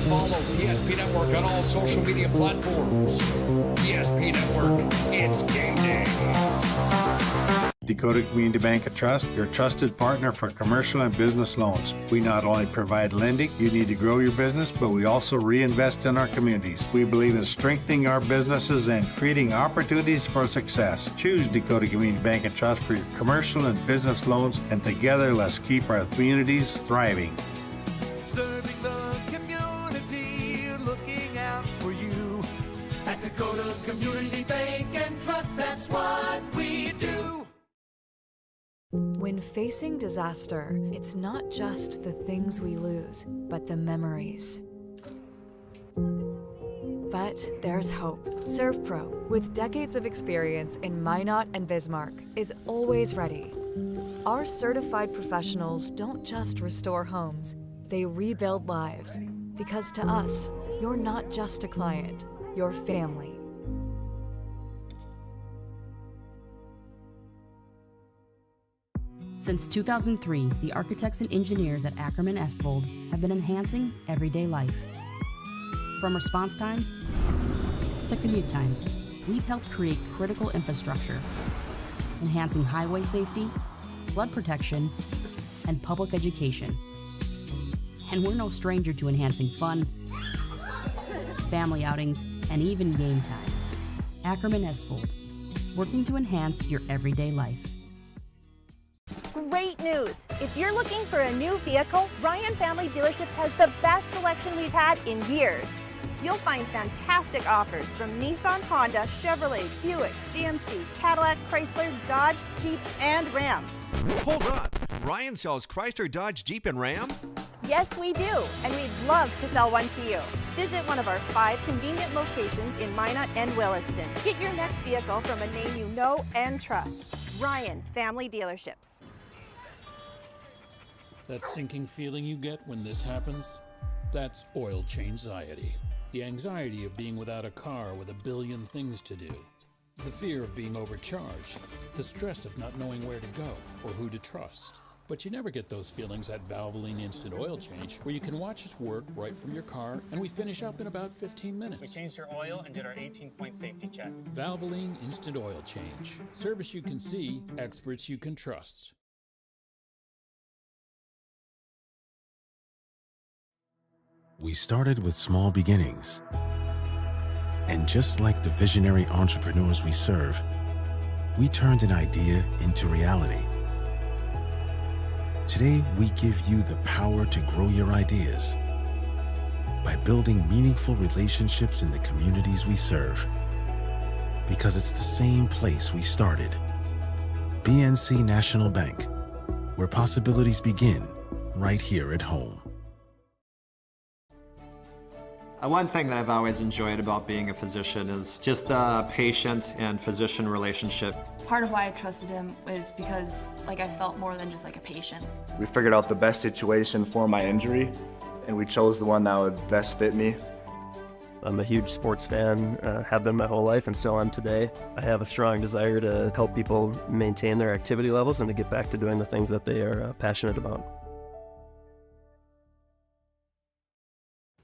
Follow PSP Network on all social media platforms. PSP Network, it's game day. Dakota Community Bank and Trust, your trusted partner for commercial and business loans. We not only provide lending you need to grow your business, but we also reinvest in our communities. We believe in strengthening our businesses and creating opportunities for success. Choose Dakota Community Bank and Trust for your commercial and business loans, and together let's keep our communities thriving. Serving the community, looking out for you. At Dakota Community Bank and Trust, that's what we do. When facing disaster, it's not just the things we lose, but the memories. But there's hope. ServPro, with decades of experience in Minot and Bismarck, is always ready. Our certified professionals don't just restore homes, they rebuild lives. Because to us, you're not just a client, you're family. Since 2003, the architects and engineers at Ackerman Estvold have been enhancing everyday life. From response times to commute times, we've helped create critical infrastructure, enhancing highway safety, flood protection, and public education. And we're no stranger to enhancing fun, family outings, and even game time. Ackerman Estvold, working to enhance your everyday life. Great news! If you're looking for a new vehicle, Ryan Family Dealerships has the best selection we've had in years. You'll find fantastic offers from Nissan, Honda, Chevrolet, Buick, GMC, Cadillac, Chrysler, Dodge, Jeep, and Ram. Hold on! Ryan sells Chrysler, Dodge, Jeep, and Ram? Yes, we do, and we'd love to sell one to you. Visit one of our 5 convenient locations in Minot and Williston. Get your next vehicle from a name you know and trust. Ryan Family Dealerships. That sinking feeling you get when this happens? That's oil change-anxiety. The anxiety of being without a car with a billion things to do. The fear of being overcharged. The stress of not knowing where to go or who to trust. But you never get those feelings at Valvoline Instant Oil Change, where you can watch us work right from your car, and we finish up in about 15 minutes. We changed your oil and did our 18-point safety check. Valvoline Instant Oil Change. Service you can see, experts you can trust. We started with small beginnings. And just like the visionary entrepreneurs we serve, we turned an idea into reality. Today, we give you the power to grow your ideas by building meaningful relationships in the communities we serve. Because it's the same place we started. BNC National Bank, where possibilities begin right here at home. One thing that I've always enjoyed about being a physician is just the patient and physician relationship. Part of why I trusted him is because I felt more than just a patient. We figured out the best situation for my injury, and we chose the one that would best fit me. I'm a huge sports fan, have been my whole life and still am today. I have a strong desire to help people maintain their activity levels and to get back to doing the things that they are passionate about.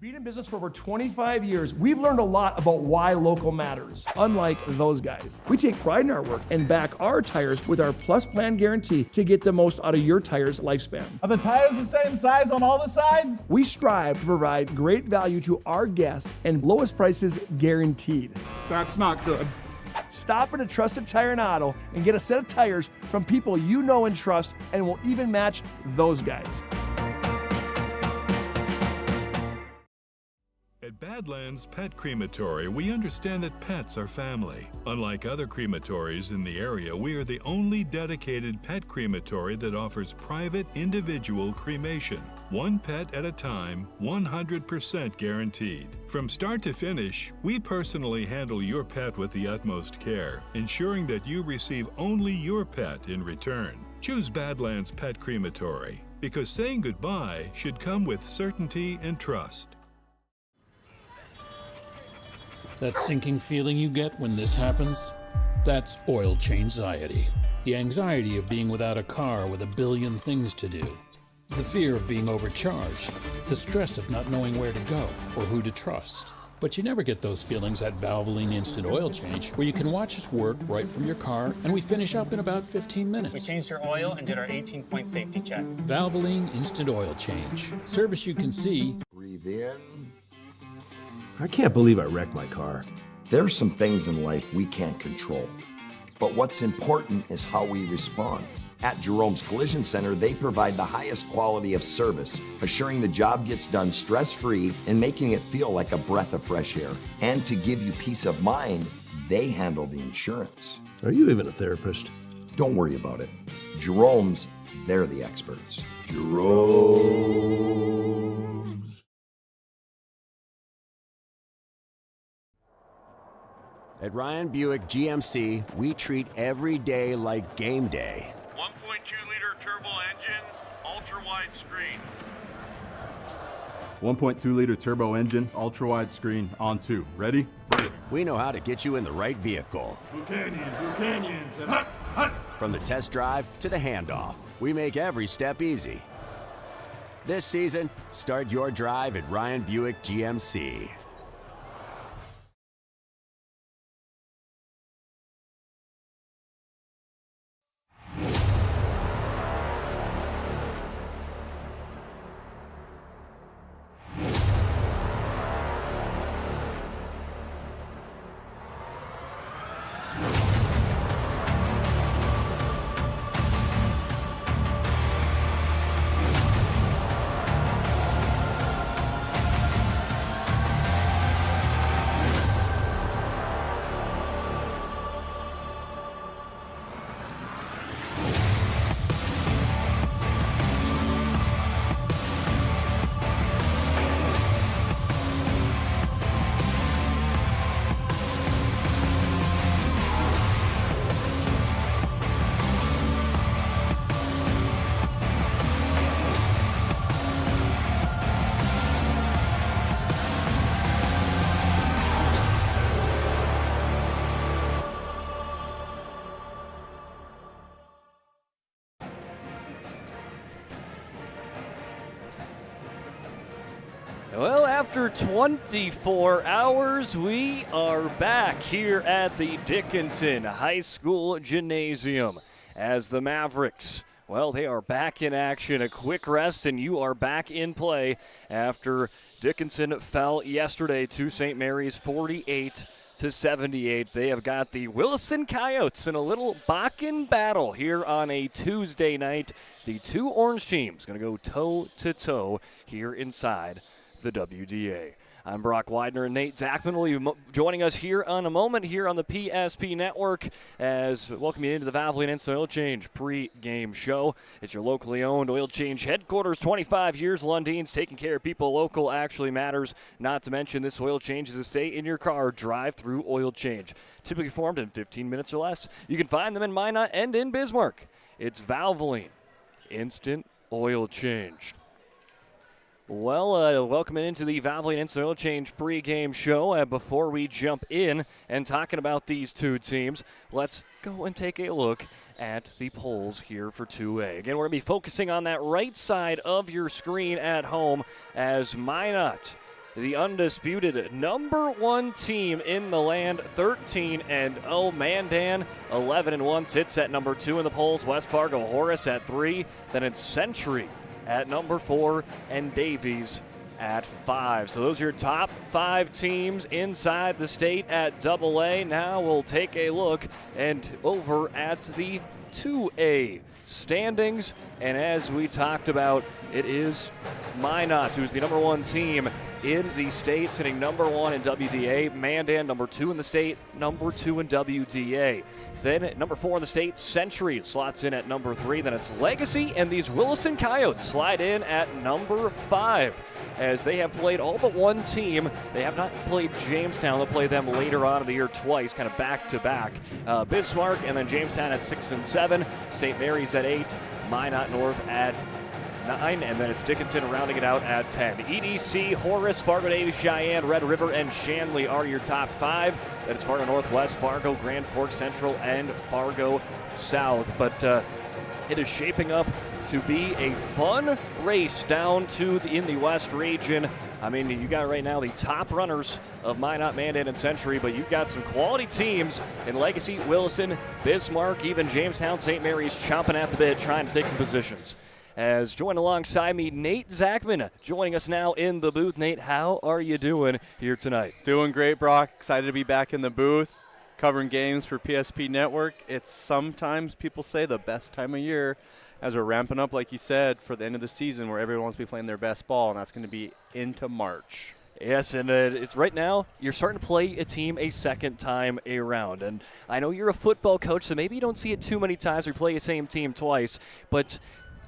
Being in business for over 25 years, we've learned a lot about why local matters. Unlike those guys, we take pride in our work and back our tires with our Plus Plan guarantee to get the most out of your tire's lifespan. Are the tires the same size on all the sides? We strive to provide great value to our guests and lowest prices guaranteed. That's not good. Stop at a trusted tire and auto and get a set of tires from people you know and trust, and will even match those guys. At Badlands Pet Crematory, we understand that pets are family. Unlike other crematories in the area, we are the only dedicated pet crematory that offers private individual cremation. One pet at a time, 100% guaranteed. From start to finish, we personally handle your pet with the utmost care, ensuring that you receive only your pet in return. Choose Badlands Pet Crematory, because saying goodbye should come with certainty and trust. That sinking feeling you get when this happens? That's oil change-anxiety. The anxiety of being without a car with a billion things to do. The fear of being overcharged, the stress of not knowing where to go or who to trust. But you never get those feelings at Valvoline Instant Oil Change, where you can watch us work right from your car, and we finish up in about 15 minutes. We changed your oil and did our 18-point safety check. Valvoline Instant Oil Change. Service you can see. Breathe in. I can't believe I wrecked my car. There's some things in life we can't control. But what's important is how we respond. At Jerome's Collision Center, they provide the highest quality of service, assuring the job gets done stress-free and making it feel like a breath of fresh air. And to give you peace of mind, they handle the insurance. Are you even a therapist? Don't worry about it. Jerome's, they're the experts. Jerome's. At Ryan Buick GMC, we treat every day like game day. 1.2-liter turbo engine, ultra-wide screen. 1.2-liter turbo engine, ultra-wide screen, on 2. Ready? We know how to get you in the right vehicle. Canyons, and hut, hut. From the test drive to the handoff, we make every step easy. This season, start your drive at Ryan Buick GMC. Well, after 24 hours, we are back here at the Dickinson High School Gymnasium as the Mavericks, well, they are back in action. A quick rest, and you are back in play after Dickinson fell yesterday to St. Mary's 48-78. They have got the Williston Coyotes in a little Bakken battle here on a Tuesday night. The two orange teams going to go toe-to-toe here inside the WDA. I'm Brock Widener, and Nate Zachman will be joining us here on a moment here on the PSP Network as welcome you into the Valvoline Instant Oil Change pre-game show. It's your locally owned oil change headquarters, 25 years. Lundine's taking care of people. Local actually matters. Not to mention this oil change is a stay in your car drive-through oil change. Typically performed in 15 minutes or less. You can find them in Minot and in Bismarck. It's Valvoline Instant Oil Change. Well, welcoming into the Valvoline Instant Oil Change pregame show. Before we jump in and talking about these two teams, let's go and take a look at the polls here for 2A. Again, we're going to be focusing on that right side of your screen at home as Minot, the undisputed number one team in the land, 13-0. Mandan, 11-1, sits at number 2 in the polls. West Fargo Horace at 3. Then it's Century at number 4, and Davies at 5. So those are your top 5 teams inside the state at AA. Now we'll take a look and over at the 2A standings. And as we talked about, it is Minot, who's the number 1 team in the state, sitting number 1 in WDA. Mandan, number 2 in the state, number 2 in WDA. Then at number 4 in the state, Century slots in at number 3. Then it's Legacy, and these Williston Coyotes slide in at number 5 as they have played all but one team. They have not played Jamestown. They'll play them later on in the year twice, kind of back-to-back. Bismarck and then Jamestown at 6 and 7. St. Mary's at 8. Minot North at 9, and then it's Dickinson rounding it out at 10. EDC, Horace, Fargo Davies, Cheyenne, Red River, and Shanley are your top 5. Then it's Fargo Northwest, Fargo, Grand Forks Central, and Fargo South. But it is shaping up to be a fun race down to in the West region. I mean, you got right now the top runners of Minot, Mandan, and Century, but you've got some quality teams in Legacy, Williston, Bismarck, even Jamestown, St. Mary's chomping at the bit, trying to take some positions. As joined alongside me, Nate Zachman, joining us now in the booth. Nate, how are you doing here tonight? Doing great, Brock. Excited to be back in the booth, covering games for PSP Network. It's sometimes people say the best time of year as we're ramping up, like you said, for the end of the season where everyone wants to be playing their best ball, and that's going to be into March. Yes, and it's right now you're starting to play a team a second time around. And I know you're a football coach, so maybe you don't see it too many times. We play the same team twice, but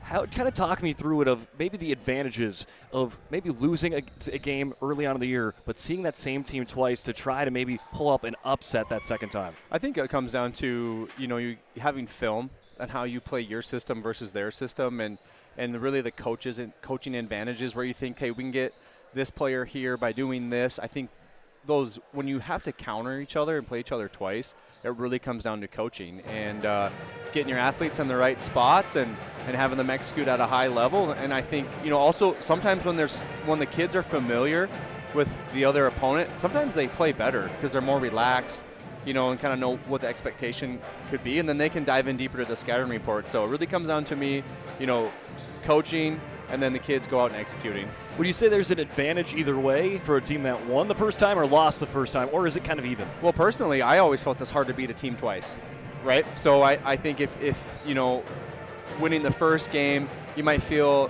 kind of talk me through it of maybe the advantages of maybe losing a game early on in the year, but seeing that same team twice to try to maybe pull up and upset that second time. I think it comes down to, you having film and how you play your system versus their system, and really the coaches and coaching advantages where you think, hey, we can get this player here by doing this. I think those, when you have to counter each other and play each other twice, it really comes down to coaching and getting your athletes in the right spots and having them execute at a high level. And I think, also sometimes when the kids are familiar with the other opponent, sometimes they play better because they're more relaxed, and kind of know what the expectation could be, and then they can dive in deeper to the scouting report. So it really comes down to me, coaching, and then the kids go out and executing. Would you say there's an advantage either way for a team that won the first time or lost the first time, or is it kind of even? Well, personally, I always felt it's hard to beat a team twice, right? So I think if winning the first game, you might feel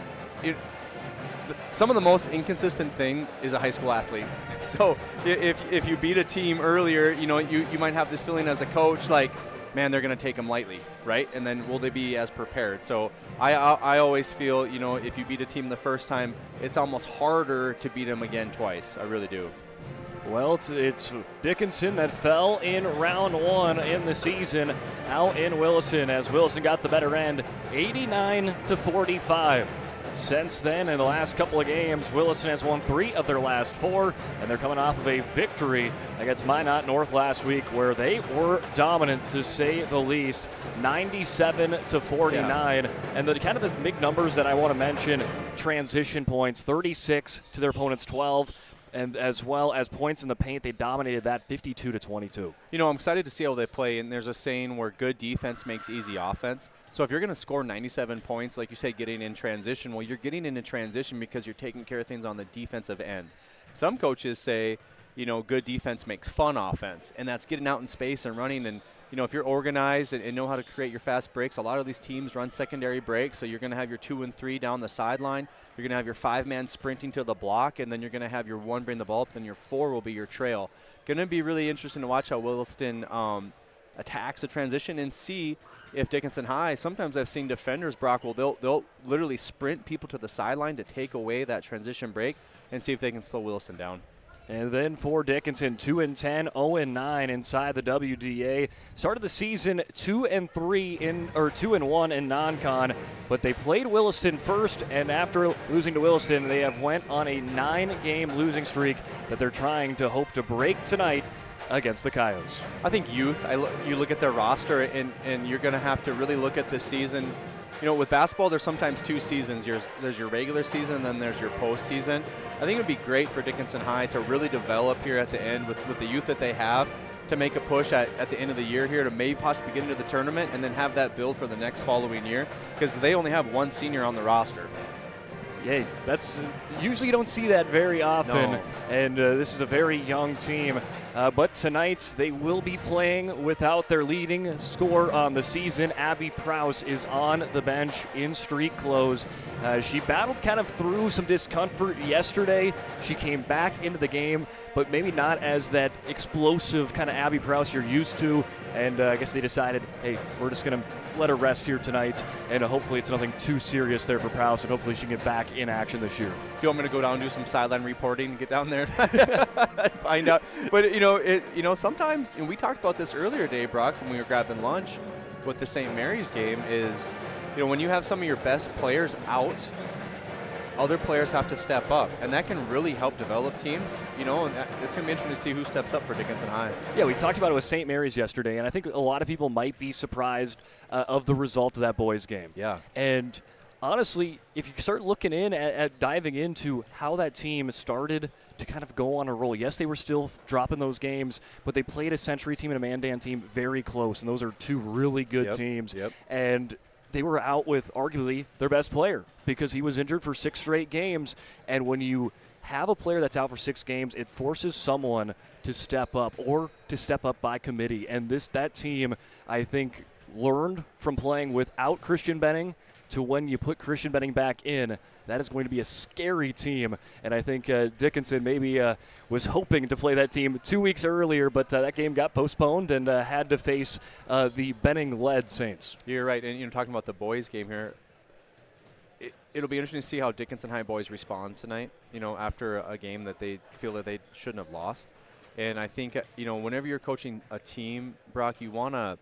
some of the most inconsistent thing is a high school athlete. So if you beat a team earlier, you might have this feeling as a coach like, man, they're going to take them lightly, right? And then will they be as prepared? So I always feel, if you beat a team the first time, it's almost harder to beat them again twice. I really do. Well, it's Dickinson that fell in round one in the season out in Williston as Williston got the better end, 89-45. Since then, in the last couple of games, Williston has won 3 of their last 4, and they're coming off of a victory against Minot North last week where they were dominant, to say the least, 97-49. Yeah. And the kind of the big numbers that I want to mention, transition points, 36 to their opponent's 12. And as well as points in the paint, they dominated that 52-22. I'm excited to see how they play, and there's a saying where good defense makes easy offense. So if you're going to score 97 points, like you said, getting in transition, well, you're getting into transition because you're taking care of things on the defensive end. Some coaches say, good defense makes fun offense, and that's getting out in space and running. And, if you're organized and know how to create your fast breaks, a lot of these teams run secondary breaks, so you're going to have your 2 and 3 down the sideline. You're going to have your 5-man sprinting to the block, and then you're going to have your 1 bring the ball up, then your 4 will be your trail. Going to be really interesting to watch how Williston attacks the transition and see if Dickinson High, sometimes I've seen defenders, Brock, they'll literally sprint people to the sideline to take away that transition break and see if they can slow Williston down. And then for Dickinson, 2-10, 0-9 inside the WDA. Started the season 2-1 in non-con, but they played Williston first, and after losing to Williston, they have went on a 9-game losing streak that they're trying to hope to break tonight against the Coyotes. I think youth, you look at their roster, and you're going to have to really look at this season. With basketball, there's sometimes 2 seasons. There's your regular season, and then there's your postseason. I think it would be great for Dickinson High to really develop here at the end with the youth that they have to make a push at the end of the year here to maybe possibly get into the tournament and then have that build for the next following year because they only have 1 senior on the roster. Yeah, that's usually you don't see that very often, no. And this is a very young team. But tonight they will be playing without their leading scorer on the season. Abby Prowse is on the bench in street clothes. She battled kind of through some discomfort yesterday. She came back into the game, but maybe not as that explosive kind of Abby Prowse you're used to. And I guess they decided, hey, we're just going to let her rest here tonight, and hopefully it's nothing too serious there for Prowse, and hopefully she can get back in action this year. Do you want me to go down and do some sideline reporting and get down there and find out? But, sometimes, and we talked about this earlier today, Brock, when we were grabbing lunch with the St. Mary's game is, when you have some of your best players out, other players have to step up, and that can really help develop teams, and it's going to be interesting to see who steps up for Dickinson High. Yeah, we talked about it with St. Mary's yesterday, and I think a lot of people might be surprised of the result of that boys' game. Yeah. And honestly, if you start looking at diving into how that team started to kind of go on a roll, yes, they were still dropping those games, but they played a Century team and a Mandan team very close, and those are two really good teams. And they were out with arguably their best player because he was injured for 6 straight games. And when you have a player that's out for 6 games, it forces someone to step up or to step up by committee. And that team, I think, learned from playing without Christian Benning to when you put Christian Benning back in, that is going to be a scary team. And I think Dickinson maybe was hoping to play that team 2 weeks earlier, but that game got postponed and had to face the Benning-led Saints. You're right. And talking about the boys game here, it'll be interesting to see how Dickinson High boys respond tonight, after a game that they feel that they shouldn't have lost. And I think, whenever you're coaching a team, Brock, you want to,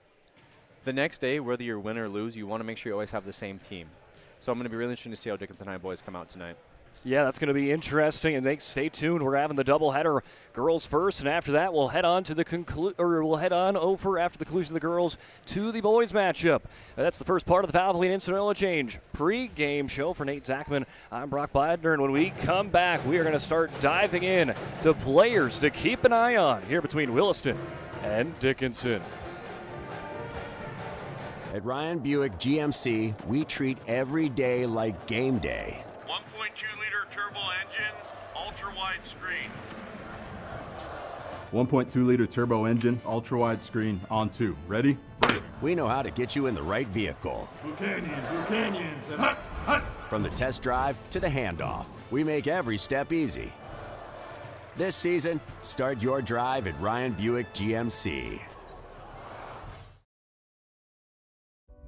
the next day, whether you win or lose, you want to make sure you always have the same team. So I'm going to be really interested to see how Dickinson High boys come out tonight. Yeah, that's going to be interesting, and stay tuned. We're having the doubleheader, girls first, and after that, we'll head on to the after the conclusion of the girls to the boys matchup. That's the first part of the Valvoline Instant Oil Change pre-game show for Nate Zachman. I'm Brock Beidner, and when we come back, we are going to start diving in to players to keep an eye on here between Williston and Dickinson. At Ryan Buick GMC, we treat every day like game day. 1.2-liter turbo engine, ultra-wide screen. 1.2-liter turbo engine, ultra-wide screen, on 2. Ready? We know how to get you in the right vehicle. Buchanans, and hut, hut. From the test drive to the handoff, we make every step easy. This season, start your drive at Ryan Buick GMC.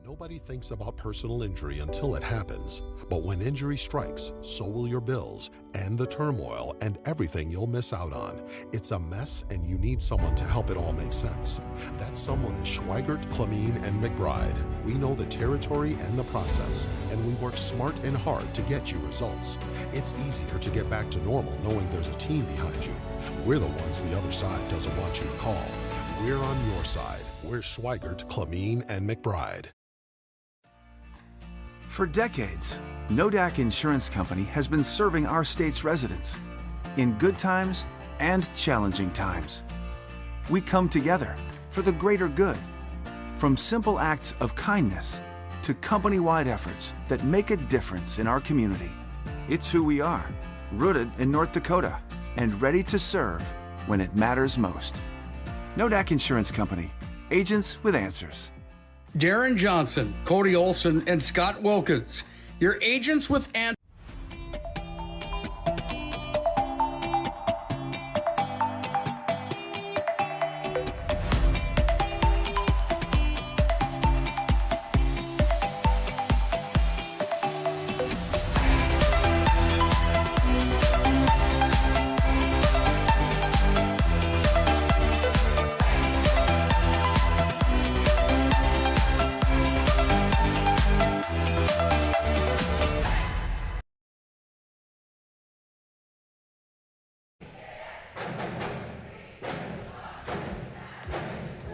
Nobody thinks about personal injury until it happens. But when injury strikes, so will your bills and the turmoil and everything you'll miss out on. It's a mess and you need someone to help it all make sense. That someone is Schweigert, Clemene, and McBride. We know the territory and the process, and we work smart and hard to get you results. It's easier to get back to normal knowing there's a team behind you. We're the ones the other side doesn't want you to call. We're on your side. We're Schweigert, Clemene, and McBride. For decades, Nodak Insurance Company has been serving our state's residents in good times and challenging times. We come together for the greater good, from simple acts of kindness to company-wide efforts that make a difference in our community. It's who we are, rooted in North Dakota and ready to serve when it matters most. Nodak Insurance Company, agents with answers. Darren Johnson, Cody Olson, and Scott Wilkins, your agents with answers.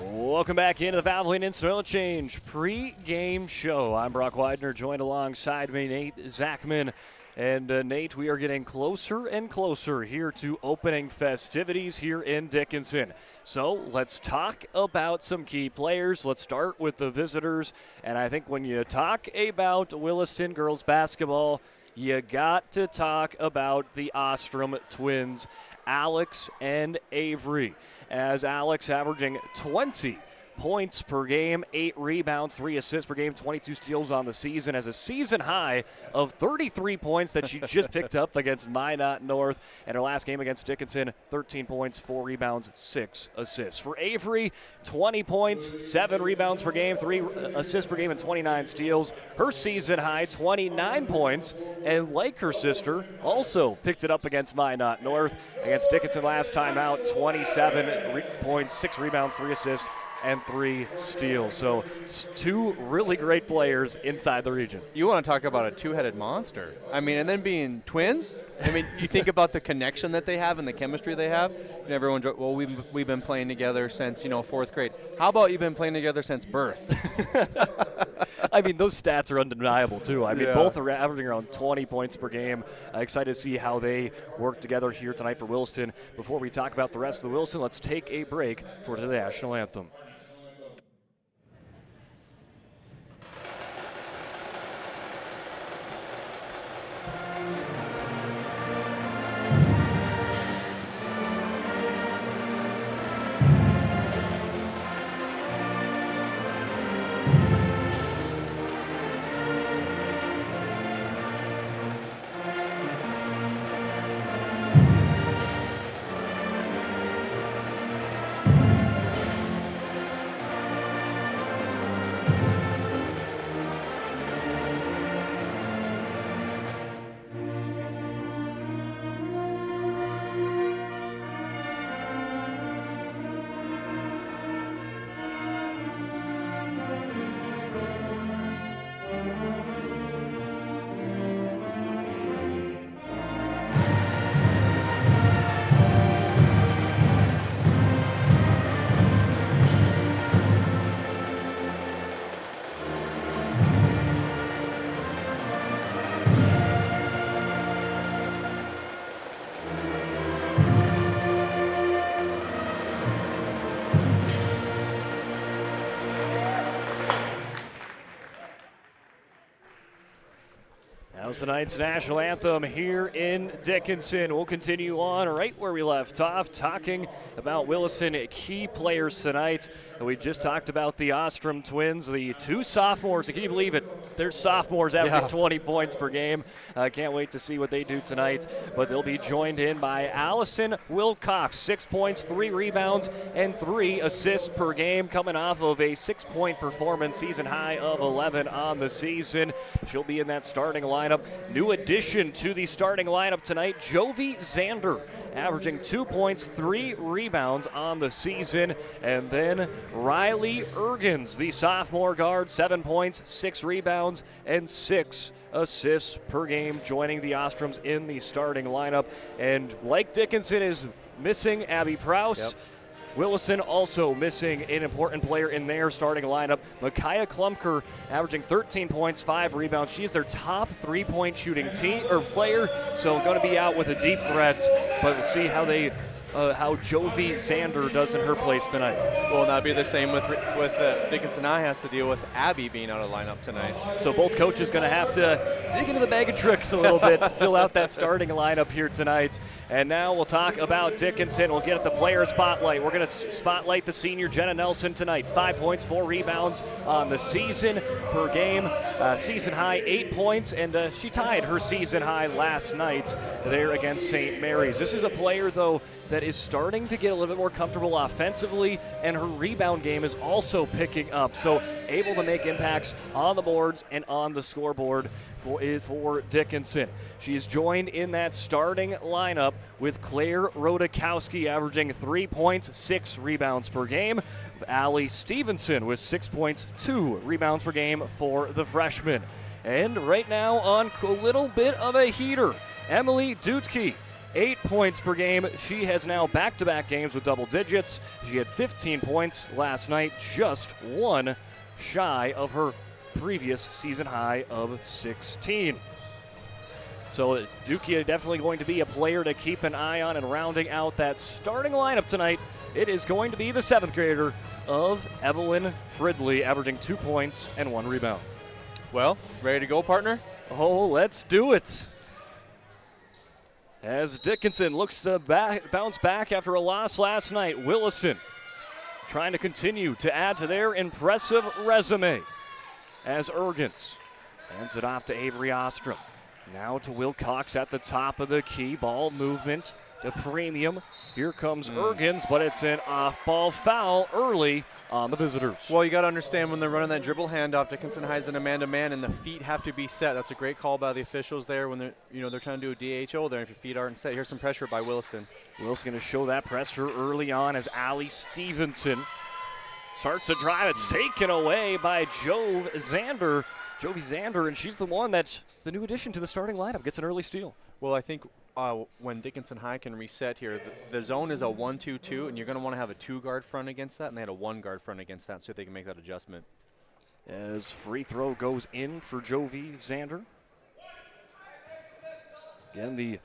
Welcome back into the Valvoline Instant Oil Change pre-game show. I'm Brock Widener, joined alongside me, Nate Zachman. And Nate, we are getting closer and closer here to opening festivities here in Dickinson. So let's talk about some key players. Let's start with the visitors. And I think when you talk about Williston girls basketball, you got to talk about the Ostrom twins, Alex and Avery. As Alex averaging 20 points per game, 8 rebounds, 3 assists per game, 22 steals on the season, has a season high of 33 points that she just picked up against Minot North. And her last game against Dickinson, 13 points, 4 rebounds, 6 assists. For Avery, 20 points, 7 rebounds per game, 3 assists per game, and 29 steals. Her season high, 29 points. And like her sister, also picked it up against Minot North. Against Dickinson last time out, 27 points, 6 rebounds, 3 assists, and 3 steals. So 2 really great players inside the region. You want to talk about a two-headed monster. I mean, and then being twins. I mean, you think about the connection that they have and the chemistry they have. And everyone, well, we've been playing together since, 4th grade. How about you've been playing together since birth? I mean, those stats are undeniable, too. I mean, Yeah. both are averaging around 20 points per game. Excited to see how they work together here tonight for Williston. Before we talk about the rest of the Williston, let's take a break for the national anthem. That was tonight's national anthem here in Dickinson. We'll continue on right where we left off, talking about Williston key players tonight. We just talked about the Ostrom twins, the two sophomores. Can you believe it? They're sophomores averaging 20 points per game. Can't wait to see what they do tonight. But they'll be joined in by Allison Wilcox, 6 points, 3 rebounds, and 3 assists per game, coming off of a 6-point performance, season high of 11 on the season. She'll be in that starting lineup. New addition to the starting lineup tonight, Jovi Zander, averaging 2 points, 3 rebounds on the season. And then Riley Ergens, the sophomore guard, 7 points, 6 rebounds, and 6 assists per game, joining the Ostroms in the starting lineup. And like Dickinson is missing Abby Prowse, Williston also missing an important player in their starting lineup. Micaiah Klumker averaging 13 points, 5 rebounds. She is their top 3-point shooting player, so going to be out with a deep threat. But we'll see how Jovi Zander does in her place tonight. Well, that'd be the same with Dickinson High has to deal with Abby being out of lineup tonight. So both coaches going to have to dig into the bag of tricks a little bit, fill out that starting lineup here tonight. And now we'll talk about Dickinson. We'll get at the player spotlight. We're going to spotlight the senior Jenna Nelson tonight. 5 points, 4 rebounds on the season per game. Season high 8 points, and she tied her season high last night there against St. Mary's. This is a player, though, that is starting to get a little bit more comfortable offensively, and her rebound game is also picking up. So able to make impacts on the boards and on the scoreboard for Dickinson. She is joined in that starting lineup with Claire Rodakowski, averaging 3 points, 6 rebounds per game. Allie Stevenson with 6 points, 2 rebounds per game for the freshman. And right now on a little bit of a heater, Emily Dutke, 8 points per game. She has now back-to-back games with double digits. She had 15 points last night, just one shy of her previous season high of 16. So Dukia definitely going to be a player to keep an eye on, and rounding out that starting lineup tonight, it is going to be the 7th grader of Evelyn Fridley, averaging 2 points and 1 rebound. Well, ready to go, partner? Oh, let's do it. As Dickinson looks to bounce back after a loss last night, Williston trying to continue to add to their impressive resume as Ergens hands it off to Avery Ostrom. Now to Wilcox at the top of the key. Ball movement to Premium. Here comes Ergens, but it's an off-ball foul early on the visitors. Well, you got to understand when they're running that dribble handoff, Dickinson High's in a man-to-man, and the feet have to be set. That's a great call by the officials there when they're trying to do a DHO there. If your feet aren't set, here's some pressure by Williston. Williston going to show that pressure early on as Allie Stevenson starts to drive. It's taken away by Jovi Zander, and she's the one that's the new addition to the starting lineup, gets an early steal. Well, I think when Dickinson High can reset here, the zone is a 1-2-2, and you're going to want to have a 2-guard front against that, and they had a 1-guard front against that, so they can make that adjustment. As free throw goes in for Jovi Zander. Again, the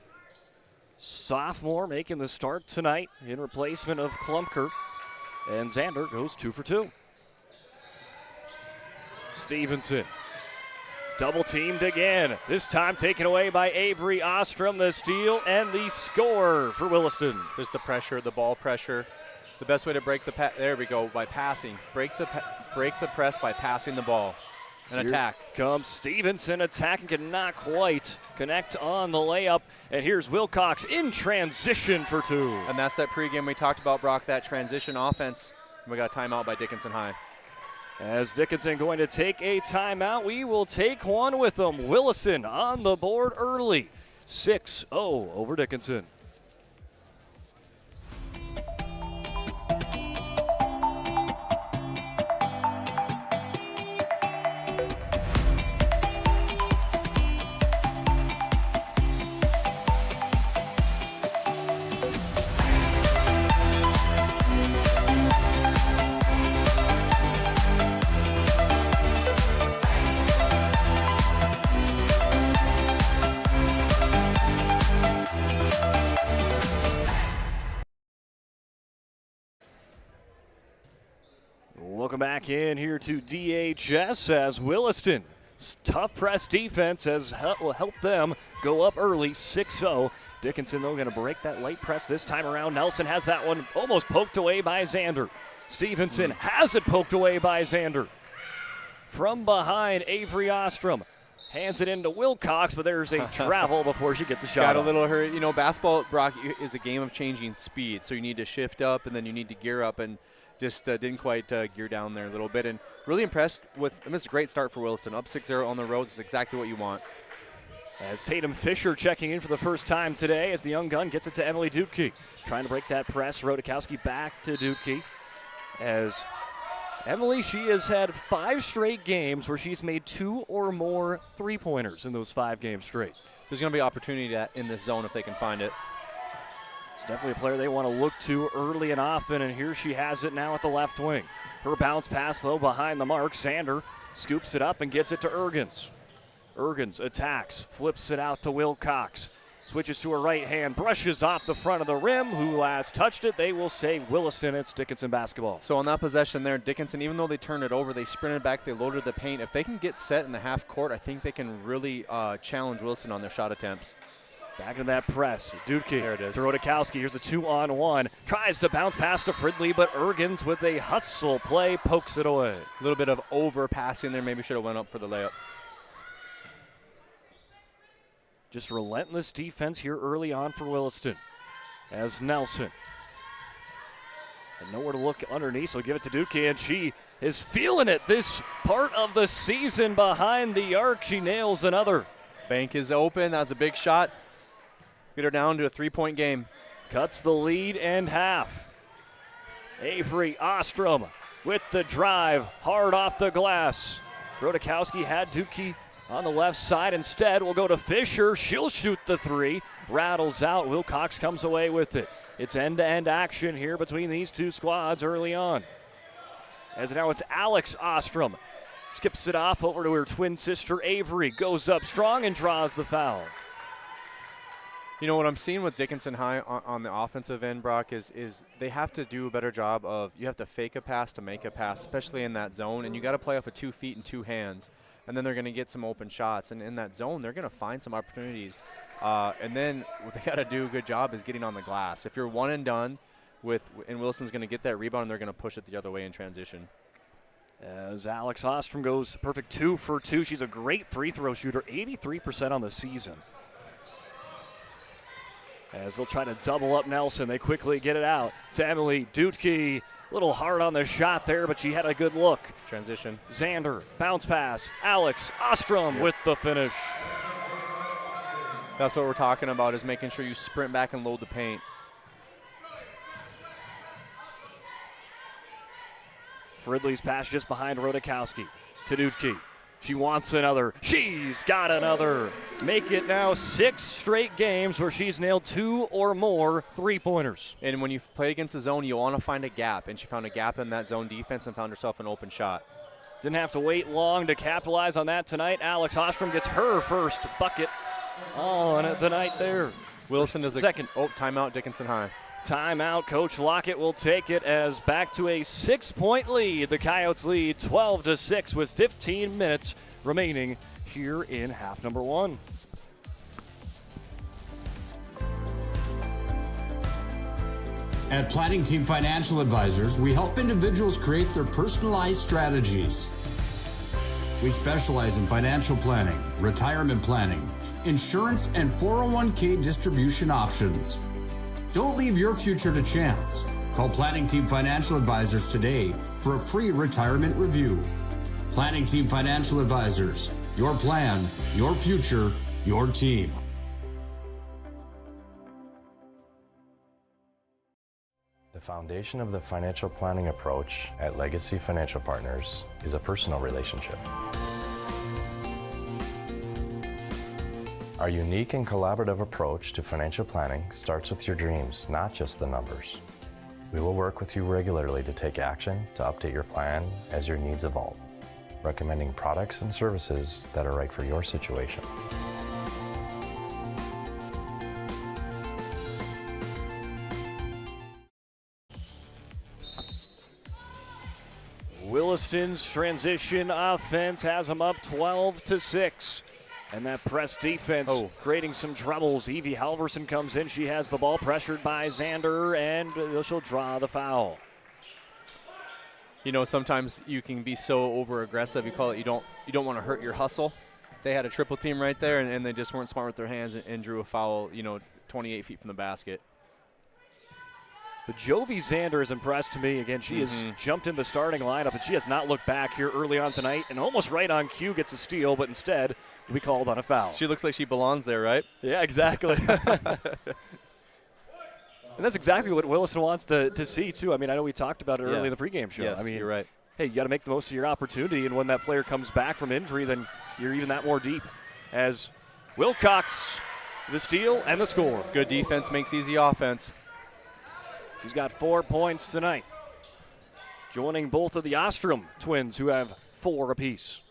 sophomore making the start tonight in replacement of Klumpker. And Zander goes 2 for 2. Stevenson. Double teamed again. This time taken away by Avery Ostrom. The steal and the score for Williston. Just the pressure, the ball pressure. The best way to break the there we go, by passing. Break the press by passing the ball. An attack. Comes Stevenson attacking, can not quite connect on the layup. And here's Wilcox in transition for 2. And that's that pregame we talked about, Brock, that transition offense. We got a timeout by Dickinson High. As Dickinson going to take a timeout, we will take one with them. Williston on the board early. 6-0 over Dickinson. Welcome back in here to DHS as Williston. Tough press defense will help them go up early, 6-0. Dickinson, though, going to break that late press this time around. Nelson has that one almost poked away by Zander. Stevenson has it poked away by Zander. From behind, Avery Ostrom hands it into Wilcox, but there's a travel before she gets the shot. Got a little hurt. You know, basketball, Brock, is a game of changing speed, so you need to shift up and then you need to gear up, and just didn't quite gear down there a little bit. And really impressed with, this is a great start for Williston. Up 6-0 on the road is exactly what you want. As Tatum Fisher checking in for the first time today as the young gun gets it to Emily Dutke. Trying to break that press. Rodakowski back to Dutke. As Emily, she has had 5 straight games where she's made 2 or more three-pointers in those 5 games straight. There's going to be opportunity in this zone if they can find it. It's definitely a player they want to look to early and often, and here she has it now at the left wing. Her bounce pass, though, behind the mark. Sander scoops it up and gives it to Ergens. Ergens attacks, flips it out to Wilcox. Switches to her right hand, brushes off the front of the rim. Who last touched it? They will say Williston. It's Dickinson basketball. So on that possession there, Dickinson, even though they turned it over, they sprinted back, they loaded the paint. If they can get set in the half court, I think they can really challenge Williston on their shot attempts. Back in that press. Dutke there it is. To Rodakowski. Here's a 2-on-1. Tries to bounce pass to Fridley, but Ergens with a hustle play pokes it away. A little bit of overpassing there. Maybe should have went up for the layup. Just relentless defense here early on for Williston. As Nelson. And nowhere to look underneath, so give it to Dutke, and she is feeling it this part of the season behind the arc. She nails another. Bank is open. That was a big shot. Get her down to a 3-point game. Cuts the lead and half. Avery Ostrom with the drive, hard off the glass. Rodakowski had Dutke on the left side. Instead, we'll go to Fisher. She'll shoot the 3. Rattles out. Wilcox comes away with it. It's end-to-end action here between these two squads early on. As now it's Alex Ostrom. Skips it off over to her twin sister Avery. Goes up strong and draws the foul. You know what I'm seeing with Dickinson High on the offensive end, Brock, is they have to do a better job of, you have to fake a pass to make a pass, especially in that zone, and you got to play off of 2 feet and 2 hands, and then they're going to get some open shots. And in that zone, they're going to find some opportunities. And then what they got to do a good job is getting on the glass. If you're one and done, and Wilson's going to get that rebound, they're going to push it the other way in transition. As Alex Ostrom goes perfect 2 for 2. She's a great free throw shooter, 83% on the season. As they'll try to double up Nelson, they quickly get it out to Emily Dutke. A little hard on the shot there, but she had a good look. Transition. Zander, bounce pass. Alex Ostrom with the finish. That's what we're talking about, is making sure you sprint back and load the paint. Fridley's pass just behind Rodakowski to Dutke. She wants another. She's got another. Make it now 6 straight games where she's nailed 2 or more three-pointers. And when you play against the zone, you want to find a gap. And she found a gap in that zone defense and found herself an open shot. Didn't have to wait long to capitalize on that tonight. Alex Ostrom gets her first bucket on the night there. Williston does a second. Oh, timeout, Dickinson High. Timeout. Coach Lockett will take it as back to a 6-point lead. The Coyotes lead 12-6 with 15 minutes remaining here in half number 1. At Planning Team Financial Advisors, we help individuals create their personalized strategies. We specialize in financial planning, retirement planning, insurance, and 401k distribution options. Don't leave your future to chance. Call Planning Team Financial Advisors today for a free retirement review. Planning Team Financial Advisors, your plan, your future, your team. The foundation of the financial planning approach at Legacy Financial Partners is a personal relationship. Our unique and collaborative approach to financial planning starts with your dreams, not just the numbers. We will work with you regularly to take action to update your plan as your needs evolve, recommending products and services that are right for your situation. Williston's transition offense has them up 12-6. And that press defense creating some troubles. Evie Halverson comes in. She has the ball pressured by Xander, and she'll draw the foul. You know, sometimes you can be so over-aggressive. You call it you don't want to hurt your hustle. They had a triple team right there, and they just weren't smart with their hands and drew a foul, 28 feet from the basket. But Jovi Xander has impressed me. Again, she has jumped in the starting lineup, and she has not looked back here early on tonight, and almost right on cue gets a steal, but instead we called on a foul. She looks like she belongs there, right? Yeah, exactly. And that's exactly what Williston wants to see, too. I mean, I know we talked about it early in the pregame show. Yes, I mean, you're right. Hey, you got to make the most of your opportunity, and when that player comes back from injury, then you're even that more deep. As Wilcox, the steal and the score. Good defense makes easy offense. She's got 4 points tonight, joining both of the Ostrom twins, who have 4 apiece.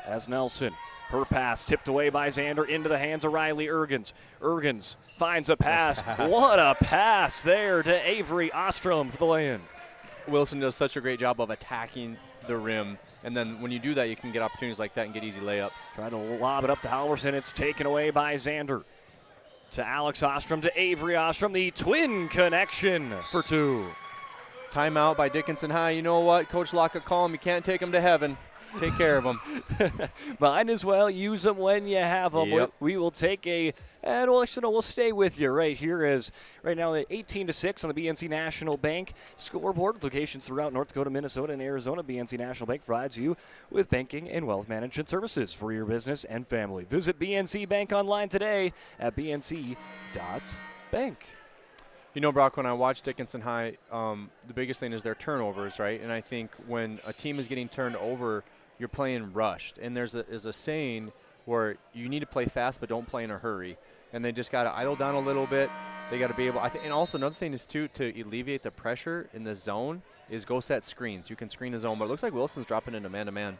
As Nelson, her pass tipped away by Xander into the hands of Riley Ergens. Ergens finds a pass. What a pass there to Avery Ostrom for the lay-in. Wilson does such a great job of attacking the rim. And then when you do that, you can get opportunities like that and get easy layups. Try to lob it up to Halverson. It's taken away by Xander. To Alex Ostrom, to Avery Ostrom, the twin connection for 2. Timeout by Dickinson High. You know what? Coach Lockett call him. You can't take him to heaven. Take care of them. Might as well use them when you have them. Yep. We will take we'll stay with you right here as right now 18-6 on the BNC National Bank scoreboard with locations throughout North Dakota, Minnesota, and Arizona. BNC National Bank provides you with banking and wealth management services for your business and family. Visit BNC Bank online today at bnc.bank. You know, Brock, when I watch Dickinson High, the biggest thing is their turnovers, right? And I think when a team is getting turned over, you're playing rushed. And there's a saying where you need to play fast but don't play in a hurry. And they just got to idle down a little bit. They got to be able – and also another thing is, too, to alleviate the pressure in the zone is go set screens. You can screen the zone, but it looks like Wilson's dropping into man-to-man.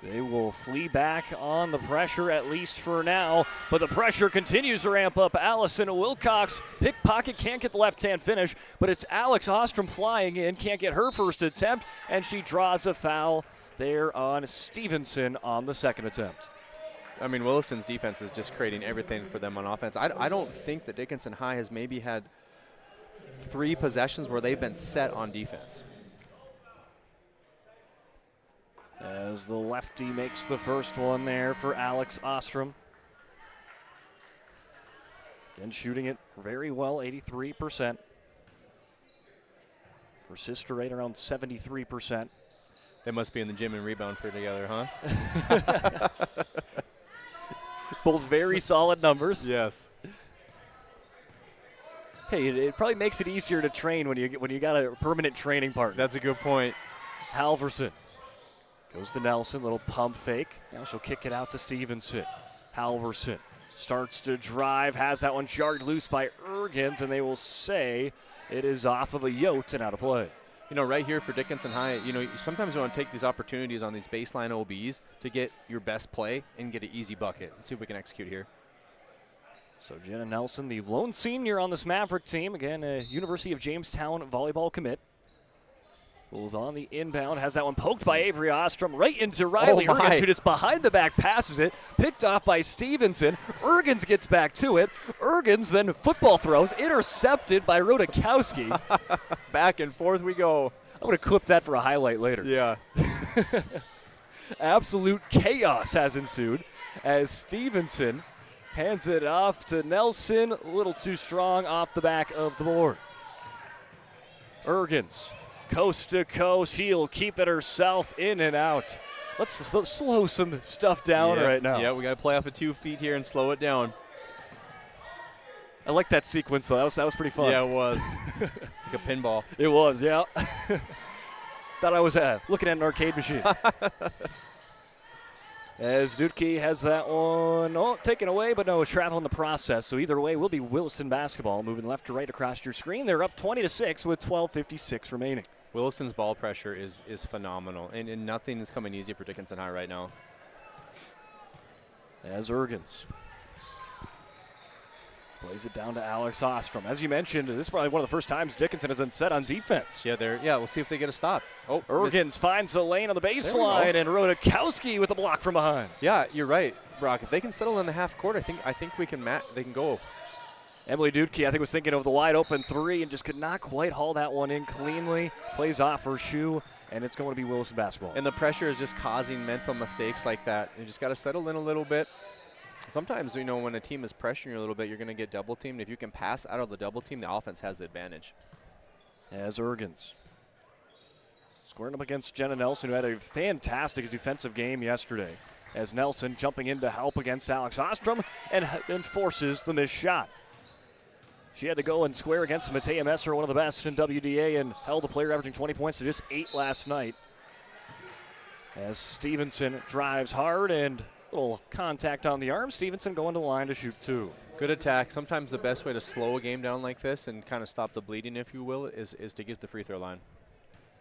They will flee back on the pressure, at least for now. But the pressure continues to ramp up. Allison Wilcox, pickpocket, can't get the left-hand finish. But it's Alex Ostrom flying in, can't get her first attempt. And she draws a foul there on Stevenson on the second attempt. I mean, Williston's defense is just creating everything for them on offense. I don't think that Dickinson High has maybe had 3 possessions where they've been set on defense. As the lefty makes the first one there for Alex Ostrom. Again, shooting it very well, 83%. Her sister rate around 73%. They must be in the gym and rebound for together, huh? Both very solid numbers. Yes. Hey, it probably makes it easier to train when you got a permanent training partner. That's a good point. Halverson goes to Nelson, little pump fake. Now she'll kick it out to Stevenson. Halverson starts to drive, has that one jarred loose by Ergens, and they will say it is off of a yote and out of play. You know, right here for Dickinson High, you know, sometimes you want to take these opportunities on these baseline OBs to get your best play and get an easy bucket. Let's see if we can execute here. So Jenna Nelson, the lone senior on this Maverick team, again, a University of Jamestown volleyball commit. Move on the inbound, has that one poked by Avery Ostrom right into Riley Ergens, who just behind the back passes it, picked off by Stevenson. Ergens gets back to it. Ergens then football throws, intercepted by Rodakowski. Back and forth we go. I'm going to clip that for a highlight later. Yeah. Absolute chaos has ensued as Stevenson hands it off to Nelson, a little too strong off the back of the board. Ergens. Coast to coast, she'll keep it herself in and out. Let's slow some stuff down right now. Yeah, we got to play off of 2 feet here and slow it down. I like that sequence, though. That was pretty fun. Yeah, it was. Like a pinball. It was, yeah. Thought I was looking at an arcade machine. As Dutke has that one taken away, but no, travel in the process. So either way, will be Williston basketball moving left to right across your screen. They're up 20-6 with 12:56 remaining. Williston's ball pressure is phenomenal, and nothing is coming easy for Dickinson High right now. As Ergens plays it down to Alex Ostrom. As you mentioned, this is probably one of the first times Dickinson has been set on defense. Yeah, we'll see if they get a stop. Oh, Ergens finds the lane on the baseline, and Rodakowski with a block from behind. Yeah, you're right, Brock. If they can settle in the half court, I think we can they can go. Emily Dudke, I think, was thinking of the wide open three and just could not quite haul that one in cleanly. Plays off her shoe, and it's going to be Williston basketball. And the pressure is just causing mental mistakes like that. You just got to settle in a little bit. Sometimes, you know, when a team is pressuring you a little bit, you're going to get double teamed. If you can pass out of the double team, the offense has the advantage. As Ergens squaring up against Jenna Nelson, who had a fantastic defensive game yesterday. As Nelson jumping in to help against Alex Ostrom and forces the missed shot. She had to go and square against Matea Messer, one of the best in WDA, and held a player averaging 20 points to just 8 last night. As Stevenson drives hard and a little contact on the arm. Stevenson going to the line to shoot 2. Good attack. Sometimes the best way to slow a game down like this and kind of stop the bleeding, if you will, is to get the free throw line.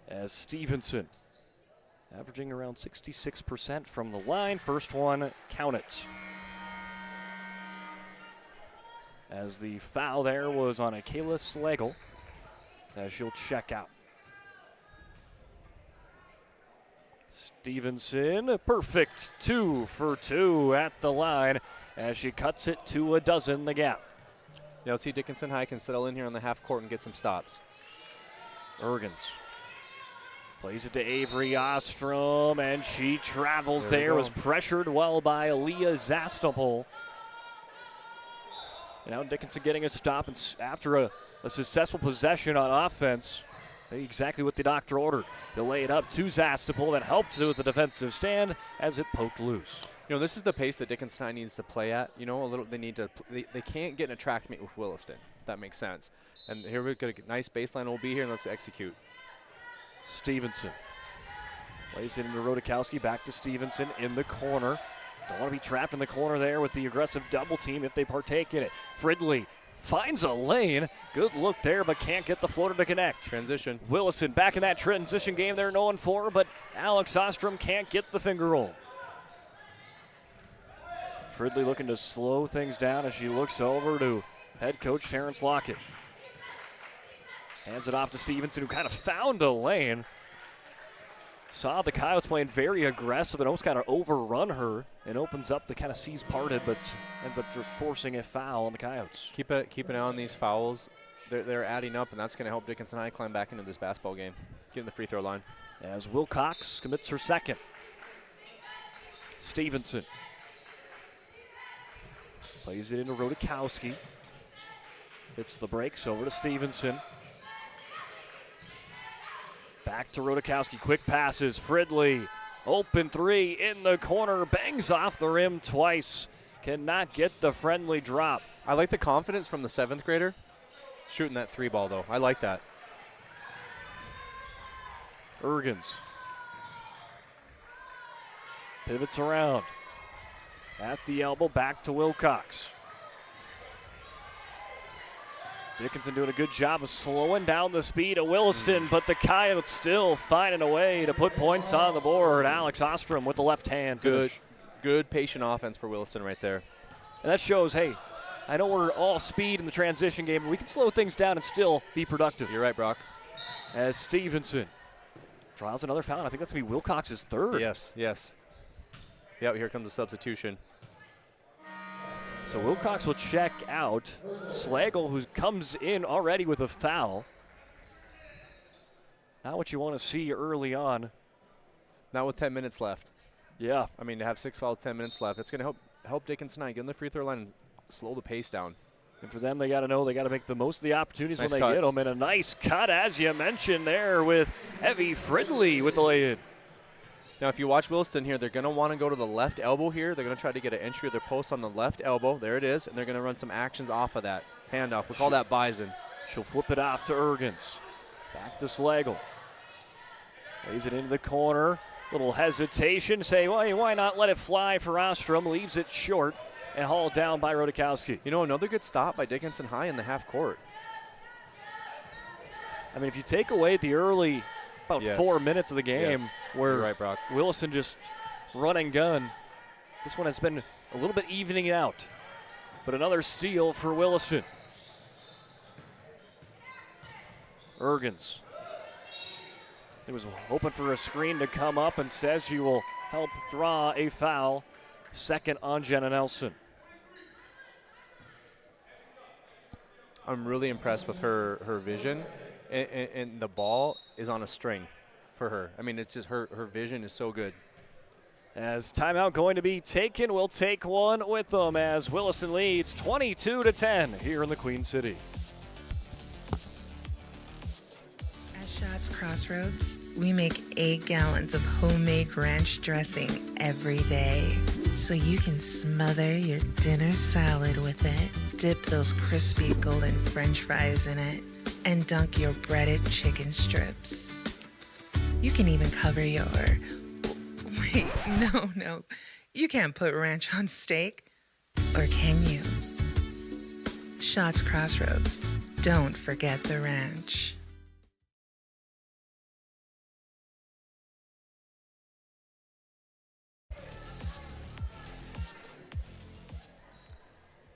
As Stevenson averaging around 66% from the line. First one, count it. As the foul there was on Kayla Slagle, as she'll check out. Stevenson, perfect 2 for 2 at the line as she cuts it to 12 the gap. Yeah, let's see Dickinson High can settle in here on the half court and get some stops. Ergens plays it to Avery Ostrom, and she travels there. Was pressured well by Aaliyah Zastapol. And now Dickinson getting a stop and after a successful possession on offense. Exactly what the doctor ordered. They'll lay it up to Zastapol, that helped with the defensive stand as it poked loose. You know, this is the pace that Dickinson High needs to play at. You know, they can't get in a track meet with Williston, if that makes sense. And here we've got a nice baseline will be here, and let's execute. Stevenson plays it into Rodakowski, back to Stevenson in the corner. Don't want to be trapped in the corner there with the aggressive double team if they partake in it. Fridley finds a lane. Good look there, but can't get the floater to connect. Transition. Williston back in that transition game they're known for, but Alex Ostrom can't get the finger roll. Fridley looking to slow things down as she looks over to head coach Terrence Lockett. Hands it off to Stevenson, who kind of found a lane. Saw the Coyotes playing very aggressive and almost kind of overrun her and opens up the kind of C's parted, but ends up forcing a foul on the Coyotes. Keep an eye on these fouls. They're adding up, and that's going to help Dickinson High climb back into this basketball game. Get in the free throw line. As Wilcox commits her second. Stevenson plays it into Rodakowski. Hits the brakes over to Stevenson. Back to Rodakowski, quick passes, Fridley, open three in the corner, bangs off the rim twice. Cannot get the friendly drop. I like the confidence from the 7th grader shooting that 3 ball, though. I like that. Ergens pivots around. At the elbow, back to Wilcox. Dickinson doing a good job of slowing down the speed of Williston, but the Coyotes still finding a way to put points on the board. Alex Ostrom with the left hand finish. Good patient offense for Williston right there. And that shows, hey, I know we're all speed in the transition game, but we can slow things down and still be productive. You're right, Brock. As Stevenson draws another foul. I think that's going to be Wilcox's third. Yes. Yep, here comes the substitution. So Wilcox will check out Slagle, who comes in already with a foul. Not what you want to see early on. Not with 10 minutes left. Yeah. I mean, to have 6 fouls, 10 minutes left, it's going to help Dickinson get on the free throw line and slow the pace down. And for them, they got to know they got to make the most of the opportunities nice when they cut. get them. And a nice cut, as you mentioned there, with Evie Fridley with the lay-in. Now, if you watch Williston here, they're going to want to go to the left elbow here. They're going to try to get an entry of their post on the left elbow. There it is. And they're going to run some actions off of that handoff. We call that bison. She'll flip it off to Ergens. Back to Slagle. Lays it into the corner. Little hesitation. Say, well, why not let it fly for Ostrom? Leaves it short and hauled down by Rodakowski. You know, another good stop by Dickinson High in the half court. I mean, if you take away the early about 4 minutes of the game where You're right, Brock. Williston just run and gun, this one has been a little bit evening out. But another steal for Williston. Ergens. He was hoping for a screen to come up. Instead, she will help draw a foul. Second on Jenna Nelson. I'm really impressed with her vision. And the ball is on a string for her. I mean, it's just her vision is so good. As timeout going to be taken, we'll take one with them as Williston leads 22-10 here in the Queen City. At Shots Crossroads, we make 8 gallons of homemade ranch dressing every day, so you can smother your dinner salad with it, dip those crispy golden French fries in it, and dunk your breaded chicken strips. You can even cover your... Wait, no. You can't put ranch on steak. Or can you? Shots Crossroads. Don't forget the ranch.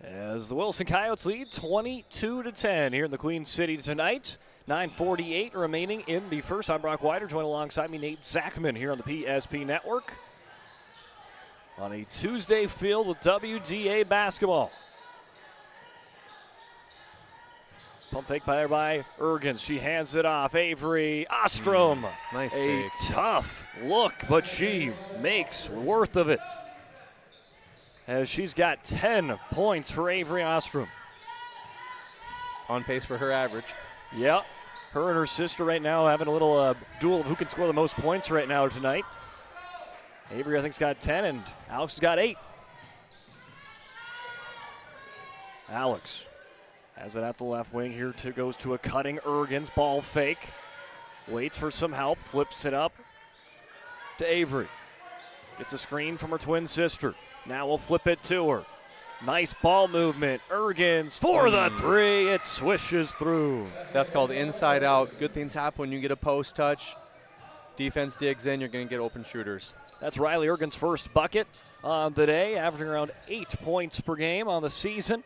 As the Williston Coyotes lead 22-10 here in the Queen City tonight. 9:48 remaining in the first. I'm Brock Wider, joined alongside me Nate Zachman here on the PSP Network. On a Tuesday filled with WDA basketball. Pump fake by Ergens. She hands it off. Avery Ostrom. Nice a take. Tough look, but she makes worth of it. As she's got 10 points for Avery Ostrom. On pace for her average. Yep. Her and her sister right now having a little duel of who can score the most points right now tonight. Avery, I think, has got 10, and Alex has got 8. Alex has it at the left wing here. Goes to a cutting Ergens. Ball fake. Waits for some help. Flips it up to Avery. Gets a screen from her twin sister. Now we'll flip it to her. Nice ball movement. Ergens for the 3. It swishes through. That's called inside out. Good things happen when you get a post touch. Defense digs in, you're going to get open shooters. That's Riley Ergens' first bucket on the day, averaging around 8 points per game on the season.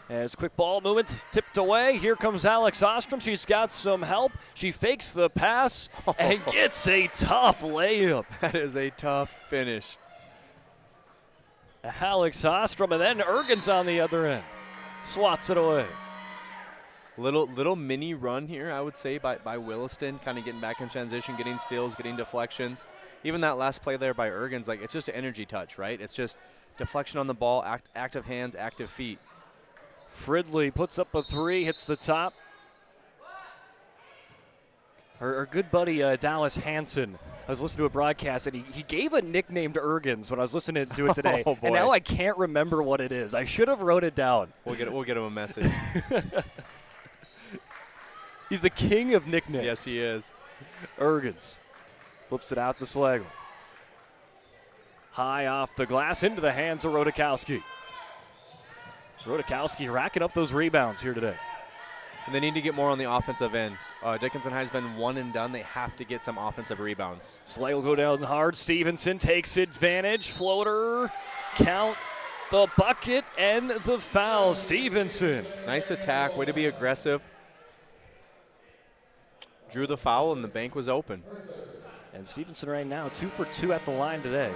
As quick ball movement tipped away. Here comes Alex Ostrom. She's got some help. She fakes the pass and gets a tough layup. That is a tough finish. Alex Ostrom, and then Ergens on the other end. Swats it away. Little mini run here, I would say, by Williston, kind of getting back in transition, getting steals, getting deflections. Even that last play there by Ergens, like, it's just an energy touch, right? It's just deflection on the ball, active hands, active feet. Fridley puts up a 3, hits the top. Her good buddy Dallas Hansen, I was listening to a broadcast, and he gave a nickname to Ergens when I was listening to it today, Oh, boy. and now I can't remember what it is. I should have wrote it down. We'll get him a message. He's the king of nicknames. Yes, he is. Ergens flips it out to Slagle. High off the glass into the hands of Rodakowski. Rodakowski racking up those rebounds here today. And they need to get more on the offensive end. Dickinson High's been one and done. They have to get some offensive rebounds. Slay will go down hard. Stevenson takes advantage. Floater. Count the bucket and the foul. Stevenson. Nice attack. Way to be aggressive. Drew the foul, and the bank was open. And Stevenson right now 2 for 2 at the line today.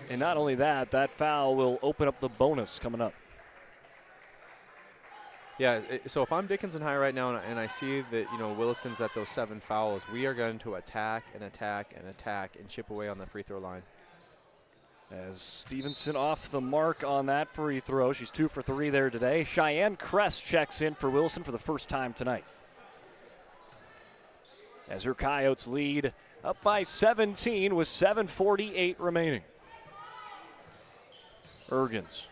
And not only that, that foul will open up the bonus coming up. Yeah, so if I'm Dickinson High right now and I see that, Williston's at those 7 fouls, we are going to attack and attack and attack and chip away on the free throw line. As Stevenson off the mark on that free throw. She's 2 for 3 there today. Cheyenne Crest checks in for Williston for the first time tonight. As her Coyotes lead up by 17 with 7:48 remaining. Ergens.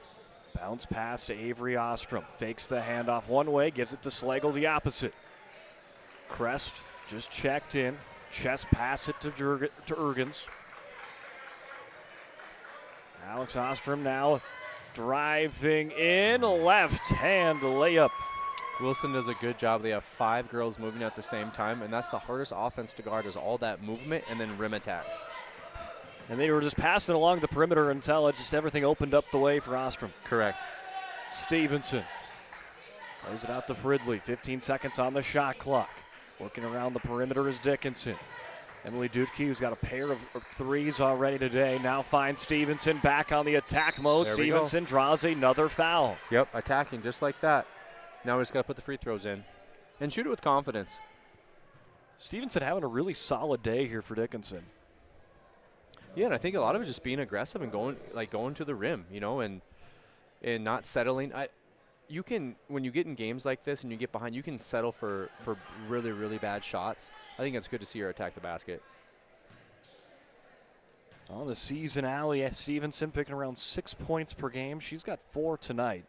Bounce pass to Avery Ostrom. Fakes the handoff one way, gives it to Slagle the opposite. Crest just checked in. Chest pass it to Ergens. Alex Ostrom now driving in. Left hand layup. Williston does a good job. They have 5 girls moving at the same time, and that's the hardest offense to guard is all that movement and then rim attacks. And they were just passing along the perimeter until everything opened up the way for Ostrom. Correct. Stevenson plays it out to Fridley. 15 seconds on the shot clock. Working around the perimeter is Dickinson. Emily Dudke, who's got a pair of threes already today, now finds Stevenson back on the attack mode. There Stevenson draws another foul. Yep, attacking just like that. Now we just got to put the free throws in and shoot it with confidence. Stevenson having a really solid day here for Dickinson. Yeah, and I think a lot of it is just being aggressive and going to the rim, and not settling. You can, when you get in games like this and you get behind, you can settle for really, really bad shots. I think it's good to see her attack the basket. On the season, Allie Stevenson picking around 6 points per game. She's got 4 tonight.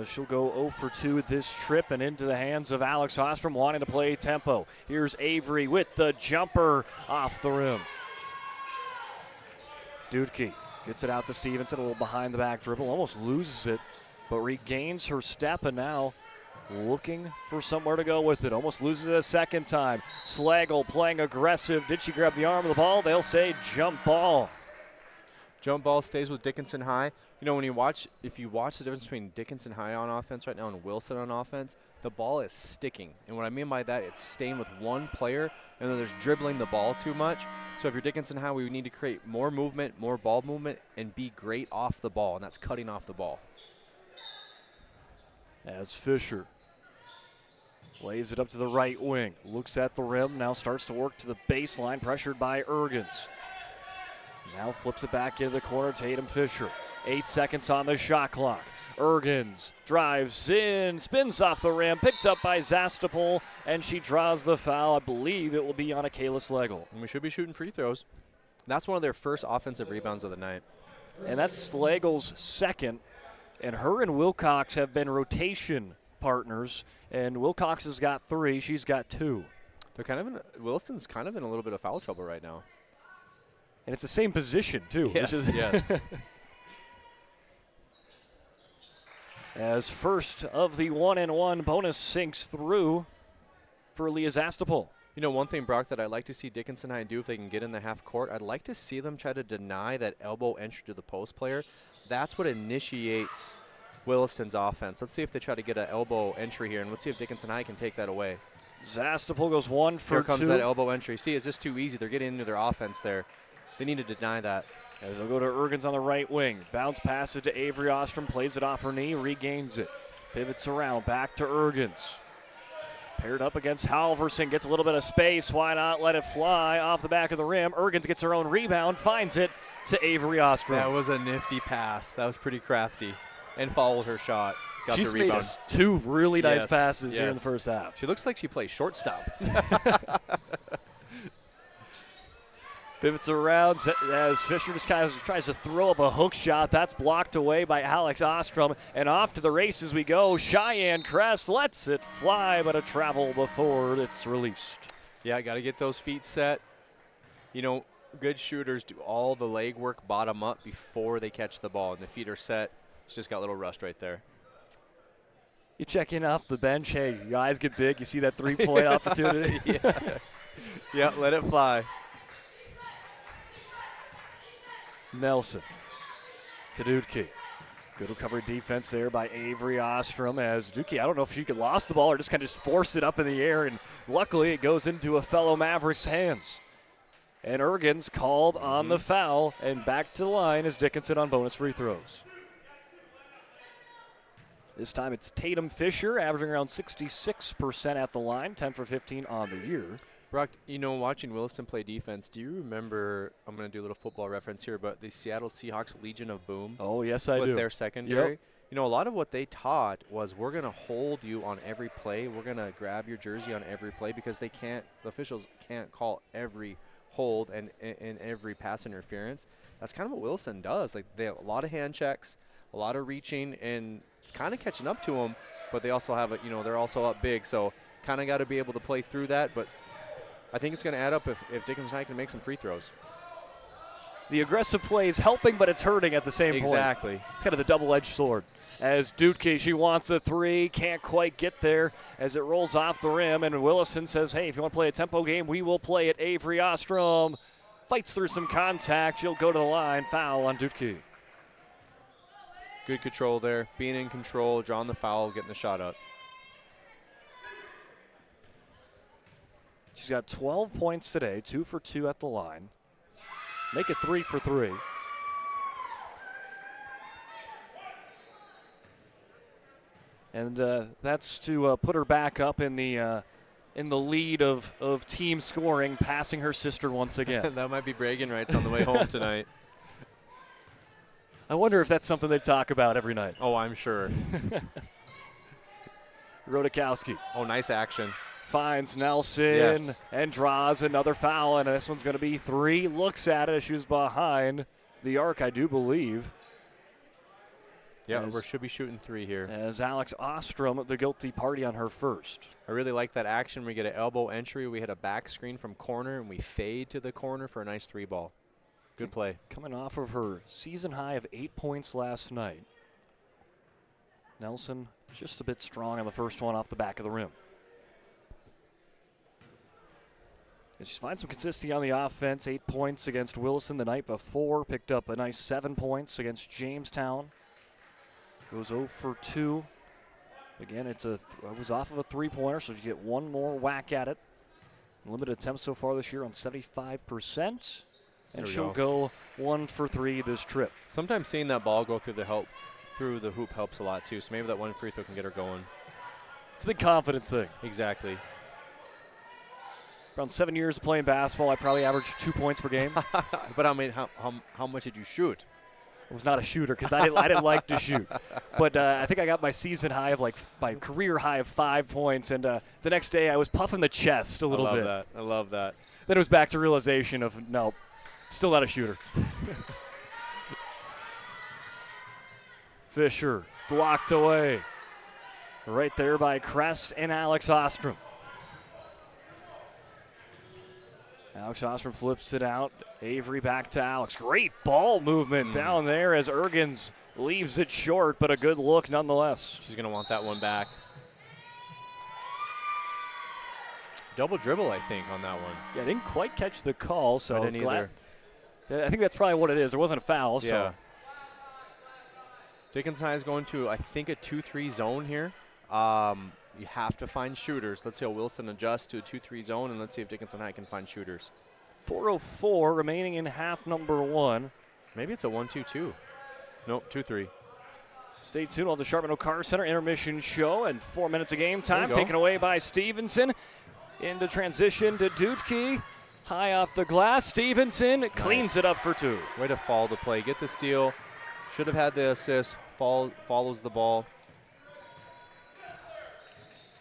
She'll go 0 for 2 this trip and into the hands of Alex Ostrom wanting to play tempo. Here's Avery with the jumper off the rim. Dudke gets it out to Stevenson, a little behind the back dribble, almost loses it, but regains her step and now looking for somewhere to go with it. Almost loses it a second time. Slagle playing aggressive. Did she grab the arm of the ball? They'll say jump ball. Jump ball stays with Dickinson High. If you watch the difference between Dickinson High on offense right now and Williston on offense, the ball is sticking. And what I mean by that, it's staying with one player, and then there's dribbling the ball too much. So if you're Dickinson High, we need to create more movement, more ball movement, and be great off the ball, and that's cutting off the ball. As Fisher lays it up to the right wing, looks at the rim, now starts to work to the baseline, pressured by Ergens. Now flips it back into the corner, Tatum Fisher. 8 seconds on the shot clock. Ergens drives in, spins off the rim, picked up by Zastapol, and she draws the foul. I believe it will be on a Kayla Slagle. And we should be shooting free throws. That's one of their first offensive rebounds of the night. And that's Slagle's second, and her and Wilcox have been rotation partners, and Wilcox has got 3, she's got 2. They're Williston's kind of in a little bit of foul trouble right now. And it's the same position, too. Yes, yes. As first of the 1-and-1 bonus sinks through for Leah Zastapol. One thing, Brock, that I'd like to see Dickinson High do if they can get in the half court, I'd like to see them try to deny that elbow entry to the post player. That's what initiates Williston's offense. Let's see if they try to get an elbow entry here, and let's see if Dickinson High can take that away. Zastapol goes 1 for 2. Here comes that elbow entry. See, it's just too easy. They're getting into their offense there. They need to deny that. As they'll go to Ergens on the right wing. Bounce pass it to Avery Ostrom. Plays it off her knee. Regains it. Pivots around. Back to Ergens. Paired up against Halverson. Gets a little bit of space. Why not let it fly off the back of the rim? Ergens gets her own rebound. Finds it to Avery Ostrom. That was a nifty pass. That was pretty crafty. And followed her shot. Got She's the rebound. made us 2 really nice passes here in the first half. She looks like she plays shortstop. Pivots around as Fisher just kind of tries to throw up a hook shot. That's blocked away by Alex Ostrom. And off to the races we go. Cheyenne Crest lets it fly, but a travel before it's released. Yeah, got to get those feet set. Good shooters do all the leg work bottom up before they catch the ball. And the feet are set. It's just got a little rust right there. You check in off the bench. Hey, your eyes get big. You see that 3-point opportunity. Yeah, let it fly. Nelson to Dudke. Good recovery defense there by Avery Ostrom as Dudke, I don't know if she could lost the ball or just kind of force it up in the air, and luckily it goes into a fellow Mavericks' hands. And Ergens called on the foul, and back to the line is Dickinson on bonus free throws. This time it's Tatum Fisher, averaging around 66% at the line, 10 for 15 on the year. Brock, you know, watching Williston play defense, do you remember, I'm going to do a little football reference here, but the Seattle Seahawks Legion of Boom? Oh, yes, I do. With their secondary. Yep. You know, a lot of what they taught was we're going to hold you on every play. We're going to grab your jersey on every play because the officials can't call every hold and every pass interference. That's kind of what Williston does. Like, they have a lot of hand checks, a lot of reaching, and it's kind of catching up to them, but they also have they're also up big, so kind of got to be able to play through that, but I think it's going to add up if Dickinson High can make some free throws. The aggressive play is helping, but it's hurting at the same point. Exactly. It's kind of the double-edged sword. As Dudke, she wants a three, can't quite get there as it rolls off the rim, and Williston says, hey, if you want to play a tempo game, we will play it. Avery Ostrom fights through some contact. She'll go to the line. Foul on Dudke. Good control there. Being in control, drawing the foul, getting the shot up. She's got 12 points today, 2 for 2 at the line. Make it 3 for 3. And that's to put her back up in the lead of team scoring, passing her sister once again. That might be bragging rights on the way home tonight. I wonder if that's something they talk about every night. Oh, I'm sure. Rodakowski. Oh, nice action. Finds Nelson and draws another foul, and this one's going to be 3. Looks at it as she was behind the arc, I do believe. Yeah, we should be shooting 3 here. As Alex Ostrom, the guilty party on her first. I really like that action. We get an elbow entry. We hit a back screen from corner, and we fade to the corner for a nice 3 ball. Good play. Coming off of her season high of 8 points last night. Nelson just a bit strong on the first one off the back of the rim. And she's finding some consistency on the offense. 8 points against Williston the night before. Picked up a nice 7 points against Jamestown. Goes 0 for 2. Again, it was off of a 3-pointer, so you get one more whack at it. Limited attempts so far this year on 75%. And she'll go 1 for 3 this trip. Sometimes seeing that ball go through the hoop helps a lot too. So maybe that one free throw can get her going. It's a big confidence thing. Exactly. Around 7 years of playing basketball, I probably averaged 2 points per game. But I mean, how much did you shoot? I was not a shooter because I didn't like to shoot. But I think I got my season high of my career high of 5 points. And the next day I was puffing the chest a little bit. I love that. Then it was back to realization of, no, still not a shooter. Fisher blocked away. Right there by Crest and Alex Ostrom. Alex Ostrom flips it out. Avery back to Alex. Great ball movement down there as Ergens leaves it short, but a good look nonetheless. She's going to want that one back. Double dribble, I think, on that one. Yeah, I didn't quite catch the call, so I didn't either. Yeah, I think that's probably what it is. There wasn't a foul, so. Yeah. Dickinson High is going to, I think, a 2-3 zone here. You have to find shooters. Let's see how Williston adjusts to a 2-3 zone, and let's see if Dickinson High can find shooters. 4:04 remaining in half number 1. Maybe it's a 1-2-2. Nope, 2-3. Stay tuned on the Sharpen O'Carr Center intermission show, and 4 minutes of game time taken away by Stevenson. Into transition to Dudke. High off the glass. Stevenson cleans it up for 2. Way to follow the play. Get the steal. Should have had the assist. Follows the ball.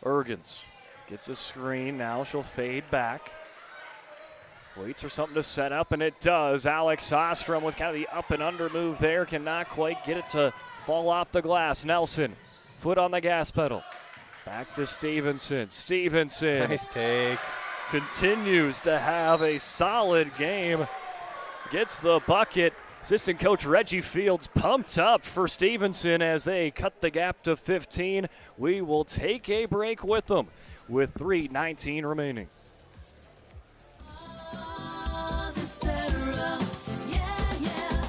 Ergens gets a screen. Now she'll fade back. Waits for something to set up, and it does. Alex Ostrom with kind of the up and under move there. Cannot quite get it to fall off the glass. Nelson, foot on the gas pedal. Back to Stevenson. Stevenson. Nice take. Continues to have a solid game. Gets the bucket Assistant coach Reggie Fields pumped up for Stevenson as they cut the gap to 15. We will take a break with them with 3:19 remaining.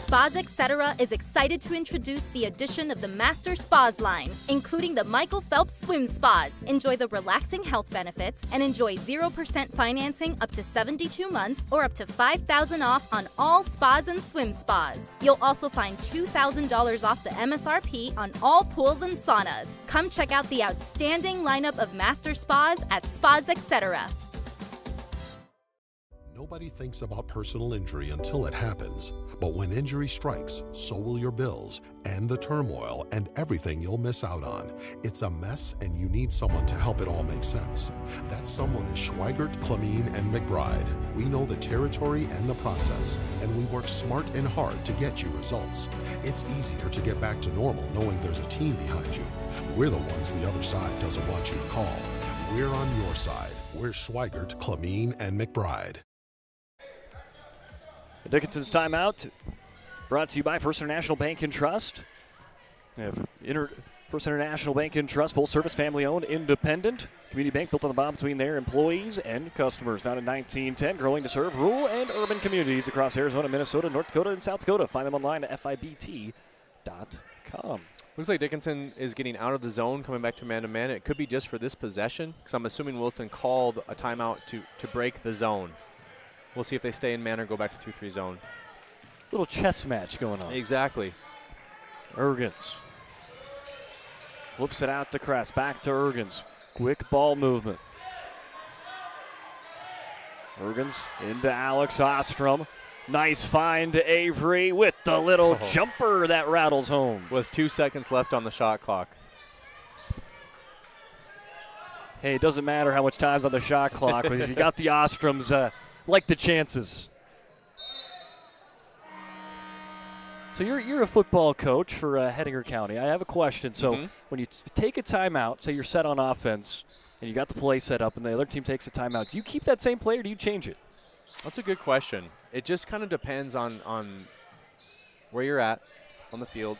Spas Etc. is excited to introduce the addition of the Master Spas line, including the Michael Phelps Swim Spas. Enjoy the relaxing health benefits and enjoy 0% financing up to 72 months or up to $5,000 off on all spas and swim spas. You'll also find $2,000 off the MSRP on all pools and saunas. Come check out the outstanding lineup of Master Spas at Spas Etc. Nobody thinks about personal injury until it happens. But when injury strikes, so will your bills and the turmoil and everything you'll miss out on. It's a mess and you need someone to help it all make sense. That someone is Schweigert, Clemene, and McBride. We know the territory and the process, and we work smart and hard to get you results. It's easier to get back to normal knowing there's a team behind you. We're the ones the other side doesn't want you to call. We're on your side. We're Schweigert, Clemene, and McBride. The Dickinson's timeout brought to you by First International Bank and Trust. First International Bank and Trust, full service, family owned, independent community bank built on the bond between their employees and customers. Founded in 1910, growing to serve rural and urban communities across Arizona, Minnesota, North Dakota, and South Dakota. Find them online at FIBT.com. Looks like Dickinson is getting out of the zone, coming back to man-to-man. It could be just for this possession, because I'm assuming Williston called a timeout to break the zone. We'll see if they stay in man or go back to 2-3 zone. Little chess match going on. Exactly. Ergens flips it out to Kress. Back to Ergens. Quick ball movement. Ergens into Alex Ostrom. Nice find to Avery with the little jumper that rattles home. With 2 seconds left on the shot clock. Hey, it doesn't matter how much time's on the shot clock, but if you got the Ostroms, like the chances. So you're a football coach for Hettinger County. I have a question. So when you take a timeout, say you're set on offense, and you got the play set up, and the other team takes a timeout, do you keep that same play or do you change it? That's a good question. It just kind of depends on where you're at on the field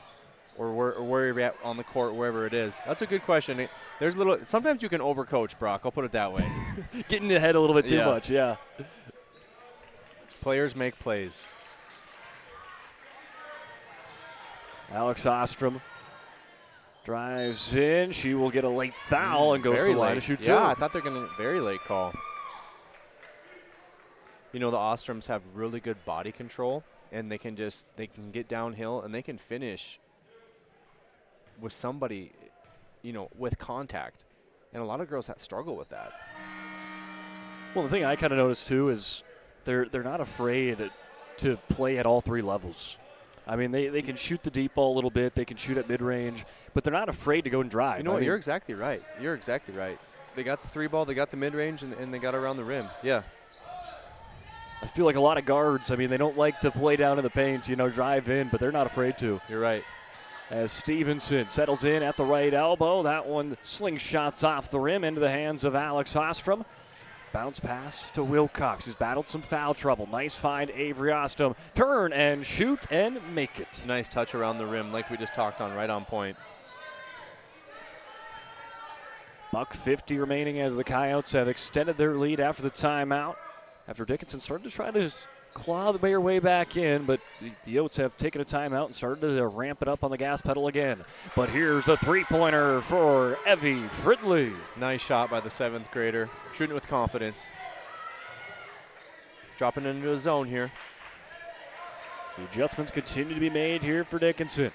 or where you're at on the court, wherever it is. That's a good question. Sometimes you can overcoach, Brock. I'll put it that way. Getting ahead a little bit too much, yeah. Players make plays. Alex Ostrom drives in. She will get a late foul and goes to the line to shoot two. Yeah, I thought they're going to very late call. You know, the Ostroms have really good body control, and they can get downhill and they can finish with somebody, with contact. And a lot of girls struggle with that. Well, the thing I kind of noticed too is they're not afraid to play at all three levels. I mean, they can shoot the deep ball a little bit. They can shoot at mid-range, but they're not afraid to go and drive. You know what? You're exactly right. You're exactly right. They got the three ball, they got the mid-range, and they got around the rim. Yeah. I feel like a lot of guards, they don't like to play down in the paint, drive in, but they're not afraid to. You're right. As Stevenson settles in at the right elbow, that one slingshots off the rim into the hands of Alex Ostrom. Bounce pass to Wilcox, who's battled some foul trouble. Nice find, Avery Ostrom. Turn and shoot and make it. Nice touch around the rim, like we just talked on, right on point. $1:50 remaining as the Coyotes have extended their lead after the timeout. After Dickinson started to try to claw their way back in, but the Yotes have taken a timeout and started to ramp it up on the gas pedal again. But here's a three-pointer for Evie Fridley. Nice shot by the 7th grader. Shooting with confidence. Dropping into the zone here. The adjustments continue to be made here for Dickinson.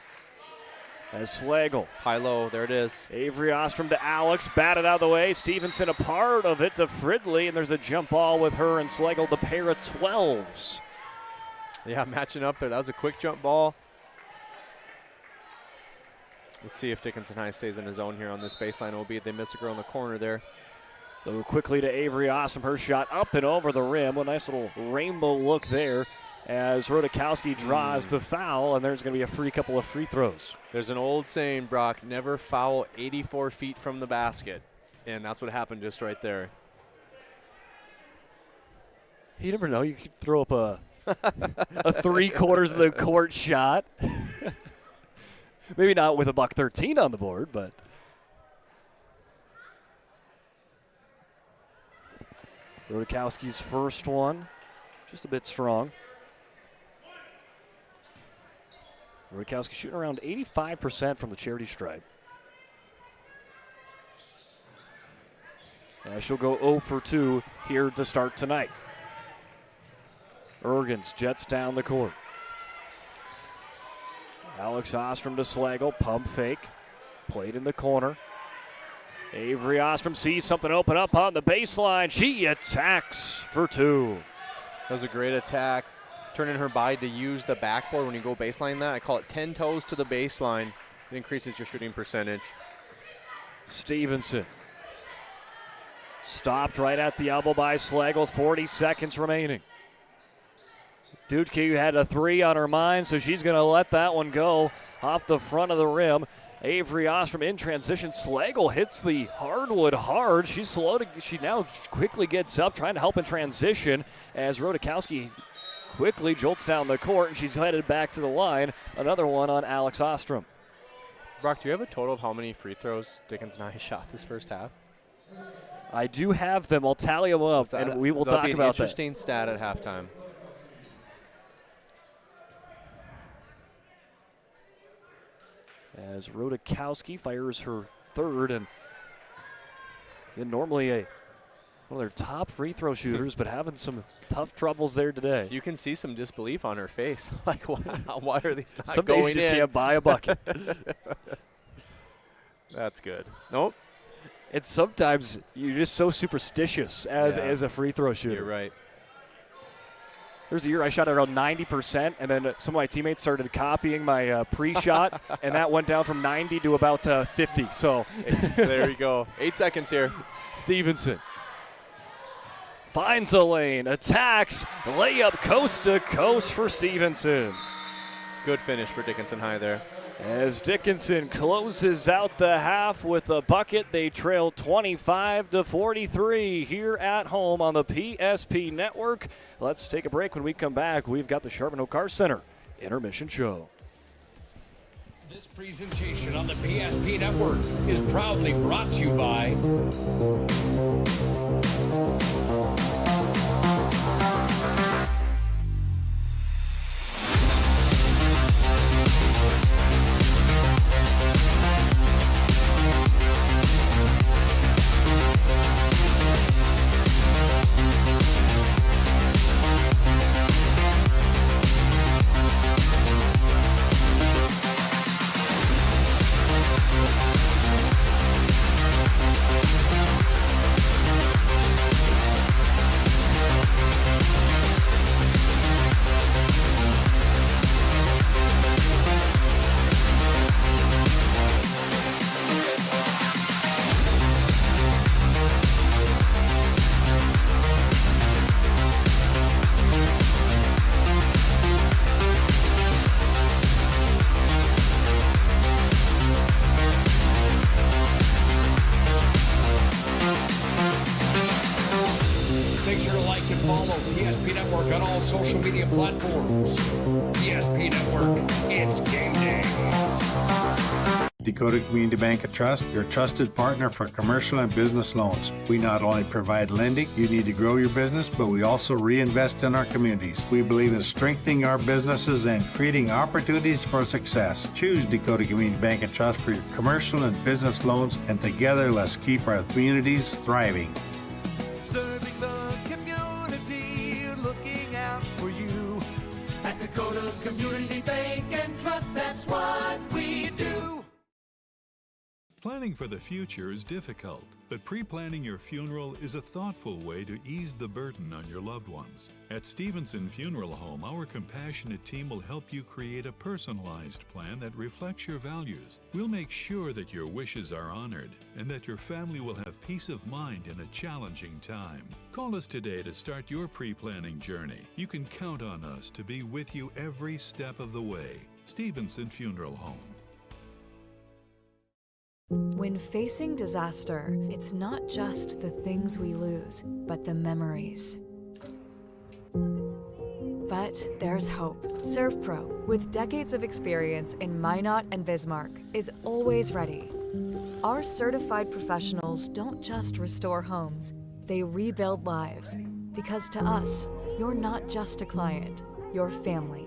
As Slagle. High-low, there it is. Avery Ostrom to Alex, batted out of the way. Stevenson a part of it to Fridley, and there's a jump ball with her and Slagle, the pair of 12s. Yeah, matching up there. That was a quick jump ball. Let's see if Dickinson High stays in his zone here on this baseline, albeit they miss a girl in the corner there. So quickly to Avery Ostrom, her shot up and over the rim. A nice little rainbow look there as Rodakowski draws the foul, and there's going to be a free couple of free throws. There's an old saying, Brock, never foul 84 feet from the basket, and that's what happened just right there. You never know. You could throw up a A 3/4 of the court shot. Maybe not with a $113 on the board, but. Rodakowski's first one, just a bit strong. Rodakowski shooting around 85% from the charity stripe. She'll go 0 for 2 here to start tonight. Ergens jets down the court. Alex Ostrom to Slagle, pump fake, played in the corner. Avery Ostrom sees something open up on the baseline. She attacks for 2. That was a great attack. Turning her body to use the backboard when you go baseline that. I call it 10 toes to the baseline. It increases your shooting percentage. Stevenson. Stopped right at the elbow by Slagle, 40 seconds remaining. Dudke had a 3 on her mind, so she's going to let that one go off the front of the rim. Avery Ostrom in transition. Slagle hits the hardwood hard. She's slow she now quickly gets up, trying to help in transition as Rodakowski quickly jolts down the court, and she's headed back to the line. Another one on Alex Ostrom. Brock, do you have a total of how many free throws Dickinson and I shot this first half? I do have them. I'll tally them up, and we will talk about that. That'll be an interesting stat at halftime. As Rodakowski fires her third, and normally one of their top free throw shooters, but having some tough troubles there today. You can see some disbelief on her face. Like, why are these not some going in? Some days you just can't buy a bucket. That's good. Nope. And sometimes you're just so superstitious as a free throw shooter. You're right. There's a year I shot around 90%, and then some of my teammates started copying my pre-shot, and that went down from 90 to about 50. So there you go. 8 seconds here. Stevenson finds a lane, attacks, layup coast to coast for Stevenson. Good finish for Dickinson High there. As Dickinson closes out the half with a bucket, they trail 25-43 here at home on the PSP Network. Let's take a break. When we come back, we've got the Charbonneau Car Center Intermission Show. This presentation on the PSP Network is proudly brought to you by social media platforms. PSP Network, it's game day. Dakota Community Bank and Trust, your trusted partner for commercial and business loans. We not only provide lending you need to grow your business, but we also reinvest in our communities. We believe in strengthening our businesses and creating opportunities for success. Choose Dakota Community Bank and Trust for your commercial and business loans, and together let's keep our communities thriving. Serving the community, looking out for you. At Dakota Community Bank and Trust, that's what we do. Planning for the future is difficult, but pre-planning your funeral is a thoughtful way to ease the burden on your loved ones. At Stevenson Funeral Home, our compassionate team will help you create a personalized plan that reflects your values. We'll make sure that your wishes are honored and that your family will have peace of mind in a challenging time. Call us today to start your pre-planning journey. You can count on us to be with you every step of the way. Stevenson Funeral Home. When facing disaster, it's not just the things we lose, but the memories. But there's hope. ServPro, with decades of experience in Minot and Bismarck, is always ready. Our certified professionals don't just restore homes, they rebuild lives. Because to us, you're not just a client, you're family.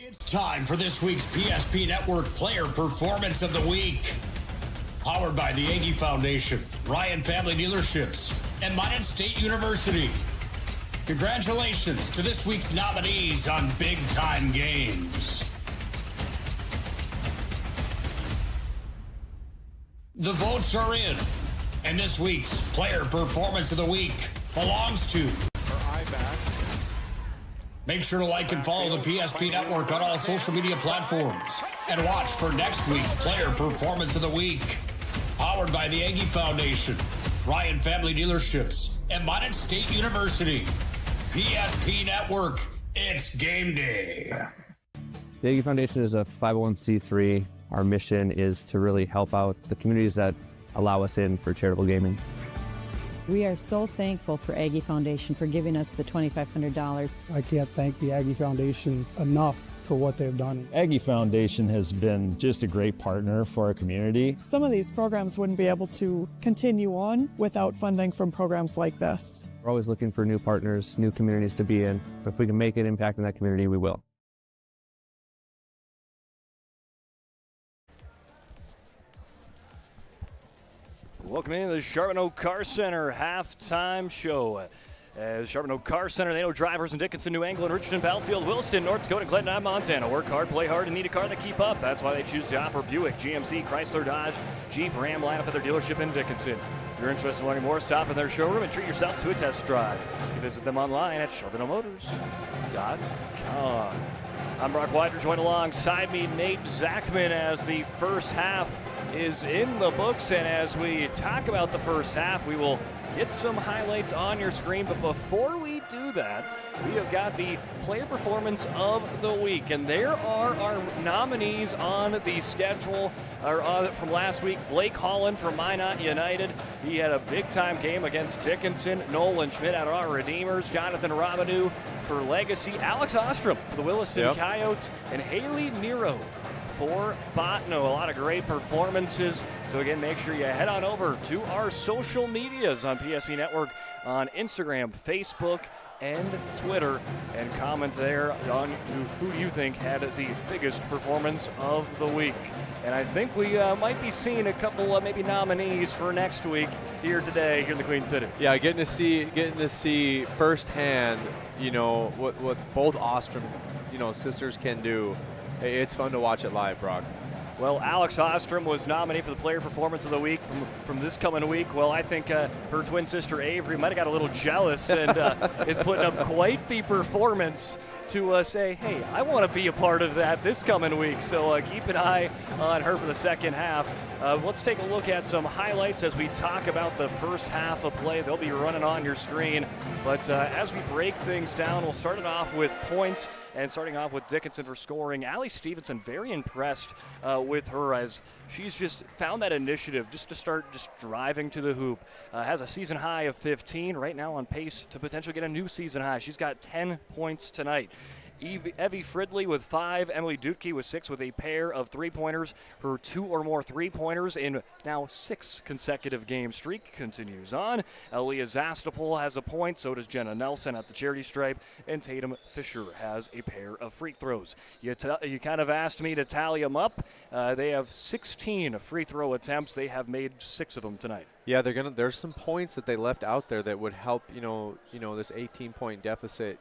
It's time for this week's PSP Network Player Performance of the Week. Powered by the Aggie Foundation, Ryan Family Dealerships, and Minot State University. Congratulations to this week's nominees on Big Time Games. The votes are in, and this week's Player Performance of the Week belongs to... Make sure to like and follow the PSP Network on all social media platforms. And watch for next week's Player Performance of the Week. Powered by the Aggie Foundation, Ryan Family Dealerships, and Minot State University. PSP Network, it's game day. The Aggie Foundation is a 501c3. Our mission is to really help out the communities that allow us in for charitable gaming. We are so thankful for Aggie Foundation for giving us the $2,500. I can't thank the Aggie Foundation enough for what they've done. Aggie Foundation has been just a great partner for our community. Some of these programs wouldn't be able to continue on without funding from programs like this. We're always looking for new partners, new communities to be in. So if we can make an impact in that community, we will. Welcome into the Charbonneau Oak Car Center halftime show. As Charbonneau Oak Car Center, they know drivers in Dickinson, New England, Richardson, Battlefield, Williston, North Dakota, Clinton, and Montana. Work hard, play hard, and need a car to keep up. That's why they choose to offer Buick, GMC, Chrysler, Dodge, Jeep, Ram lineup at their dealership in Dickinson. If you're interested in learning more, stop in their showroom and treat yourself to a test drive. You can visit them online at CharbonneauMotors.com. I'm Brock Wider, joined alongside me Nate Zachman as the first half is in the books. And as we talk about the first half, we will get some highlights on your screen. But before we do that, we have got the player performance of the week. And there are our nominees on the schedule from last week. Blake Holland from Minot United. He had a big-time game against Dickinson. Nolan Schmidt out of our Redeemers. Jonathan Rabideau for Legacy. Alex Ostrom for the Williston Coyotes. And Haley Nero for Botno. A lot of great performances. So again, make sure you head on over to our social medias on PSP Network on Instagram, Facebook, and Twitter, and comment there on to who you think had the biggest performance of the week. And I think we might be seeing a couple maybe nominees for next week here today here in the Queen City. Yeah, getting to see firsthand, what both Ostrom, sisters can do. It's fun to watch it live, Brock. Well, Alex Ostrom was nominated for the Player Performance of the Week from this coming week. Well, I think her twin sister Avery might have got a little jealous and is putting up quite the performance to say, hey, I want to be a part of that this coming week. So keep an eye on her for the second half. Let's take a look at some highlights as we talk about the first half of play. They'll be running on your screen. But as we break things down, we'll start it off with points. And starting off with Dickinson for scoring, Allie Stevenson, very impressed with her as she's just found that initiative just to start just driving to the hoop. Has a season high of 15, right now on pace to potentially get a new season high. She's got 10 points tonight. Evie Fridley with 5, Emily Dutke with 6 with a pair of three-pointers. Her 2 or more three-pointers in now 6 consecutive game streak continues on. Aaliyah Zastapol has a point, so does Jenna Nelson at the charity stripe, and Tatum Fisher has a pair of free throws. You kind of asked me to tally them up. They have 16 free throw attempts. They have made 6 of them tonight. Yeah, there's some points that they left out there that would help, this 18-point deficit,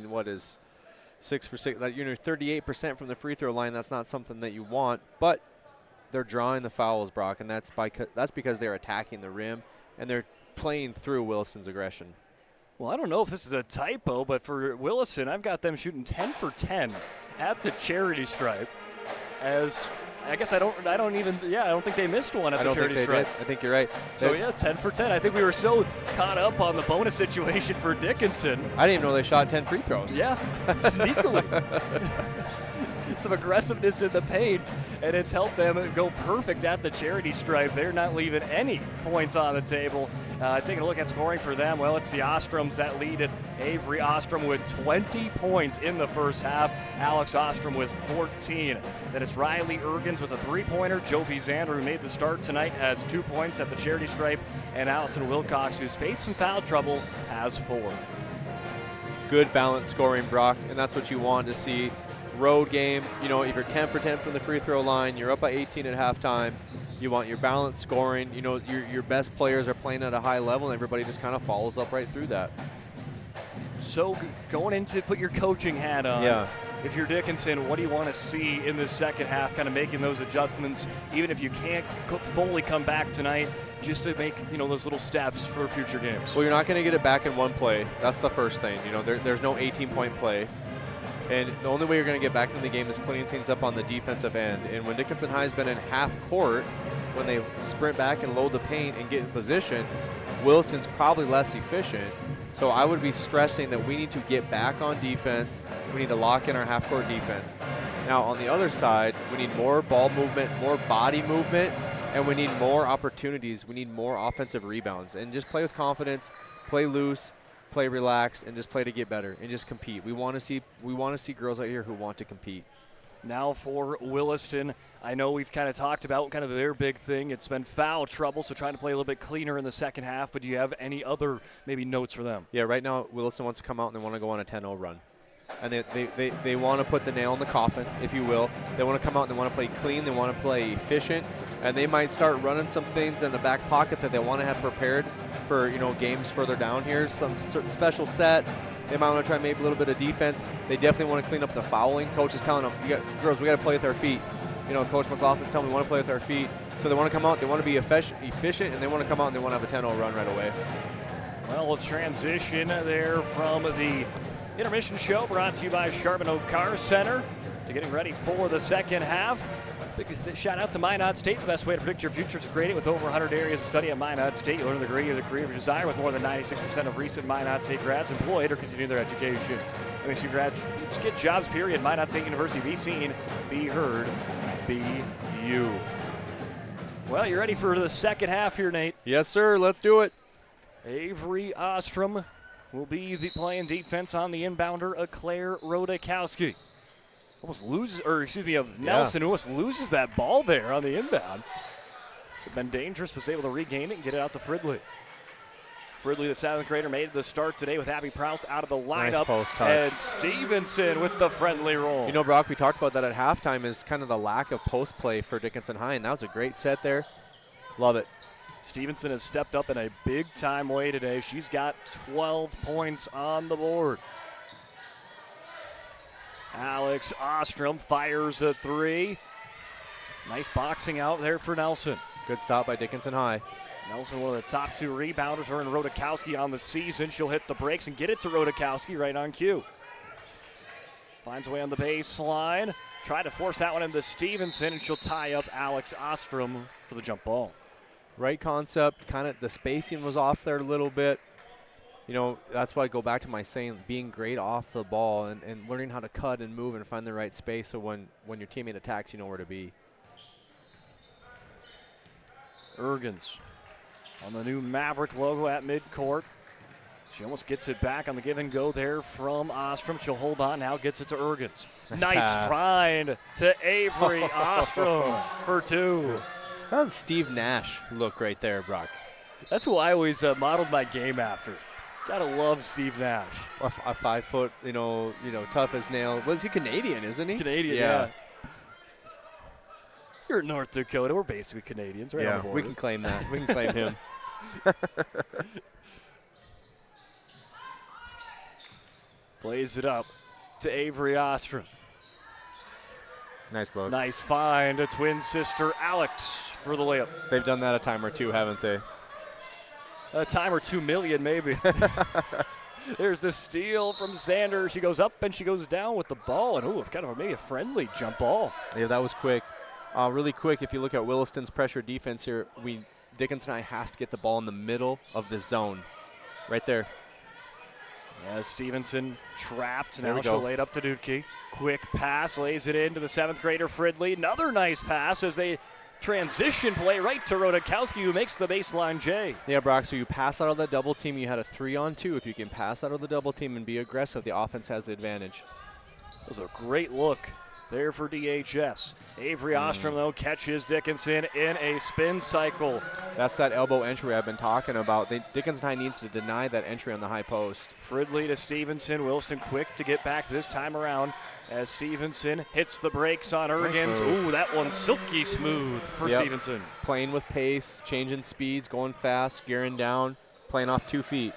what is 6 for 6? 38% from the free throw line. That's not something that you want, but they're drawing the fouls, Brock, and that's because they're attacking the rim and they're playing through Williston's aggression. Well, I don't know if this is a typo, but for Williston, I've got them shooting 10 for 10 at the charity stripe. As I guess I don't think they missed one at the charity stripe. I think you're right. So, yeah, 10 for 10. I think we were so caught up on the bonus situation for Dickinson. I didn't even know they shot 10 free throws. Yeah, sneakily. Some aggressiveness in the paint, and it's helped them go perfect at the charity stripe. They're not leaving any points on the table. Taking a look at scoring for them, well, it's the Ostroms that lead it. Avery Ostrom with 20 points in the first half. Alex Ostrom with 14. Then it's Riley Ergens with a three-pointer. Jovi Zander, who made the start tonight, has 2 points at the charity stripe. And Allison Wilcox, who's faced some foul trouble, has 4. Good balanced scoring, Brock, and that's what you want to see. Road game, if you're 10 for 10 from the free throw line, you're up by 18 at halftime. You want your balanced scoring. Your best players are playing at a high level, and everybody just kind of follows up right through that. So going into put your coaching hat on. Yeah. If you're Dickinson, what do you want to see in the second half, kind of making those adjustments, even if you can't fully come back tonight, just to make, those little steps for future games? Well, you're not going to get it back in one play. That's the first thing. There's no 18-point play. And the only way you're going to get back into the game is cleaning things up on the defensive end. And when Dickinson High's been in half court, when they sprint back and load the paint and get in position, Williston's probably less efficient. So I would be stressing that we need to get back on defense. We need to lock in our half-court defense. Now, on the other side, we need more ball movement, more body movement, and we need more opportunities. We need more offensive rebounds. And just play with confidence, play loose, play relaxed, and just play to get better and just compete. We want to see girls out here who want to compete. Now for Williston, I know we've kind of talked about kind of their big thing. It's been foul trouble, so trying to play a little bit cleaner in the second half, but do you have any other maybe notes for them? Yeah, right now Williston wants to come out and they want to go on a 10-0 run. And they want to put the nail in the coffin, if you will. They want to come out and they want to play clean, they want to play efficient, and they might start running some things in the back pocket that they want to have prepared for games further down here, some certain special sets. They might want to try maybe a little bit of defense. They definitely want to clean up the fouling. Coach is telling them, girls, we got to play with our feet. Coach McLaughlin telling them we want to play with our feet. So they want to come out, they want to be efficient, and they want to come out and they want to have a 10-0 run right away. Well, a transition there from the intermission show brought to you by Charbonneau Car Center to getting ready for the second half. Big shout out to Minot State. The best way to predict your future is grading with over 100 areas of study at Minot State. You'll learn the degree of the career of your desire with more than 96% of recent Minot State grads employed or continue their education. MSU graduates get jobs, period. Minot State University. Be seen, be heard, be you. Well, you ready for the second half here, Nate? Yes, sir. Let's do it. Avery Ostrom will be playing defense on the inbounder, Claire Rodakowski. Nelson almost loses that ball there on the inbound. It's been dangerous, was able to regain it and get it out to Fridley. Fridley, the seventh grader, made the start today with Abby Proust out of the lineup. Nice post touch. And Stevenson with the friendly roll. Brock, we talked about that at halftime is kind of the lack of post play for Dickinson High, and that was a great set there. Love it. Stevenson has stepped up in a big-time way today. She's got 12 points on the board. Alex Ostrom fires a three. Nice boxing out there for Nelson. Good stop by Dickinson High. Nelson, one of the top 2 rebounders, her and Rodakowski on the season. She'll hit the brakes and get it to Rodakowski right on cue. Finds a way on the baseline. Try to force that one into Stevenson, and she'll tie up Alex Ostrom for the jump ball. Right concept, kind of the spacing was off there a little bit. That's why I go back to my saying, being great off the ball and learning how to cut and move and find the right space so when your teammate attacks, you know where to be. Ergens on the new Maverick logo at midcourt. She almost gets it back on the give and go there from Ostrom. She'll hold on now, gets it to Ergens. Nice find to Avery Ostrom for 2. That was Steve Nash look right there, Brock. That's who I always modeled my game after. Gotta love Steve Nash. A 5 foot, tough as nail. Was he Canadian, isn't he? Canadian, yeah. You're in North Dakota. We're basically Canadians, right? Yeah, on the border. we can claim that. We can claim him. Plays it up to Avery Ostrom. Nice look. Nice find to twin sister Alex for the layup. They've done that a time or two, haven't they? A time or 2 million, maybe. There's the steal from Zander. She goes up and she goes down with the ball. And, kind of maybe a friendly jump ball. Yeah, that was quick. Really quick, if you look at Williston's pressure defense here, Dickinson has to get the ball in the middle of the zone. Right there. Yeah, Stevenson trapped. Now she'll lay it up to Dudke. Quick pass, lays it into the 7th grader Fridley. Another nice pass as they transition play right to Rodakowski, who makes the baseline J. Yeah, Brock, so you pass out of the double team. You had a 3-on-2. If you can pass out of the double team and be aggressive, the offense has the advantage. That was a great look there for DHS. Avery Ostrom, though, catches Dickinson in a spin cycle. That's that elbow entry I've been talking about. Dickinson High needs to deny that entry on the high post. Fridley to Stevenson. Wilson quick to get back this time around as Stevenson hits the brakes on Ergens. Ooh, that one's silky smooth for Stevenson. Playing with pace, changing speeds, going fast, gearing down, playing off 2 feet.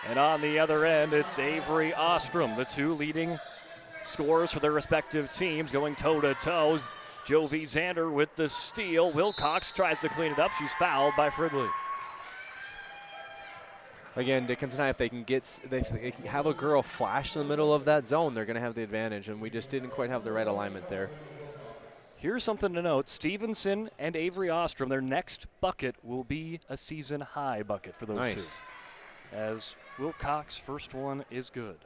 And on the other end, it's Avery Ostrom, the 2 leading scores for their respective teams, going toe-to-toe. Jovi Zander with the steal. Wilcox tries to clean it up. She's fouled by Fridley. Again, Dickinson, if they can have a girl flash in the middle of that zone, they're going to have the advantage, and we just didn't quite have the right alignment there. Here's something to note. Stevenson and Avery Ostrom, their next bucket will be a season-high bucket for those two. As Wilcox, first one is good.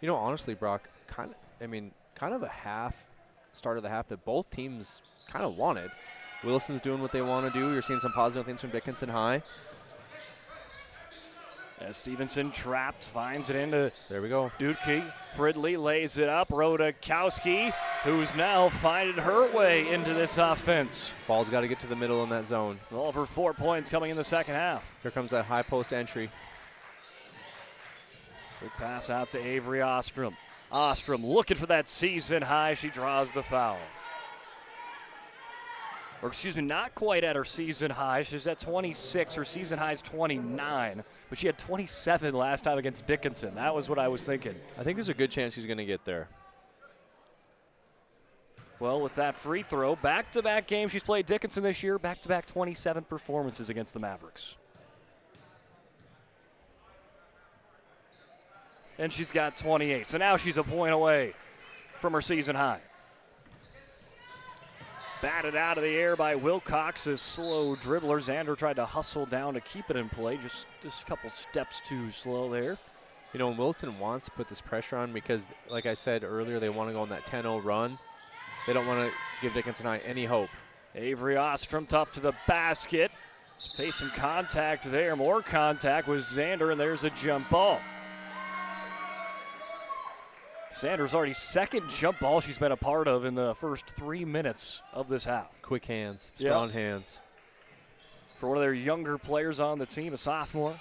You know, honestly, Brock, kind of a start of the half that both teams kind of wanted. Williston's doing what they want to do. You're seeing some positive things from Dickinson High. As Stevenson trapped, finds it into Dudke. Fridley lays it up. Rodakowski, who's now finding her way into this offense. Ball's got to get to the middle in that zone. All of her 4 points coming in the second half. Here comes that high post entry. Quick pass out to Avery Ostrom. Ostrom looking for that season high. She draws the foul. Or excuse me, not quite at her season high. She's at 26. Her season high is 29. But she had 27 last time against Dickinson. That was what I was thinking. I think there's a good chance she's going to get there. Well, with that free throw, back-to-back games she's played Dickinson this year, back-to-back 27 performances against the Mavericks. And she's got 28. So now she's a point away from her season high. Batted out of the air by Wilcox, a slow dribbler. Zander tried to hustle down to keep it in play. Just a couple steps too slow there. You know, Williston wants to put this pressure on because, like I said earlier, they want to go on that 10-0 run. They don't want to give Dickinson High any hope. Avery Ostrom tough to the basket. Let's face some contact there. More contact with Zander, and there's a jump ball. Sanders' already second jump ball she's been a part of in the first 3 minutes of this half. Quick hands, strong hands. For one of their younger players on the team, a sophomore.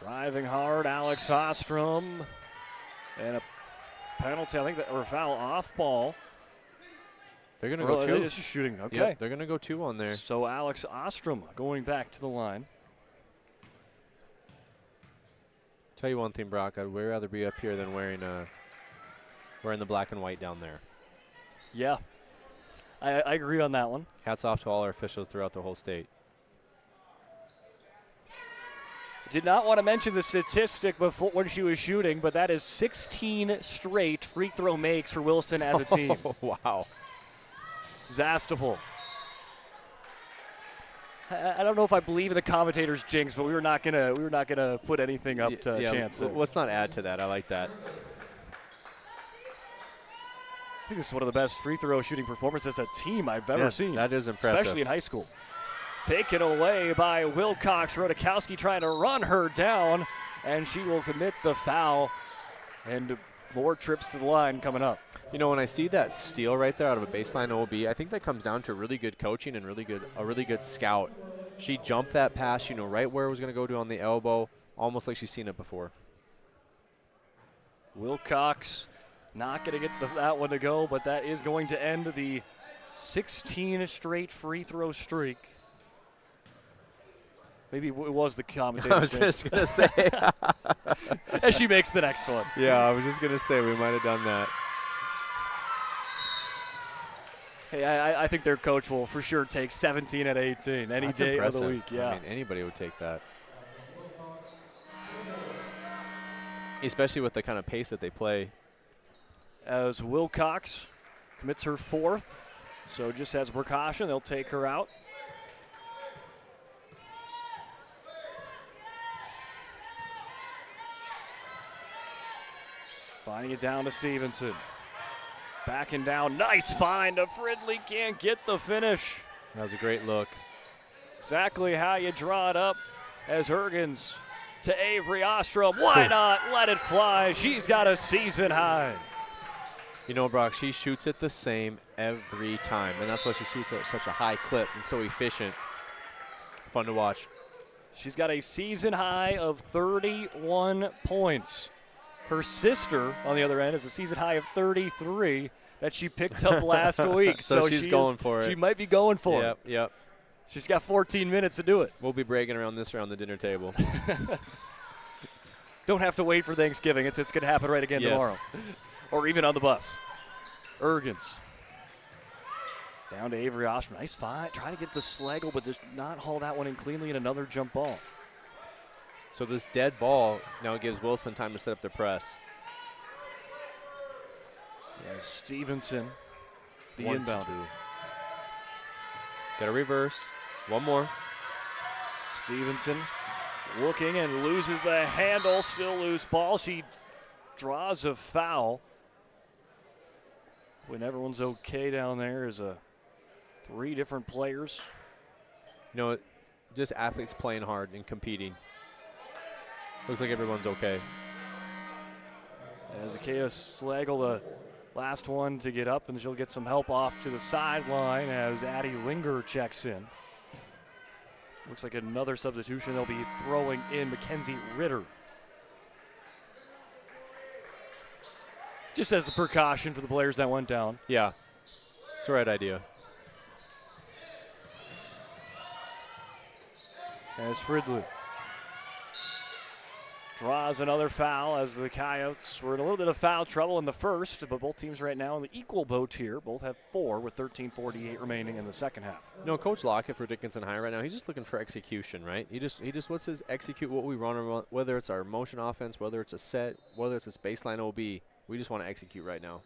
Driving hard, Alex Ostrom. And a penalty, I think, or a foul off ball. They're going to go 2. This is shooting, okay. Yep, they're going to go 2 on there. So Alex Ostrom going back to the line. Tell you one thing, Brock, I'd way rather be up here than wearing the black and white down there. Yeah, I agree on that one. Hats off to all our officials throughout the whole state. Did not want to mention the statistic before when she was shooting, but that is 16 straight free throw makes for Williston as a team. Wow. Zastapel. I don't know if I believe in the commentator's jinx, but we were not gonna put anything up to chance. Let's not add to that. I like that. I think this is one of the best free throw shooting performances as a team I've ever seen. That is impressive, especially in high school. Taken away by Wilcox. Rodakowski trying to run her down, and she will commit the foul. And more trips to the line coming up. You know, when I see that steal right there out of a baseline OB, I think that comes down to really good coaching and a really good scout. She jumped that pass, you know, right where it was going to go to on the elbow, almost like she's seen it before. Wilcox not going to get that one to go, but that is going to end the 16 straight free throw streak. Maybe it was the commentator. I was just going to say. As she makes the next one. Yeah, I was just going to say we might have done that. Hey, I think their coach will for sure take 17 at 18 any That's day impressive. of the week. Yeah, I mean, anybody would take that. Especially with the kind of pace that they play. As Wilcox commits her 4th, so just as a precaution, they'll take her out. Finding it down to Stevenson. Backing down, nice find to Fridley, can't get the finish. That was a great look. Exactly how you draw it up as Ergens to Avery Ostrom. Why not let it fly? She's got a season high. You know, Brock, she shoots it the same every time, and that's why she shoots at such a high clip and so efficient. Fun to watch. She's got a season high of 31 points. Her sister, on the other end, has a season high of 33 that she picked up last week. So she's going for it. She might be going for it. Yep. She's got 14 minutes to do it. We'll be bragging around this around the dinner table. Don't have to wait for Thanksgiving. It's going to happen right again tomorrow. Or even on the bus. Ergens. Down to Avery Ostrom. Nice fight. Trying to get to Slagle, but does not haul that one in cleanly, and another jump ball. So this dead ball now gives Williston time to set up their press. Yeah, Stevenson, the 1, inbound. 2. Got a reverse. One more. Stevenson looking and loses the handle. Still loose ball. She draws a foul. When everyone's okay down there is 3 different players. You know, just athletes playing hard and competing. Looks like everyone's okay. As Akia Slagle, the last one to get up, and she'll get some help off to the sideline as Addie Linger checks in. Looks like another substitution. They'll be throwing in Mackenzie Ritter. Just as the precaution for the players that went down. Yeah, it's the right idea. As Fridley draws another foul as the Coyotes were in a little bit of foul trouble in the first, but both teams right now in the equal boat here. Both have 4 with 13:48 remaining in the second half. No, Coach Lockett for Dickinson High right now, he's just looking for execution, right? He just what's his execute what we run, whether it's our motion offense, whether it's a set, whether it's a baseline OB. We just want to execute right now.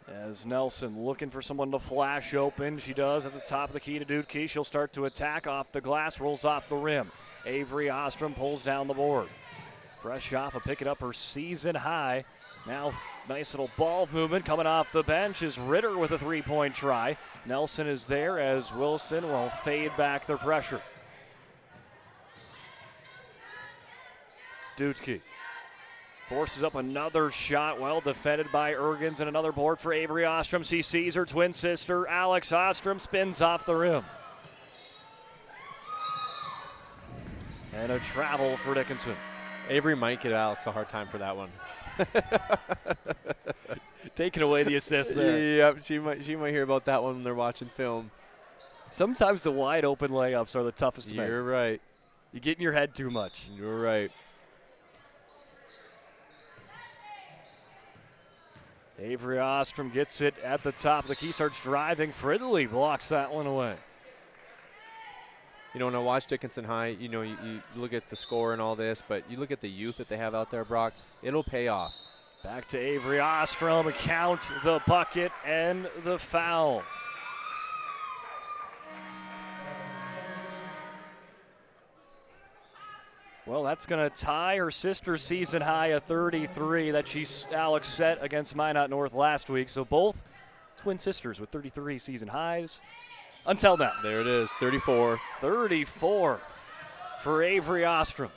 As Nelson looking for someone to flash open. She does at the top of the key to Dutke. She'll start to attack off the glass, rolls off the rim. Avery Ostrom pulls down the board. Fresh off of picking up her season high. Now nice little ball movement coming off the bench is Ritter with a 3-point try. Nelson is there as Wilson will fade back their pressure. Dutke forces up another shot, well defended by Ergens, and another board for Avery Ostrom. She sees her twin sister, Alex Ostrom, spins off the rim. And a travel for Dickinson. Avery might give Alex a hard time for that one. Taking away the assist there. Yep, she might hear about that one when they're watching film. Sometimes the wide open layups are the toughest to make. You're right. You get in your head too much. You're right. Avery Ostrom gets it at the top of the key, starts driving. Fridley blocks that one away. You know, when I watch Dickinson High, you know, you look at the score and all this, but you look at the youth that they have out there, Brock, it'll pay off. Back to Avery Ostrom, count the bucket and the foul. Well, that's going to tie her sister's season high of 33 that Alex set against Minot North last week. So both twin sisters with 33 season highs until now. There it is, 34. 34 for Avery Ostrom.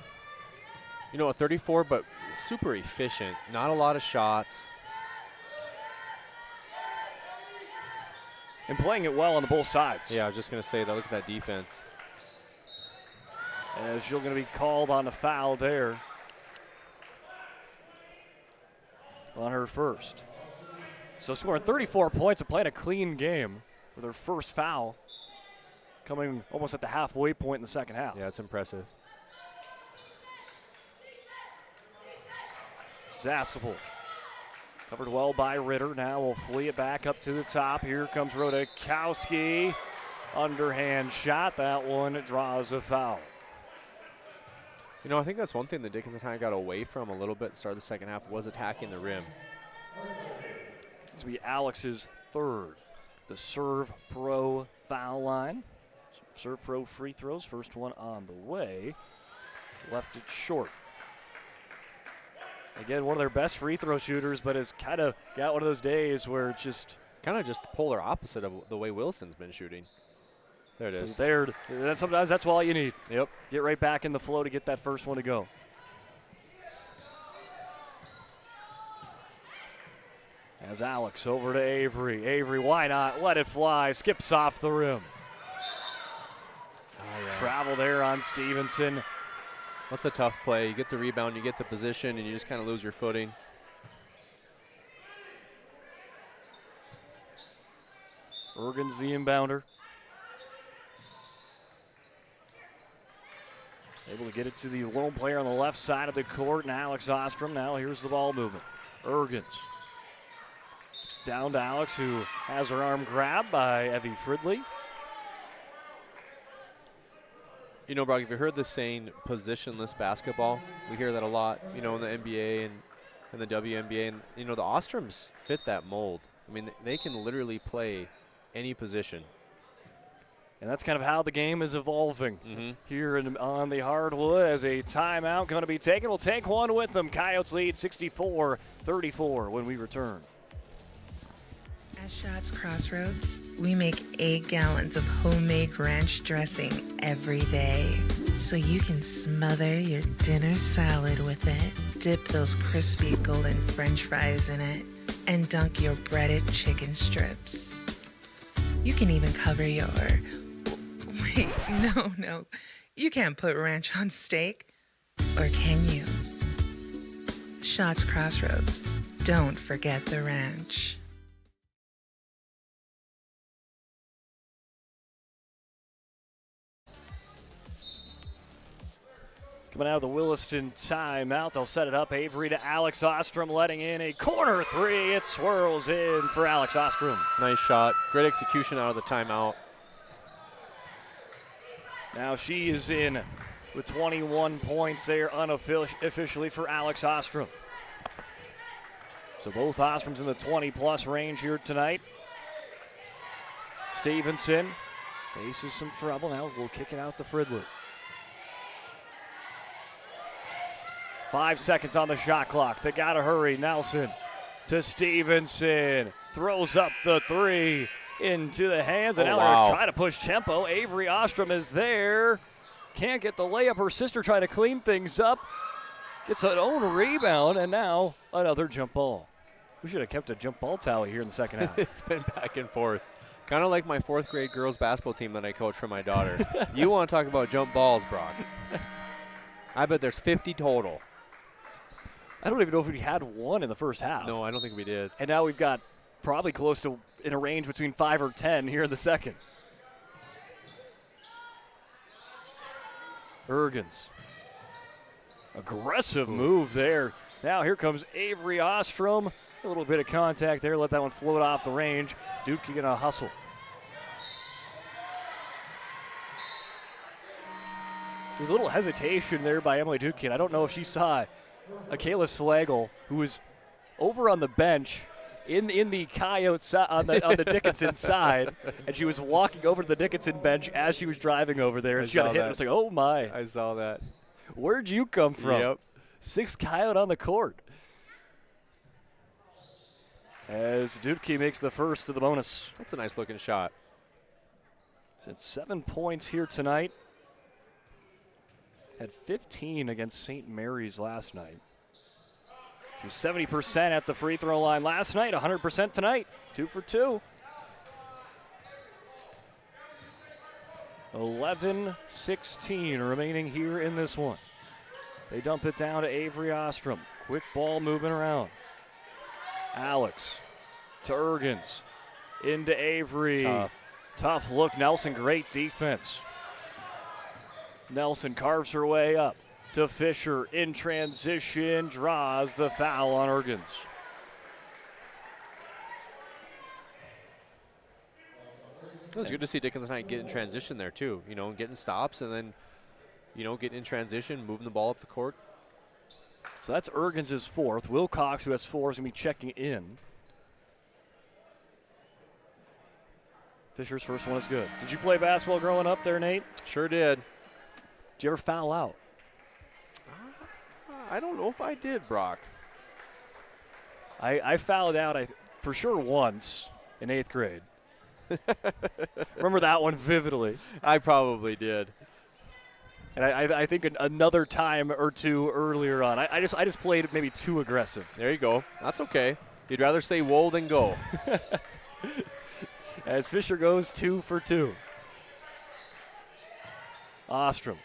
You know, a 34, but super efficient. Not a lot of shots. And playing it well on the both sides. Yeah, I was just going to say that. Look at that defense. As she's going to be called on a foul there on her first. So scoring 34 points and playing a clean game with her first foul coming almost at the halfway point in the second half. Yeah, it's impressive. Zastapel covered well by Ritter. Now we'll flee it back up to the top. Here comes Rodakowski. underhand shot. That one draws a foul. You know, I think that's one thing that Dickinson kind of got away from a little bit at the start of the second half was attacking the rim. This will be Alex's third. The Serve Pro foul line. Serve Pro free throws. First one on the way. Left it short. Again, one of their best free throw shooters, but has kind of got one of those days where it's just kind of just the polar opposite of the way Williston's been shooting. There it is. There. Sometimes that's all you need. Yep. Get right back in the flow to get that first one to go. As Alex over to Avery. Avery, why not? Let it fly. Skips off the rim. Oh, yeah. Travel there on Stevenson. That's a tough play. You get the rebound, you get the position, and you just kind of lose your footing. Ergen's the inbounder. Able to get it to the lone player on the left side of the court, and Alex Ostrom. Now here's the ball movement. Ergens. It's down to Alex, who has her arm grabbed by Evie Fridley. You know, Brock, if you heard the saying positionless basketball, we hear that a lot, you know, in the NBA and the WNBA. And, you know, the Ostroms fit that mold. I mean, they can literally play any position. And that's kind of how the game is evolving here on the hardwood as a timeout going to be taken. We'll take one with them. Coyotes lead 64-34 when we return. At Shots Crossroads, we make 8 gallons of homemade ranch dressing every day, so you can smother your dinner salad with it, dip those crispy golden French fries in it, and dunk your breaded chicken strips. You can even cover your... Wait, no. You can't put ranch on steak. Or can you? Shots Crossroads. Don't forget the ranch. Coming out of the Williston timeout, they'll set it up. Avery to Alex Ostrom, letting in a corner three. It swirls in for Alex Ostrom. Nice shot. Great execution out of the timeout. Now she is in with 21 points there unofficially for Alex Ostrom. So both Ostroms in the 20-plus range here tonight. Stevenson faces some trouble. Now we'll kick it out to Fridley. 5 seconds on the shot clock. They got to hurry. Nelson to Stevenson. Throws up the three into the hands. And now they're trying to push tempo. Avery Ostrom is there. Can't get the layup. Her sister trying to clean things up. Gets an own rebound. And now another jump ball. We should have kept a jump ball tally here in the second half. It's been back and forth. Kind of like my 4th grade girls basketball team that I coach for my daughter. You want to talk about jump balls, Brock. I bet there's 50 total. I don't even know if we had one in the first half. No, I don't think we did. And now we've got probably close to in a range between 5 or 10 here in the second. Ergens. Aggressive move there. Now here comes Avery Ostrom. A little bit of contact there. Let that one float off the range. Duke gonna hustle. There's a little hesitation there by Emily Dukin. I don't know if she saw Akayla Slagle, who was over on the bench in the Coyote on the Dickinson side, and she was walking over to the Dickinson bench as she was driving over there, and she got a hit. And it was like, oh my! I saw that. Where'd you come from? Yep. 6 Coyote on the court. As Dudke makes the first to the bonus. That's a nice looking shot. He's had 7 points here tonight. Had 15 against St. Mary's last night. She was 70% at the free throw line last night, 100% tonight. 2 for 2. 11-16 remaining here in this one. They dump it down to Avery Ostrom. Quick ball moving around. Alex to Ergens. Into Avery. Tough look. Nelson, great defense. Nelson carves her way up to Fisher in transition, draws the foul on Ergens. It was good to see Dickinson High get in transition there, too. You know, getting stops and then, you know, getting in transition, moving the ball up the court. So that's Ergens' fourth. Wilcox, who has 4, is going to be checking in. Fisher's first one is good. Did you play basketball growing up there, Nate? Sure did. Did you ever foul out? I don't know if I did, Brock. I fouled out for sure once in 8th grade. Remember that one vividly. I probably did. And I think another time or two earlier on. I just played maybe too aggressive. There you go. That's okay. You'd rather say whoa than go. As Fisher goes 2 for 2. Ostrom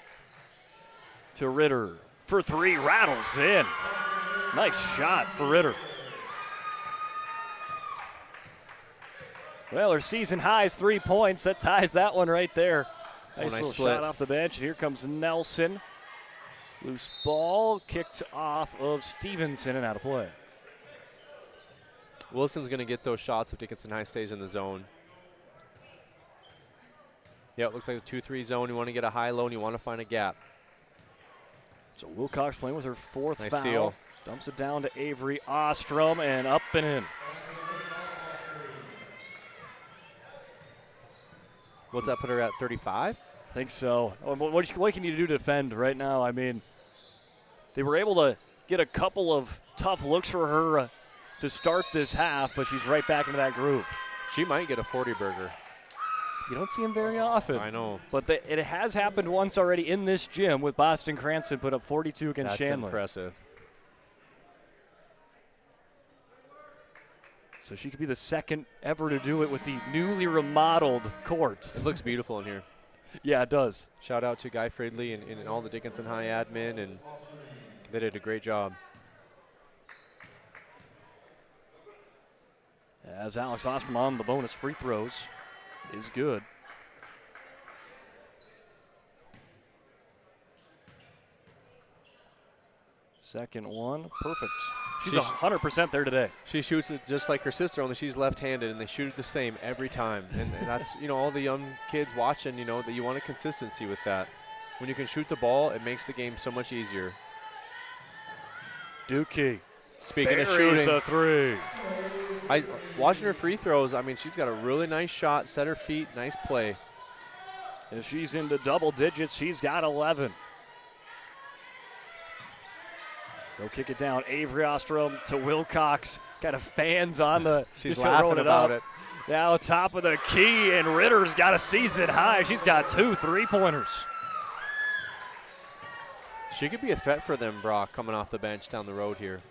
to Ritter for 3, rattles in. Nice shot for Ritter. Well, her season high is 3 points. That ties that one right there. Nice little shot off the bench. And here comes Nelson. Loose ball kicked off of Stevenson and out of play. Wilson's going to get those shots if Dickinson High stays in the zone. Yeah, it looks like a 2-3 zone. You want to get a high-low and you want to find a gap. So Wilcox playing with her 4th nice foul. Seal. Dumps it down to Avery Ostrom and up and in. What's that put her at, 35? I think so. What can you do to defend right now? I mean, they were able to get a couple of tough looks for her to start this half, but she's right back into that groove. She might get a 40-burger. You don't see them very often. I know. But it has happened once already in this gym with Boston Cranston put up 42 against Chandler. That's impressive. So she could be the second ever to do it with the newly remodeled court. It looks beautiful in here. Yeah, it does. Shout out to Guy Fridley and all the Dickinson High admin, and they did a great job. As Alex Ostrom on the bonus free throws is good. Second one, perfect. She's 100% there today. She shoots it just like her sister, only she's left-handed, and they shoot it the same every time. And that's, you know, all the young kids watching, you know, that you want a consistency with that. When you can shoot the ball, it makes the game so much easier. Dookie. Speaking of shooting. A 3. Watching her free throws, I mean, she's got a really nice shot, set her feet, nice play. If she's into double digits, she's got 11. They'll kick it down. Avery Ostrom to Wilcox. Got a fans on the. She's laughing about it. Now top of the key, and Ritter's got a season high. She's got 2 3-pointers. She could be a threat for them, Brock, coming off the bench down the road here.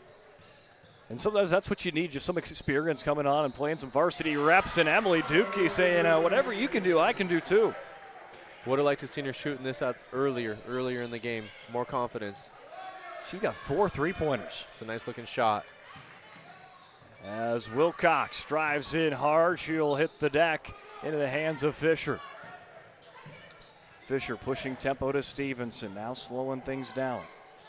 And sometimes that's what you need, just some experience coming on and playing some varsity reps. And Emily Dupke saying, whatever you can do, I can do too. Would have liked to seen her shooting this out earlier in the game. More confidence. She's got 4 3-pointers. It's a nice-looking shot. As Wilcox drives in hard, she'll hit the deck into the hands of Fisher. Fisher pushing tempo to Stevenson, now slowing things down.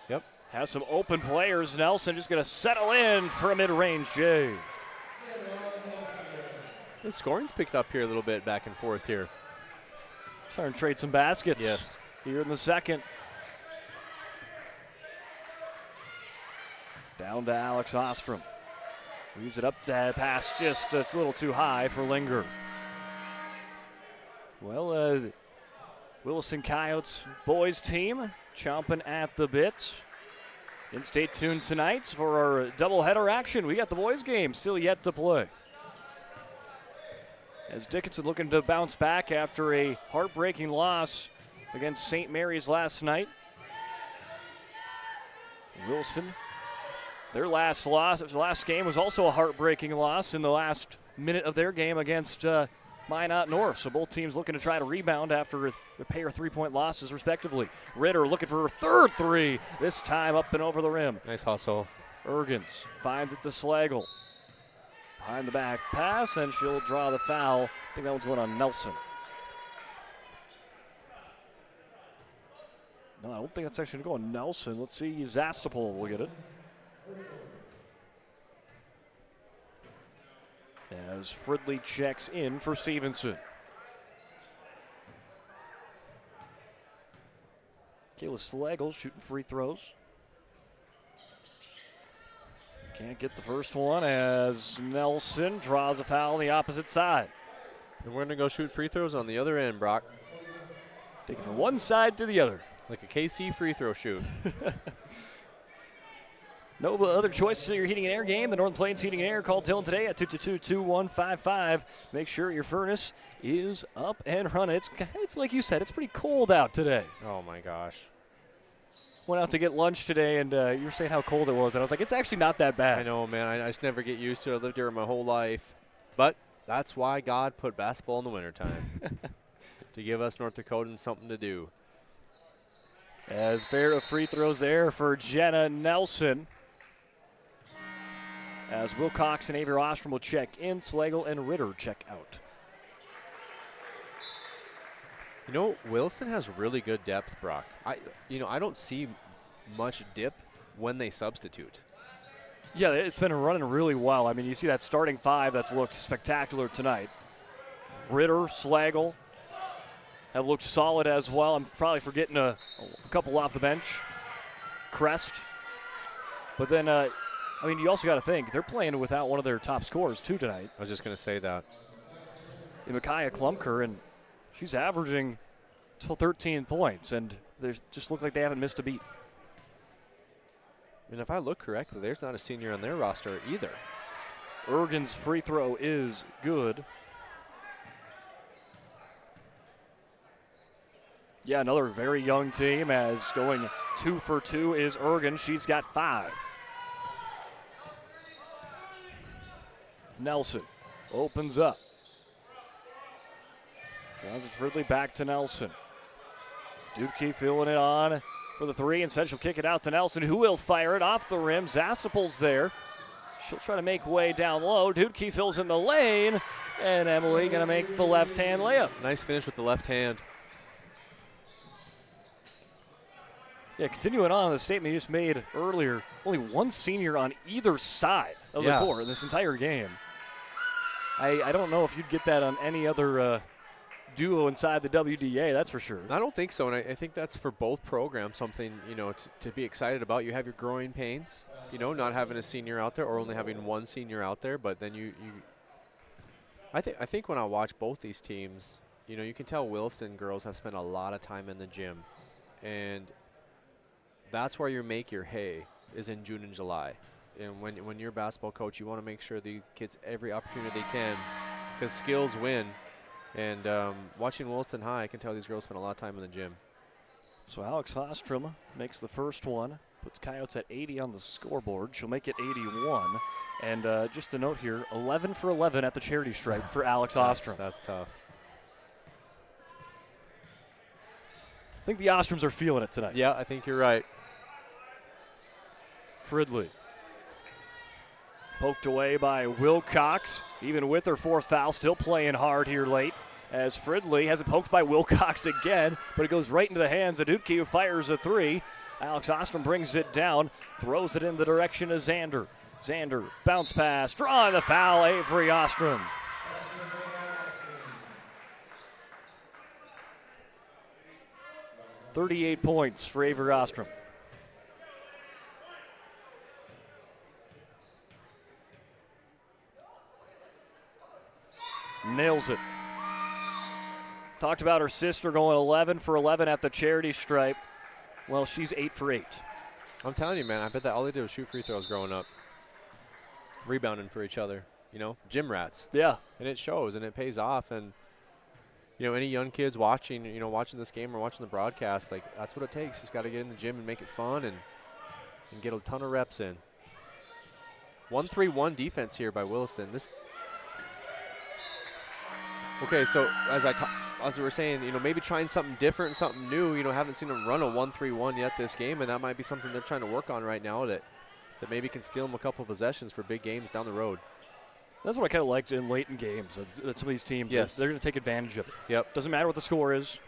Yep. Has some open players. Nelson just going to settle in for a mid-range J. The scoring's picked up here a little bit, back and forth here. Starting to trade some baskets. Yes. Here in the second. Down to Alex Ostrom. Leaves it up to pass just a little too high for Linger. Well, Williston Coyotes boys team chomping at the bit. And stay tuned tonight for our doubleheader action. We got the boys game still yet to play. As Dickinson looking to bounce back after a heartbreaking loss against St. Mary's last night. Wilson, their last game was also a heartbreaking loss in the last minute of their game against Minot North. So both teams looking to try to rebound after the pair of 3-point losses respectively. Ritter looking for her third 3, this time up and over the rim. Nice hustle. Ergens finds it to Slagle. Behind the back pass, and she'll draw the foul. I think that one's going on Nelson. No, I don't think that's actually going to go on Nelson. Let's see, Zastapol will get it. As Fridley checks in for Stevenson. Kayla Slagle shooting free throws. Can't get the first one as Nelson draws a foul on the opposite side. And we're going to go shoot free throws on the other end, Brock. Take it from one side to the other. Like a KC free throw shoot. No other choices in your heating and air game. The Northern Plains Heating and Air. Call Dylan today at 222-2155. Make sure your furnace is up and running. It's like you said, it's pretty cold out today. Oh, my gosh. Went out to get lunch today, and you were saying how cold it was. And I was like, it's actually not that bad. I know, man. I just never get used to it. I lived here my whole life. But that's why God put basketball in the wintertime. To give us North Dakotans something to do. As pair of free throws there for Jenna Nelson. As Wilcox and Avery Ostrom will check in, Slagle and Ritter check out. You know, Williston has really good depth, Brock. I don't see much dip when they substitute. Yeah, it's been running really well. I mean, you see that starting five that's looked spectacular tonight. Ritter, Slagle have looked solid as well. I'm probably forgetting a couple off the bench. Crest. But then, you also got to think, they're playing without one of their top scorers, too, tonight. I was just going to say that. Micaiah Klumker, and she's averaging 13 points, and they just look like they haven't missed a beat. And if I look correctly, there's not a senior on their roster either. Ergen's free throw is good. Yeah, another very young team, as going 2 for 2 is Ergen. She's got 5. Nelson opens up. Francis Fridley back to Nelson. Dudke filling it on for the 3. Instead, she'll kick it out to Nelson, who will fire it off the rim. Zassapel's there. She'll try to make way down low. Dudke fills in the lane, and Emily going to make the left-hand layup. Nice finish with the left hand. Yeah, continuing on the statement you just made earlier, only one senior on either side of the court this entire game. I don't know if you'd get that on any other duo inside the WDA, that's for sure. I don't think so, and I think that's for both programs something, to be excited about. You have your growing pains, not having a senior out there or only having one senior out there, but then I think when I watch both these teams, you can tell Williston girls have spent a lot of time in the gym, and that's where you make your hay, is in June and July. And when you're a basketball coach, you want to make sure the kids every opportunity they can, because skills win. And watching Williston High, I can tell these girls spend a lot of time in the gym. So Alex Ostrom makes the first one, puts Coyotes at 80 on the scoreboard. She'll make it 81. And just a note here, 11 for 11 at the charity stripe for Alex Ostrom. That's tough. I think the Ostroms are feeling it tonight. Yeah, I think you're right. Fridley. Poked away by Wilcox, even with her 4th foul, still playing hard here late. As Fridley has it poked by Wilcox again, but it goes right into the hands of Dudke, who fires a 3. Alex Ostrom brings it down, throws it in the direction of Zander. Zander, bounce pass, drawing the foul, Avery Ostrom. .38 points for Avery Ostrom. Nails it. Talked about her sister going 11 for 11 at the charity stripe. Well, she's 8 for 8. I'm telling you, man, I bet that all they did was shoot free throws growing up. Rebounding for each other, gym rats. Yeah. And it shows, and it pays off. And, any young kids watching, watching this game or watching the broadcast, that's what it takes. Just got to get in the gym and make it fun and get a ton of reps in. 1-3-1 defense here by Williston. Okay, so as we were saying, maybe trying something different, something new. Haven't seen them run a 1-3-1 yet this game, and that might be something they're trying to work on right now that maybe can steal them a couple of possessions for big games down the road. That's what I kind of liked in late in games, that some of these teams, they're going to take advantage of it. Yep. Doesn't matter what the score is.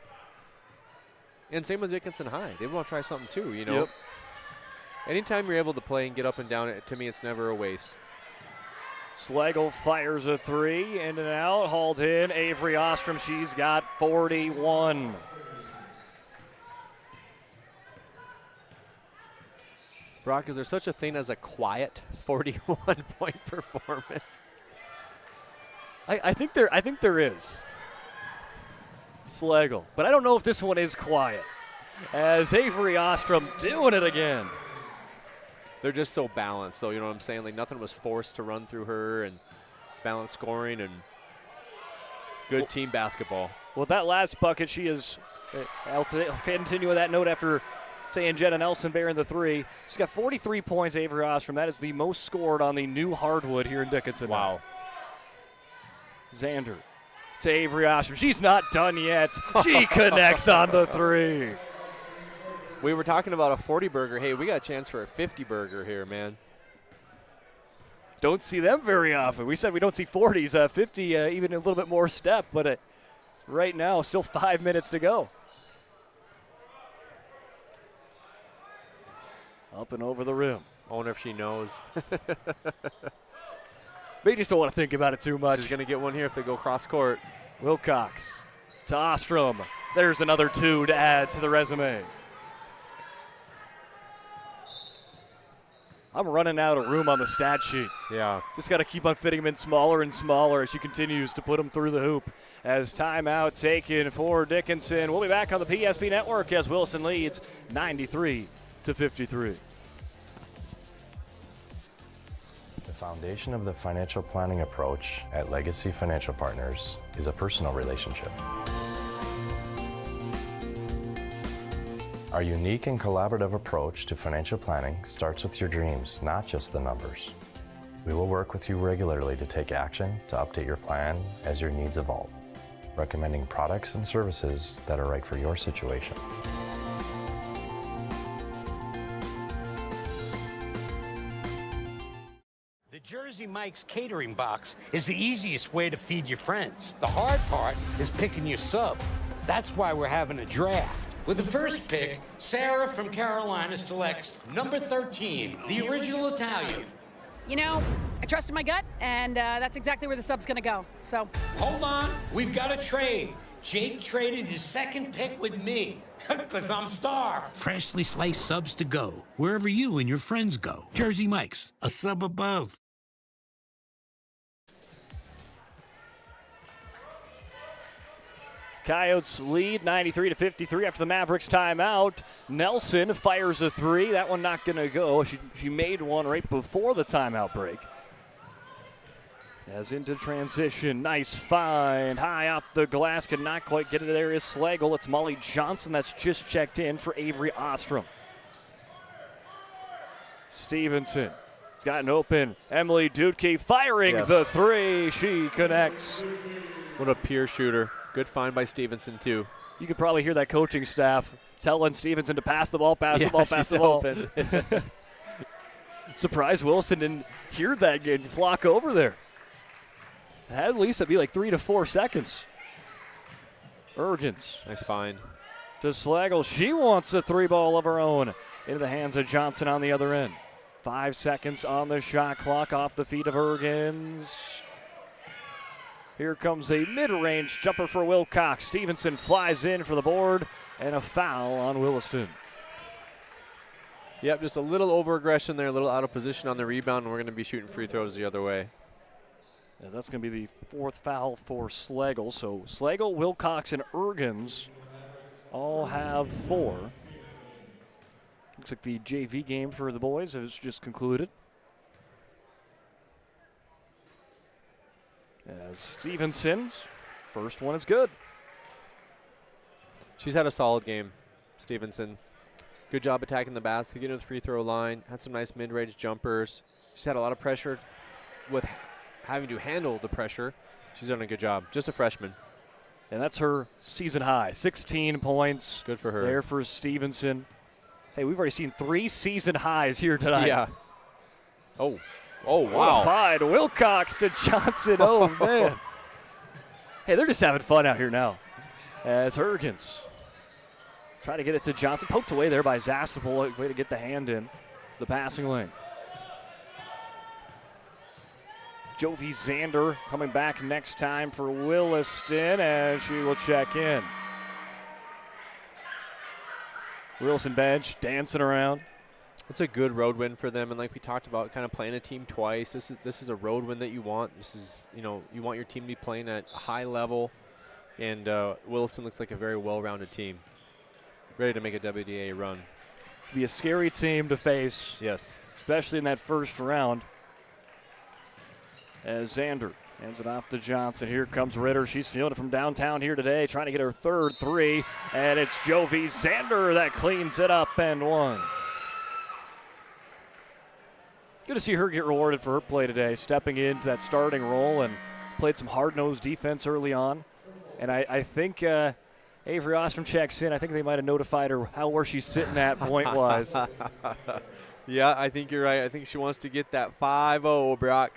And same with Dickinson High. They want to try something too, Yep. Anytime you're able to play and get up and down, to me, it's never a waste. Slagle fires a 3, in and out, hauled in. Avery Ostrom, she's got 41. Brock, is there such a thing as a quiet 41-point performance? I think there is. Slagle. But I don't know if this one is quiet. As Avery Ostrom doing it again. They're just so balanced, though, you know what I'm saying? Like, nothing was forced to run through her, and balanced scoring and good team basketball. Well, that last bucket, she is I'll continue with that note after saying Jenna Nelson bearing the three. She's got 43 points, Avery Ostrom. That is the most scored on the new hardwood here in Dickinson. Wow. Xander to Avery Ostrom. She's not done yet. She connects on the three. We were talking about a 40 burger. Hey, we got a chance for a 50 burger here, man. Don't see them very often. We said we don't see 40s. 50, even a little bit more step, but right now, still 5 minutes to go. Up and over the rim. I wonder if she knows. They just don't want to think about it too much. She's going to get one here if they go cross court. Wilcox to Ostrom. There's another 2 to add to the resume. I'm running out of room on the stat sheet. Yeah. Just got to keep on fitting them in smaller and smaller as she continues to put them through the hoop. As timeout taken for Dickinson. We'll be back on the PSP Network as Williston leads 93-53. The foundation of the financial planning approach at Legacy Financial Partners is a personal relationship. Our unique and collaborative approach to financial planning starts with your dreams, not just the numbers. We will work with you regularly to take action to update your plan as your needs evolve, recommending products and services that are right for your situation. The Jersey Mike's catering box is the easiest way to feed your friends. The hard part is picking your sub. That's why we're having a draft. With the first pick, Sarah from Carolina selects number 13, the original Italian. You know, I trusted my gut, and that's exactly where the sub's gonna go, so. Hold on, we've got a trade. Jake traded his second pick with me, because I'm starved. Freshly sliced subs to go, wherever you and your friends go. Jersey Mike's, a sub above. Coyotes lead 93-53 after the Mavericks timeout. Nelson fires a three. That one not going to go. She made one right before the timeout break. As into transition, nice find. High off the glass, could not quite get it there is Slagle. It's Molly Johnson that's just checked in for Avery Ostrom. Stevenson. It's gotten open. Emily Dutke firing the three. She connects. What a pure shooter. Good find by Stevenson, too. You could probably hear that coaching staff telling Stevenson to pass the ball, pass the ball. Open. Surprised Williston didn't hear that and flock over there. At least it'd be like 3 to 4 seconds. Ergens. Nice find. To Slagle. She wants a three ball of her own. Into the hands of Johnson on the other end. 5 seconds on the shot clock off the feet of Ergens. Here comes a mid-range jumper for Wilcox. Stevenson flies in for the board, and a foul on Williston. Yep, just a little over-aggression there, a little out of position on the rebound, and we're going to be shooting free throws the other way. As that's going to be the fourth foul for Slagle. So Slagle, Wilcox, and Ergens all have 4. Looks like the JV game for the boys has just concluded. As Stevenson's first one is good. She's had a solid game, Stevenson. Good job attacking the basket, getting to the free throw line. Had some nice mid-range jumpers. She's had a lot of pressure with having to handle the pressure. She's done a good job. Just a freshman. And that's her season high. 16 points. Good for her. There for Stevenson. Hey, we've already seen 3 season highs here tonight. Yeah. Oh, wow. Find Wilcox to Johnson. Oh, man. Hey, they're just having fun out here now. As Ergens trying to get it to Johnson. Poked away there by Zastapol. Way to get the hand in the passing lane. Jovi Zander coming back next time for Williston, and she will check in. Williston bench dancing around. It's a good road win for them, and like we talked about, kind of playing a team twice. This is a road win that you want. This is, you know, you want your team to be playing at a high level, and Williston looks like a very well-rounded team, ready to make a WDA run. Be a scary team to face. Yes. Especially in that first round. As Xander hands it off to Johnson. Here comes Ritter. She's feeling it from downtown here today, trying to get her third three. And it's Jovi Xander that cleans it up and one. Good to see her get rewarded for her play today, stepping into that starting role and played some hard-nosed defense early on. And I think Avery Ostrom checks in. I think they might have notified her where she's sitting at point-wise. Yeah, I think you're right. I think she wants to get that 5-0, Brock.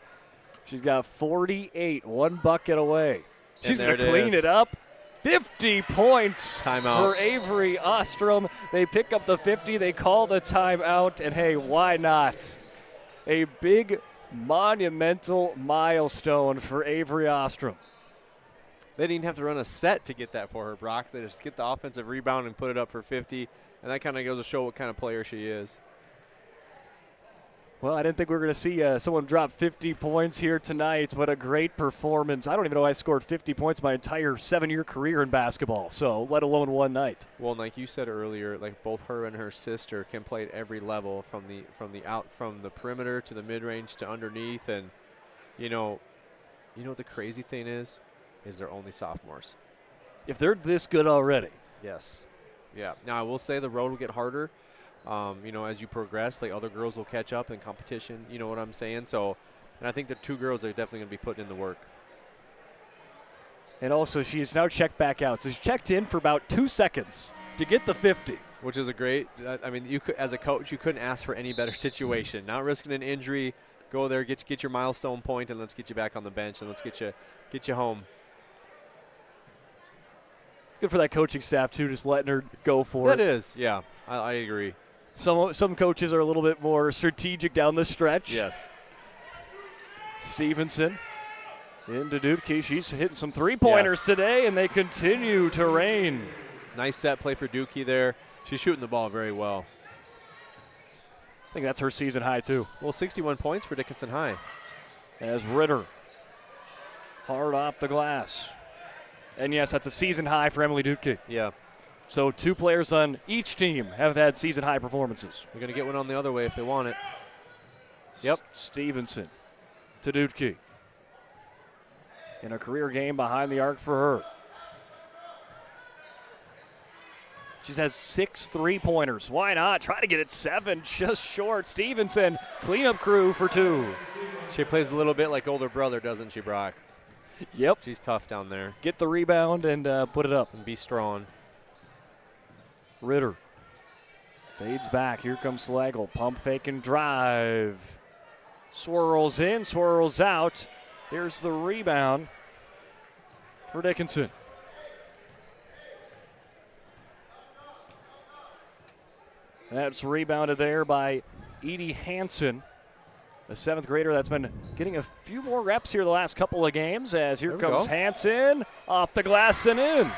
She's got 48, one bucket away. She's And going to clean it up. 50 points Timeout. for Avery Ostrom. They pick up the 50. They call the timeout. And, hey, why not? A big, monumental milestone for Avery Ostrom. They didn't have to run a set to get that for her, Brock. They just get the offensive rebound and put it up for 50, and that kind of goes to show what kind of player she is. Well, I didn't think we were going to see someone drop 50 points here tonight, but a great performance. I don't even know I scored 50 points my entire 7-year career in basketball, so let alone one night. Well, like you said earlier, like both her and her sister can play at every level, from the perimeter to the mid-range to underneath, and you know what the crazy thing is they're only sophomores. If they're this good already. Yes. Yeah. Now I will say the road will get harder. As you progress, like other girls will catch up in competition. You know what I'm saying? So, and I think the two girls are definitely going to be putting in the work. And also, she is now checked back out. So she checked in for about 2 seconds to get the 50. Which is a great, you could, as a coach, you couldn't ask for any better situation. Not risking an injury, go there, get your milestone point, and let's get you back on the bench, and let's get you home. It's good for that coaching staff, too, just letting her go for it. That is, yeah. I agree. Some coaches are a little bit more strategic down the stretch. Yes. Stevenson into Dukey. She's hitting some three-pointers today, and they continue to reign. Nice set play for Dukey there. She's shooting the ball very well. I think that's her season high, too. Well, 61 points for Dickinson High. As Ritter, hard off the glass. And, yes, that's a season high for Emily Dukey. Yeah. So 2 players on each team have had season-high performances. They're going to get one on the other way if they want it. Yep. Stevenson to Dukey. In a career game behind the arc for her. She has 6 3-pointers. Why not? Try to get it 7, just short. Stevenson, cleanup crew for 2. She plays a little bit like older brother, doesn't she, Brock? Yep. She's tough down there. Get the rebound and put it up. And be strong. Ritter fades back. Here comes Slagle. Pump fake and drive. Swirls in, swirls out. Here's the rebound for Dickinson. That's rebounded there by Edie Hansen, the 7th grader that's been getting a few more reps here the last couple of games, as here comes Hansen off the glass and in.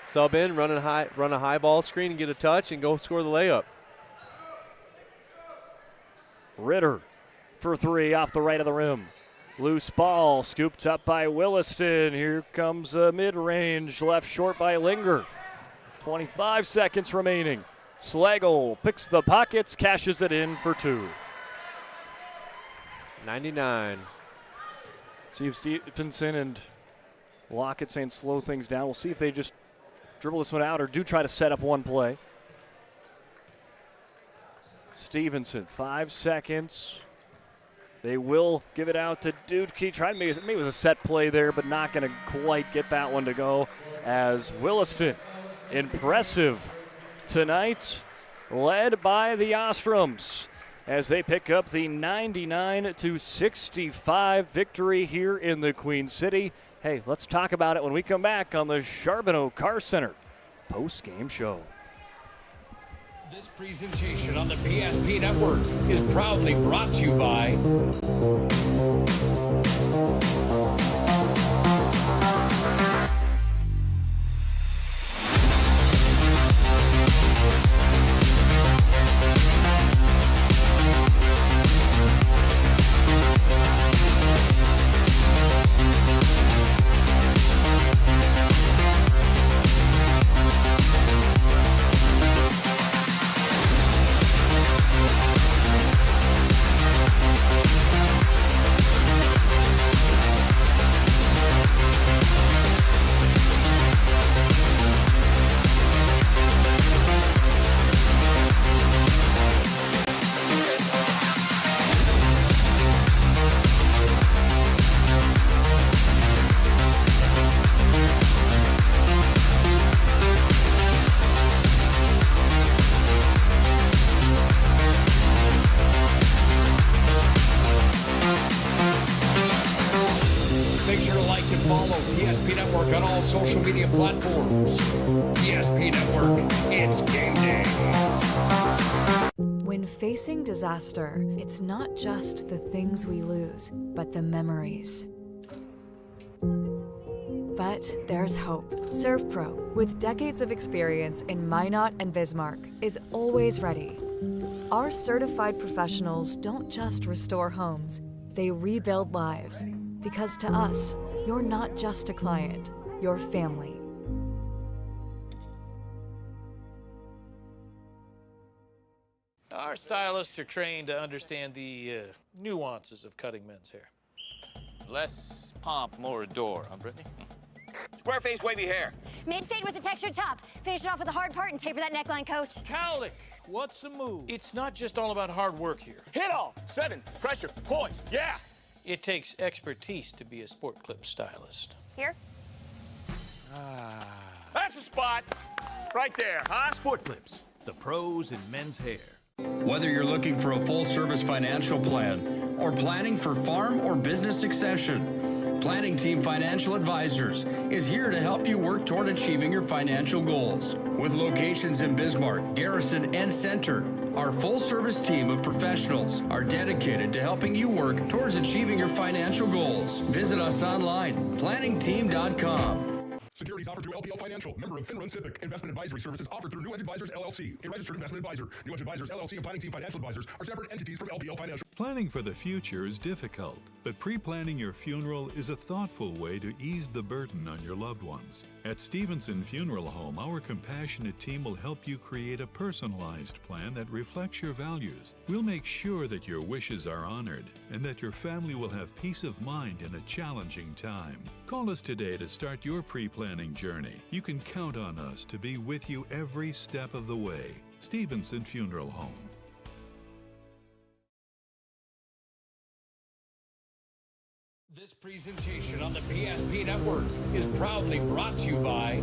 Sub in, run a high ball screen and get a touch and go score the layup. Ritter for 3 off the right of the rim. Loose ball scooped up by Williston. Here comes a mid-range left short by Linger. 25 seconds remaining. Slagle picks the pockets, cashes it in for 2. 99. See if Stevenson and Lockett saying slow things down. We'll see if they just dribble this one out or do try to set up one play. Stevenson, 5 seconds. They will give it out to Dudke. Tried maybe it was a set play there, but not going to quite get that one to go. As Williston, impressive tonight, led by the Ostroms, as they pick up the 99-65 victory here in the Queen City. Hey, let's talk about it when we come back on the Charbonneau Car Center post-game show. This presentation on the PSP Network is proudly brought to you by social media platforms. PSP Network, it's game day. When facing disaster, it's not just the things we lose, but the memories. But there's hope. ServPro, with decades of experience in Minot and Bismarck, is always ready. Our certified professionals don't just restore homes, they rebuild lives. Because to us, you're not just a client, you're family. Our stylists are trained to understand the nuances of cutting men's hair. Less pomp, more adore, huh, Brittany? Square face, wavy hair. Mid-fade with a textured top. Finish it off with the hard part and taper that neckline, coach. Cowlick, what's the move? It's not just all about hard work here. Hit all. 7. Pressure. Points. Yeah. It takes expertise to be a sport clip stylist. Here? That's the spot. Right there, huh? Sport Clips, the pros in men's hair. Whether you're looking for a full-service financial plan or planning for farm or business succession, Planning Team Financial Advisors is here to help you work toward achieving your financial goals. With locations in Bismarck, Garrison, and Center, our full-service team of professionals are dedicated to helping you work towards achieving your financial goals. Visit us online, planningteam.com. Securities offered through LPL Financial, member of FINRA Civic. Investment advisory services offered through New Edge Advisors, LLC, a registered investment advisor. New Edge Advisors, LLC, and Planning Team Financial Advisors are separate entities from LPL Financial. Planning for the future is difficult, but pre-planning your funeral is a thoughtful way to ease the burden on your loved ones. At Stevenson Funeral Home, our compassionate team will help you create a personalized plan that reflects your values. We'll make sure that your wishes are honored and that your family will have peace of mind in a challenging time. Call us today to start your pre-planning journey. You can count on us to be with you every step of the way. Stevenson Funeral Home. This presentation on the PSP Network is proudly brought to you by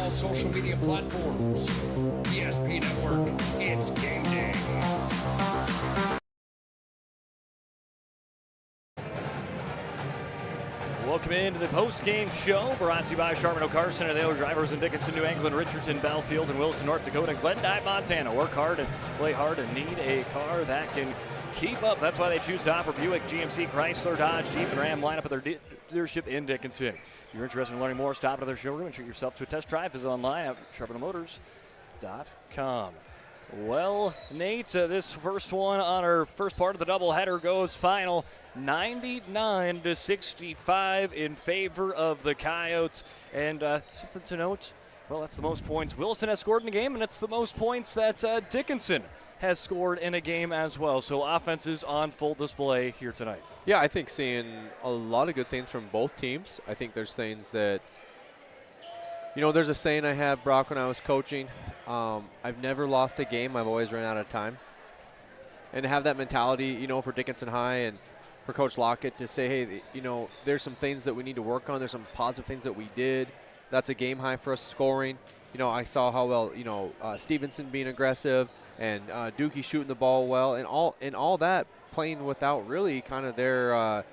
social media platforms. PSP Network, it's game day. Welcome into the post-game show, brought to you by Sharman O'Carr Center. They are drivers in Dickinson, New England, Richardson, Belfield, and Williston, North Dakota, Glendive, Montana. Work hard and play hard and need a car that can keep up. That's why they choose to offer Buick, GMC, Chrysler, Dodge, Jeep, and Ram lineup at their dealership in Dickinson. If you're interested in learning more, stop at their showroom and treat yourself to a test drive. Visit online at sharpenmotors.com. Well, Nate, this first one on our first part of the doubleheader goes final 99-65 in favor of the Coyotes. And something to note, well, that's the most points Williston has scored in a game, and it's the most points that Dickinson has scored in a game as well. So offenses on full display here tonight. Yeah, I think seeing a lot of good things from both teams. I think there's things that, you know, there's a saying I had, Brock, when I was coaching. I've never lost a game. I've always run out of time. And to have that mentality, you know, for Dickinson High and for Coach Lockett to say, hey, you know, there's some things that we need to work on. There's some positive things that we did. That's a game high for us scoring. You know, I saw how well, you know, Stevenson being aggressive and Dookie shooting the ball well, and all that playing without really kind of their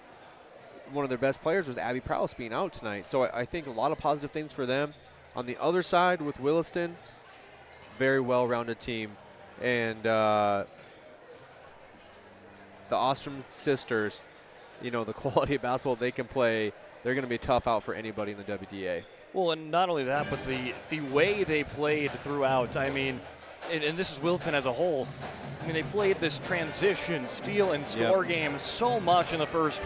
one of their best players was Abby Prowse being out tonight. So I think a lot of positive things for them. On the other side with Williston, very well-rounded team, and the Ostrom sisters the quality of basketball they can play, they're going to be tough out for anybody in the WDA. Well, and not only that, but the way they played throughout. I mean, and this is Williston as a whole. I mean, they played this transition, steal, and score game so much in the first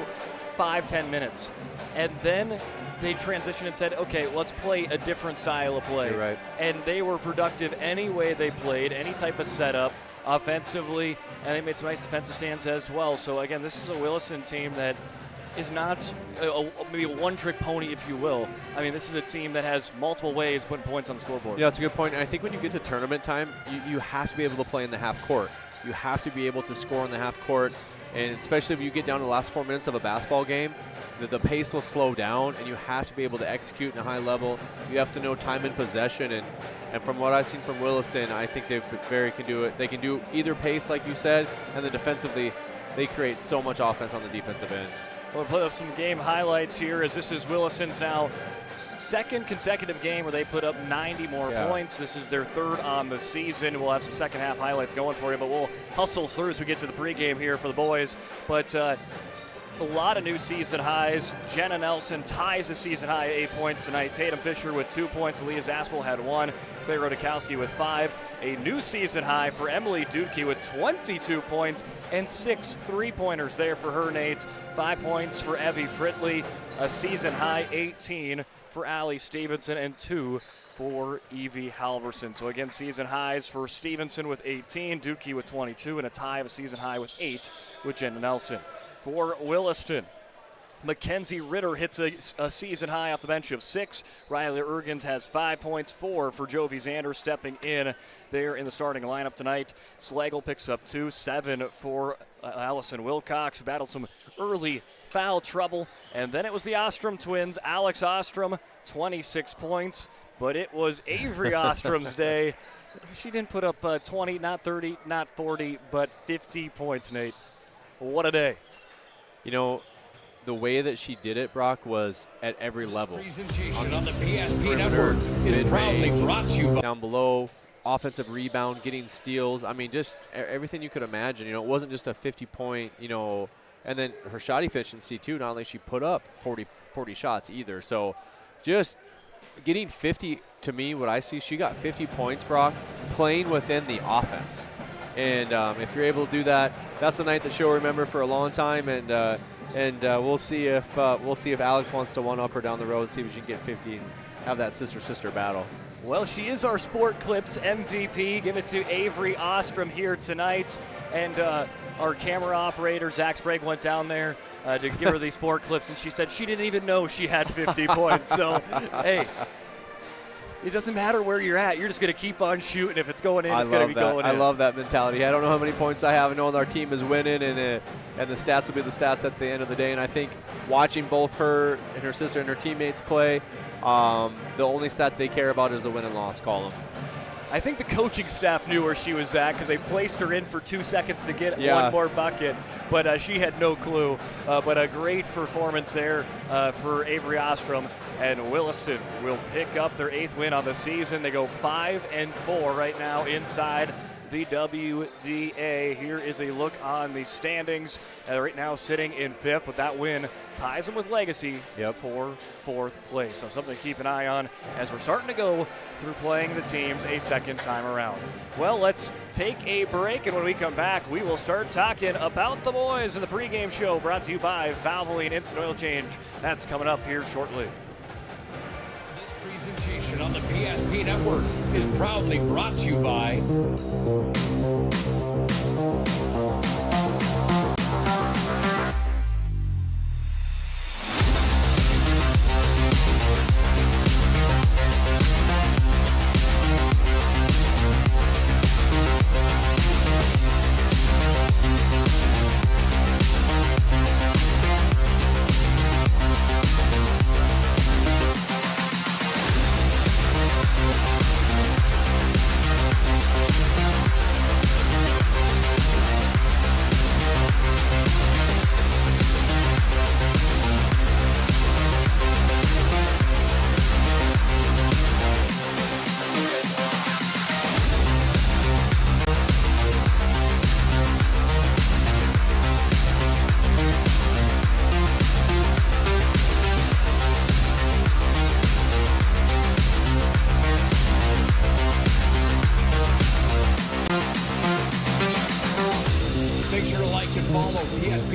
5-10 minutes. And then they transitioned and said, okay, let's play a different style of play. You're right. And they were productive any way they played, any type of setup, offensively, and they made some nice defensive stands as well. So, again, this is a Williston team that is not maybe a one-trick pony, if you will. I mean, this is a team that has multiple ways of putting points on the scoreboard. Yeah, that's a good point. And I think when you get to tournament time, you have to be able to play in the half court. You have to be able to score in the half court. And especially if you get down to the last 4 minutes of a basketball game, the pace will slow down, and you have to be able to execute in a high level. You have to know time and possession. And from what I've seen from Williston, I think they can do it. They can do either pace, like you said, and then defensively, they create so much offense on the defensive end. We'll put up some game highlights here, as this is Williston's now second consecutive game where they put up 90 more points. This is their third on the season. We'll have some second half highlights going for you, but we'll hustle through as we get to the pregame here for the boys. But a lot of new season highs. Jenna Nelson ties the season high at 8 points tonight. Tatum Fisher with 2 points. Leah Zaspel had 1. Claire Rodakowski with 5. A new season high for Emily Dudke with 22 points and 6 3-pointers there for her, Nate. 5 points for Evie Fritley. A season high 18 for Allie Stevenson and 2 for Evie Halverson. So again, season highs for Stevenson with 18, Dudke with 22, and a tie of a season high with 8 with Jenna Nelson. For Williston, Mackenzie Ritter hits a season high off the bench of 6. Riley Ergens has 5 points, 4 for Jovi Zander stepping in there in the starting lineup tonight. Slagle picks up 2, 7 for Allison Wilcox, who battled some early foul trouble. And then it was the Ostrom twins. Alex Ostrom, 26 points, but it was Avery Ostrom's day. She didn't put up 20, not 30, not 40, but 50 points, Nate. What a day. The way that she did it, Brock, was at every level. Presentation on the PSP Network is proudly brought to you by down below, offensive rebound, getting steals. I mean, just everything you could imagine. It wasn't just a 50-point, and then her shot efficiency, too. Not only she put up 40 shots either. So just getting 50, to me, what I see, she got 50 points, Brock, playing within the offense. And if you're able to do that, that's a night that she'll remember for a long time. And we'll see if Alex wants to one-up her down the road and see if she can get 50 and have that sister-sister battle. Well, she is our Sport Clips MVP. Give it to Avery Ostrom here tonight. And our camera operator, Zach Sprague, went down there to give her these Sport Clips, and she said she didn't even know she had 50 points. So, hey, it doesn't matter where you're at. You're just going to keep on shooting. If it's going in, it's going to be going in. I love that mentality. I don't know how many points I have. I know our team is winning, and the stats will be the stats at the end of the day. And I think watching both her and her sister and her teammates play, the only stat they care about is the win and loss column. I think the coaching staff knew where she was at because they placed her in for 2 seconds to get one more bucket, but she had no clue. But a great performance there for Avery Ostrom, and Williston will pick up their 8th win on the season. They go 5-4 right now inside the WDA. Here is a look on the standings. Right now sitting in 5th, but that win ties them with Legacy for 4th place. So something to keep an eye on as we're starting to go through playing the teams a second time around. Well, let's take a break, and when we come back, we will start talking about the boys in the pregame show brought to you by Valvoline Instant Oil Change. That's coming up here shortly. This presentation on the PSP Network is proudly brought to you by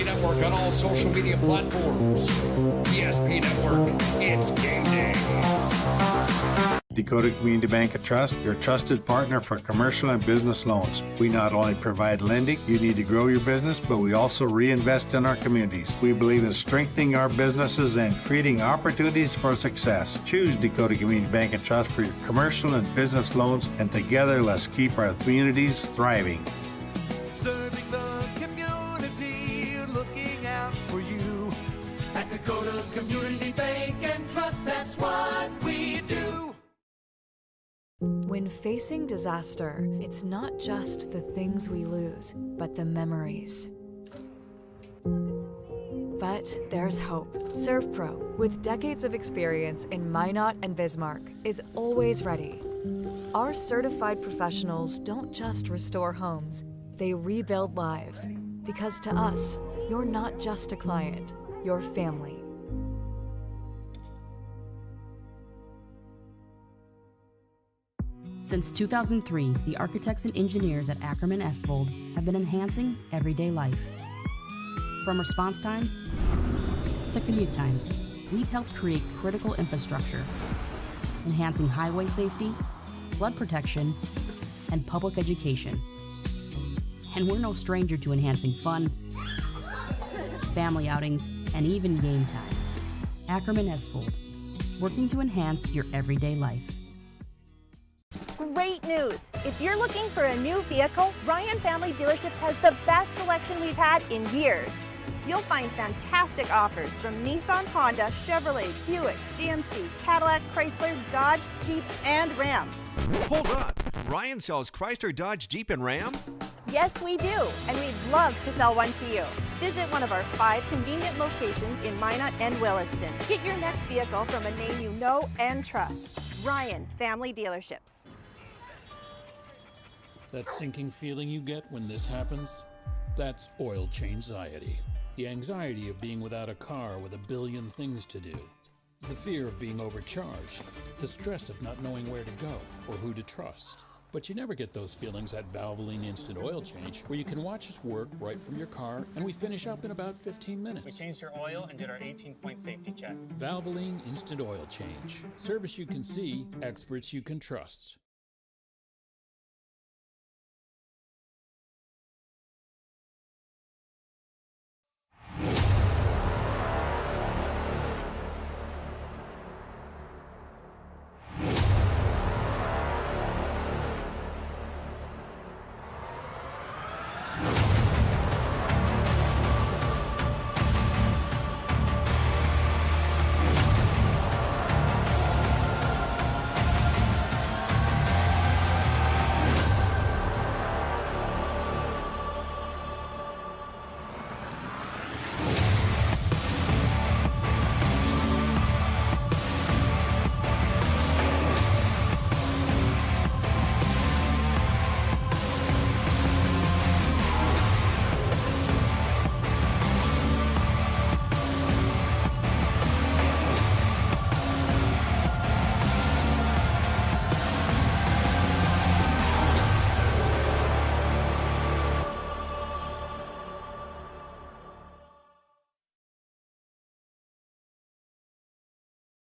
PSP Network on all social media platforms. PSP Network, it's game day. Dakota Community Bank and Trust, your trusted partner for commercial and business loans. We not only provide lending you need to grow your business, but we also reinvest in our communities. We believe in strengthening our businesses and creating opportunities for success. Choose Dakota Community Bank and Trust for your commercial and business loans, and together let's keep our communities thriving. Serving the community, looking out for you. At Dakota Community Bank and Trust, that's what we do. When facing disaster, it's not just the things we lose, but the memories. But there's hope. ServPro, with decades of experience in Minot and Bismarck, is always ready. Our certified professionals don't just restore homes, they rebuild lives. Because to us, you're not just a client, you're family. Since 2003, the architects and engineers at Ackerman Esvold have been enhancing everyday life. From response times to commute times, we've helped create critical infrastructure, enhancing highway safety, flood protection, and public education. And we're no stranger to enhancing fun, family outings, and even game time. Ackerman Esvold, working to enhance your everyday life. Great news! If you're looking for a new vehicle, Ryan Family Dealerships has the best selection we've had in years. You'll find fantastic offers from Nissan, Honda, Chevrolet, Buick, GMC, Cadillac, Chrysler, Dodge, Jeep, and Ram. Hold up! Ryan sells Chrysler, Dodge, Jeep, and Ram? Yes, we do, and we'd love to sell one to you. Visit one of our 5 convenient locations in Minot and Williston. Get your next vehicle from a name you know and trust. Ryan Family Dealerships. That sinking feeling you get when this happens? That's oil change anxiety. The anxiety of being without a car with a billion things to do. The fear of being overcharged. The stress of not knowing where to go or who to trust. But you never get those feelings at Valvoline Instant Oil Change, where you can watch us work right from your car, and we finish up in about 15 minutes. We changed your oil and did our 18-point safety check. Valvoline Instant Oil Change. Service you can see, experts you can trust.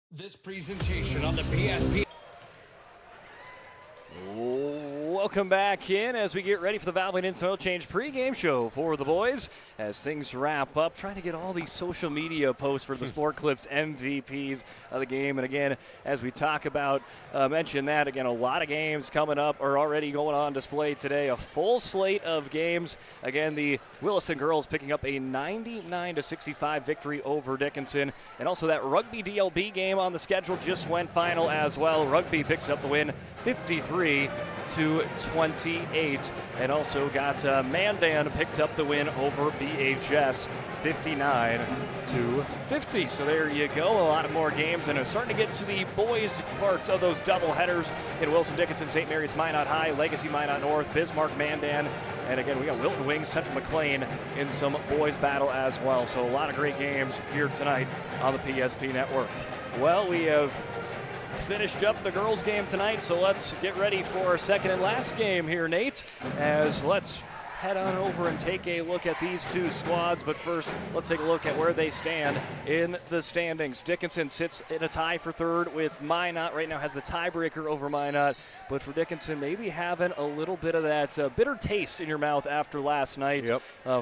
This presentation on the PSP. Welcome back in as we get ready for the Valvoline Instant Oil Change pregame show for the boys as things wrap up. Trying to get all these social media posts for the Sport Clips MVPs of the game. And again, as we talk about, mention that again, a lot of games coming up are already going on display today. A full slate of games. Again, the Williston girls picking up a 99-65 victory over Dickinson. And also that rugby DLB game on the schedule just went final as well. Rugby picks up the win 53-28. And also got Mandan picked up the win over BHS 59-50. So there you go. A lot of more games, and starting to get to the boys' parts of those double headers in Wilson, Dickinson, St. Mary's, Minot High, Legacy, Minot North, Bismarck, Mandan, and again we got Wilton Wings, Central McLean in some boys' battle as well. So a lot of great games here tonight on the PSP Network. Well, we have finished up the girls' game tonight, so let's get ready for our second and last game here, Nate, as let's head on over and take a look at these two squads. But first, let's take a look at where they stand in the standings. Dickinson sits in a tie for third with Minot. Right now has the tiebreaker over Minot. But for Dickinson, maybe having a little bit of that bitter taste in your mouth after last night,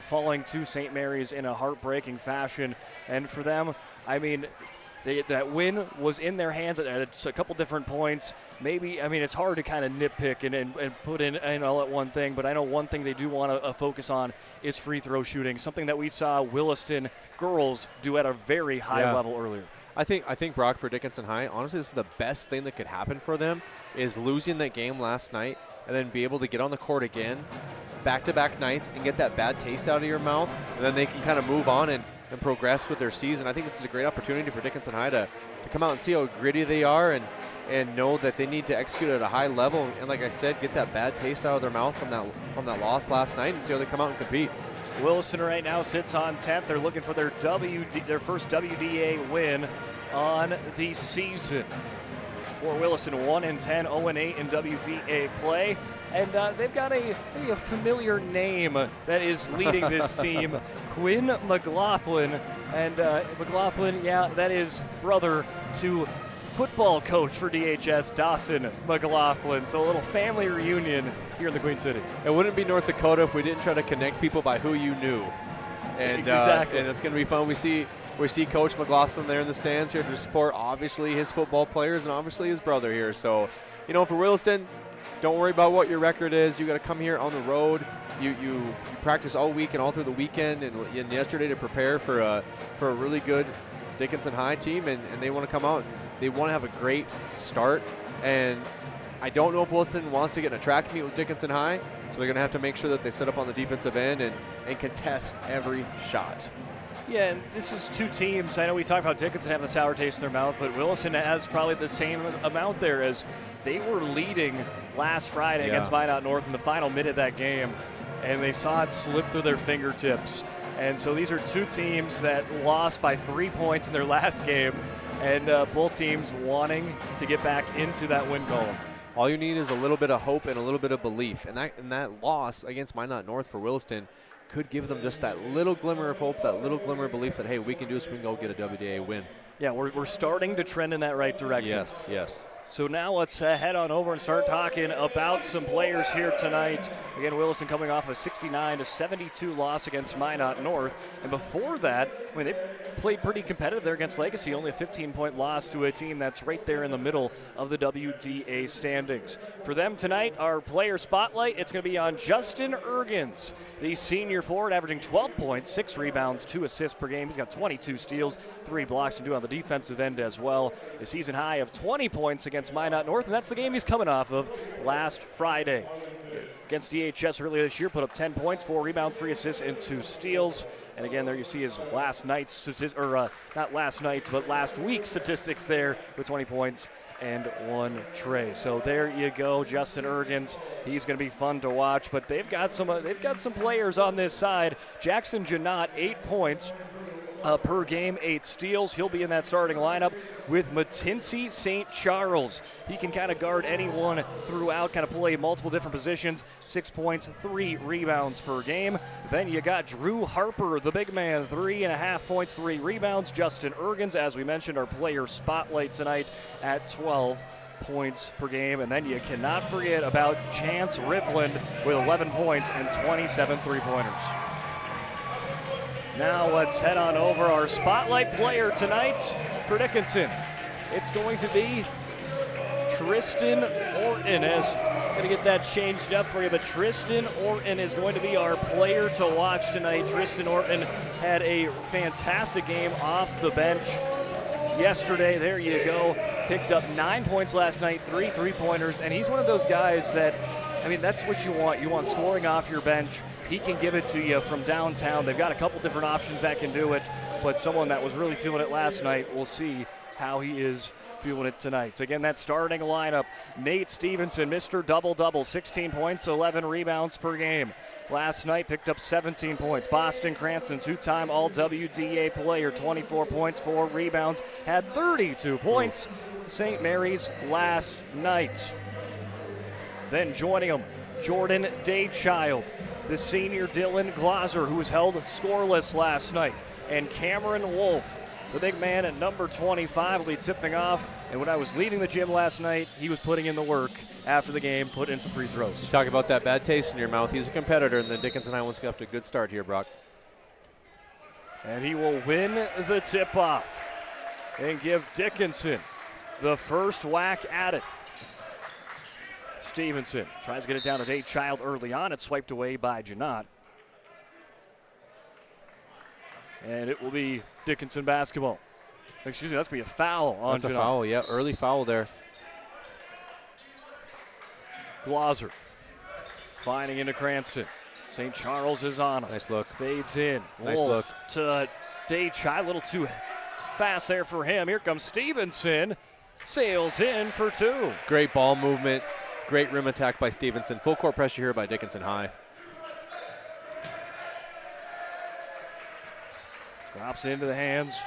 falling to St. Mary's in a heartbreaking fashion. And for them, I mean, that win was in their hands at a couple different points. Maybe, I mean, it's hard to kind of nitpick and put in all at one thing, but I know one thing they do want to focus on is free throw shooting, something that we saw Williston girls do at a very high level earlier. I think Brock, for Dickinson High, honestly, this is the best thing that could happen for them is losing that game last night and then be able to get on the court again back-to-back nights and get that bad taste out of your mouth, and then they can kind of move on and progress with their season. I think this is a great opportunity for Dickinson High to come out and see how gritty they are and know that they need to execute at a high level. And like I said, get that bad taste out of their mouth from that loss last night and see how they come out and compete. Williston right now sits on 10th. They're looking for their first WDA win on the season. For Williston, 1-10, 0-8 in WDA play. And they've got maybe a familiar name that is leading this team, Quinn McLaughlin. And McLaughlin, that is brother to football coach for DHS, Dawson McLaughlin. So a little family reunion here in the Queen City. It wouldn't be North Dakota if we didn't try to connect people by who you knew. And, exactly. And it's going to be fun. We see Coach McLaughlin there in the stands here to support, obviously, his football players and obviously his brother here. So, for Williston, don't worry about what your record is. You got to come here on the road. You practice all week and all through the weekend and yesterday to prepare for a really good Dickinson High team, and they want to come out and they want to have a great start. And I don't know if Williston wants to get in a track meet with Dickinson High, so they're going to have to make sure that they set up on the defensive end and contest every shot. Yeah, and this is two teams. I know we talk about Dickinson having the sour taste in their mouth, but Williston has probably the same amount there, as they were leading last Friday against Minot North in the final minute of that game, and they saw it slip through their fingertips. And so these are two teams that lost by 3 points in their last game, and both teams wanting to get back into that win column. All you need is a little bit of hope and a little bit of belief, and that loss against Minot North for Williston could give them just that little glimmer of hope, that little glimmer of belief that, hey, we can do this, we can go get a WDA win. Yeah, we're starting to trend in that right direction. Yes. So now let's head on over and start talking about some players here tonight. Again, Williston coming off a 69-72 loss against Minot North. And before that, they played pretty competitive there against Legacy, only a 15-point loss to a team that's right there in the middle of the WDA standings. For them tonight, our player spotlight, it's going to be on Justin Ergens, the senior forward, averaging 12 points, 6 rebounds, 2 assists per game. He's got 22 steals, 3 blocks, and 2 on the defensive end as well. A season high of 20 points against Minot North, and that's the game he's coming off of last Friday. Against DHS earlier this year, put up 10 points, 4 rebounds, 3 assists, and 2 steals. And again, there you see his last week's statistics there with 20 points and 1 tray. So there you go, Justin Ergens. He's going to be fun to watch, but they've got some players on this side. Jackson Janot, 8 points. Per game, 8 steals. He'll be in that starting lineup with Matincy St. Charles. He can kind of guard anyone throughout, kind of play multiple different positions. 6 points, 3 rebounds per game. Then you got Drew Harper, the big man, 3.5 points, 3 rebounds. Justin Ergens, as we mentioned, our player spotlight tonight at 12 points per game. And then you cannot forget about Chance Rivland with 11 points and 27 three-pointers. Now let's head on over our spotlight player tonight for Dickinson. It's going to be Tristan Orton. I'm going to get that changed up for you, but Tristan Orton is going to be our player to watch tonight. Tristan Orton had a fantastic game off the bench yesterday. There you go. Picked up 9 points last night, 3 three-pointers, and he's one of those guys that, that's what you want. You want scoring off your bench. He can give it to you from downtown. They've got a couple different options that can do it, but someone that was really feeling it last night, we'll see how he is feeling it tonight. Again, that starting lineup, Nate Stevenson, Mr. Double-Double, 16 points, 11 rebounds per game. Last night picked up 17 points. Boston Cranston, 2-time All-WDA player, 24 points, 4 rebounds, had 32 points. St. Mary's last night. Then joining him, Jordan Daychild, the senior Dylan Glauser, who was held scoreless last night. And Cameron Wolf, the big man at number 25, will be tipping off. And when I was leaving the gym last night, he was putting in the work after the game, put in some free throws. You talk about that bad taste in your mouth. He's a competitor, and then Dickinson High wants to get off to a good start here, Brock. And he will win the tip-off and give Dickinson the first whack at it. Stevenson tries to get it down to Dade Child early on. It's swiped away by Janot. And it will be Dickinson basketball. Excuse me, that's going to be a foul on Janot. That's a foul, yeah, early foul there. Glauser finding into Cranston. St. Charles is on him. Nice look. Fades in. Nice Wolf look. To Dade Child. A little too fast there for him. Here comes Stevenson. Sails in for two. Great ball movement. Great rim attack by Stevenson. Full court pressure here by Dickinson High. Drops into the hands.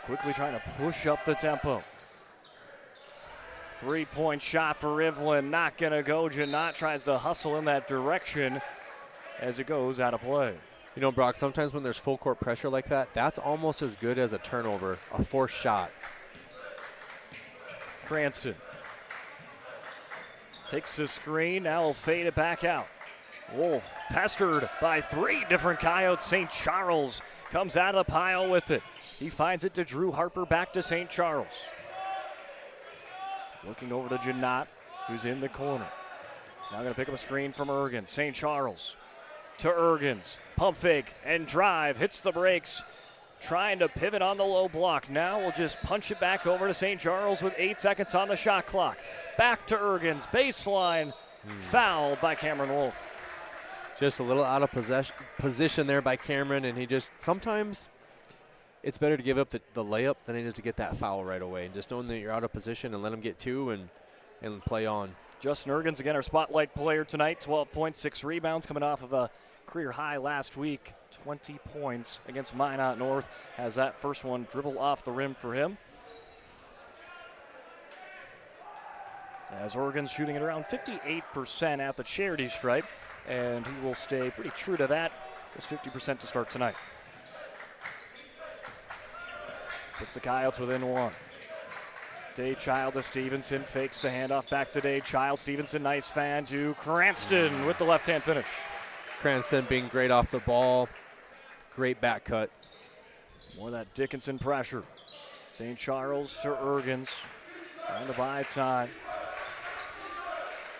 Quickly trying to push up the tempo. Three-point shot for Rivlin. Not going to go. Janot tries to hustle in that direction as it goes out of play. You know, Brock, sometimes when there's full court pressure like that, that's almost as good as a turnover, a forced shot. Cranston takes the screen. Now will fade it back out. Wolf pestered by three different Coyotes. St. Charles comes out of the pile with it. He finds it to Drew Harper, back to St. Charles. Looking over to Janot, who's in the corner. Now going to pick up a screen from Ergens. St. Charles to Ergens. Pump fake and drive. Hits the brakes. Trying to pivot on the low block. Now we'll just punch it back over to St. Charles with 8 seconds on the shot clock. Back to Ergens. Baseline. Fouled by Cameron Wolf. Just a little out of position there by Cameron, and he just sometimes it's better to give up the layup than it is to get that foul right away. And just knowing that you're out of position and let him get two and play on. Justin Ergens, again, our spotlight player tonight. 12 points, 6 rebounds, coming off of a career high last week. 20 points against Minot North. Has that first one dribble off the rim for him. As Ergens shooting at around 58% at the charity stripe. And he will stay pretty true to that. Goes 50% to start tonight. Puts the Coyotes within one. Dade Child to Stevenson. Fakes the handoff back to Dade Child. Stevenson, nice fan to Cranston with the left-hand finish. Cranston being great off the ball. Great back cut. More of that Dickinson pressure. St. Charles to Ergens. Trying to buy time.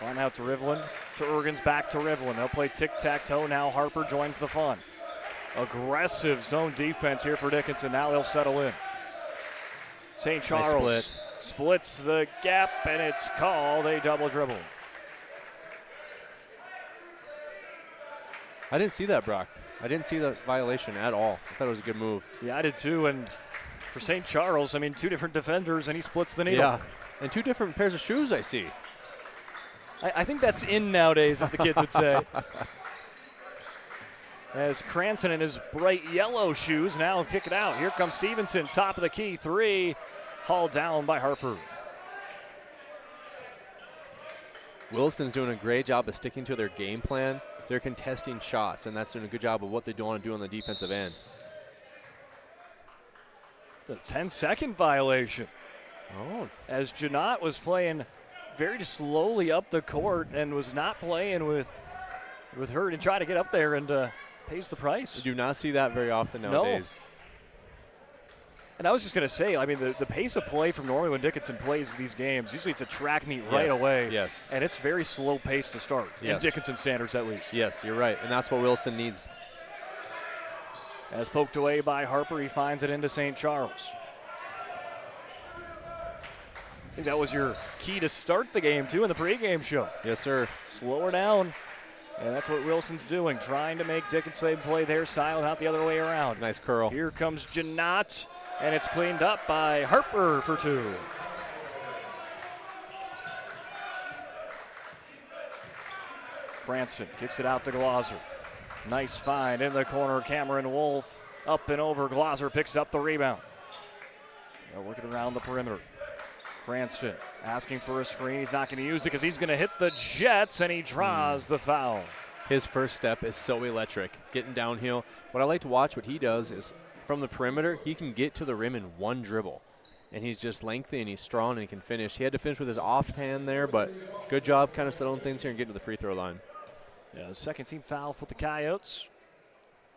On out to Rivlin. To Ergens, back to Rivlin. They'll play tic-tac-toe. Now Harper joins the fun. Aggressive zone defense here for Dickinson. Now they'll settle in. St. Charles splits the gap, and it's called a double dribble. I didn't see that, Brock. I didn't see the violation at all. I thought it was a good move. Yeah, I did too. And for St. Charles, I mean, two different defenders, and he splits the needle. Yeah, and two different pairs of shoes I see. I think that's in nowadays, as the kids would say. As Cranston in his bright yellow shoes now kick it out. Here comes Stevenson, top of the key, three. Hauled down by Harper. Williston's doing a great job of sticking to their game plan. They're contesting shots, and that's doing a good job of what they want to do on the defensive end. The 10-second violation. Oh. As Janot was playing very slowly up the court and was not playing with her to try to get up there and pays the price. You do not see that very often nowadays. No. And I was just going to say, I mean, the pace of play from normally when Dickinson plays these games, usually it's a track meet right away. Yes. And it's very slow pace to start, in Dickinson standards at least. Yes, you're right. And that's what Williston needs. As poked away by Harper, he finds it into St. Charles. I think that was your key to start the game, too, in the pregame show. Yes, sir. Slow her down. And that's what Wilson's doing, trying to make Dickinson play their style, not the other way around. Nice curl. Here comes Janot, and it's cleaned up by Harper for two. Cranston kicks it out to Glauser. Nice find in the corner. Cameron Wolf up and over. Glauser picks up the rebound. They're working around the perimeter. Cranston asking for a screen. He's not going to use it because he's going to hit the Jets, and he draws the foul. His first step is so electric, getting downhill. What I like to watch, what he does is from the perimeter, he can get to the rim in one dribble. And he's just lengthy and he's strong and he can finish. He had to finish with his offhand there, but good job kind of settling things here and getting to the free throw line. Yeah, the second team foul for the Coyotes.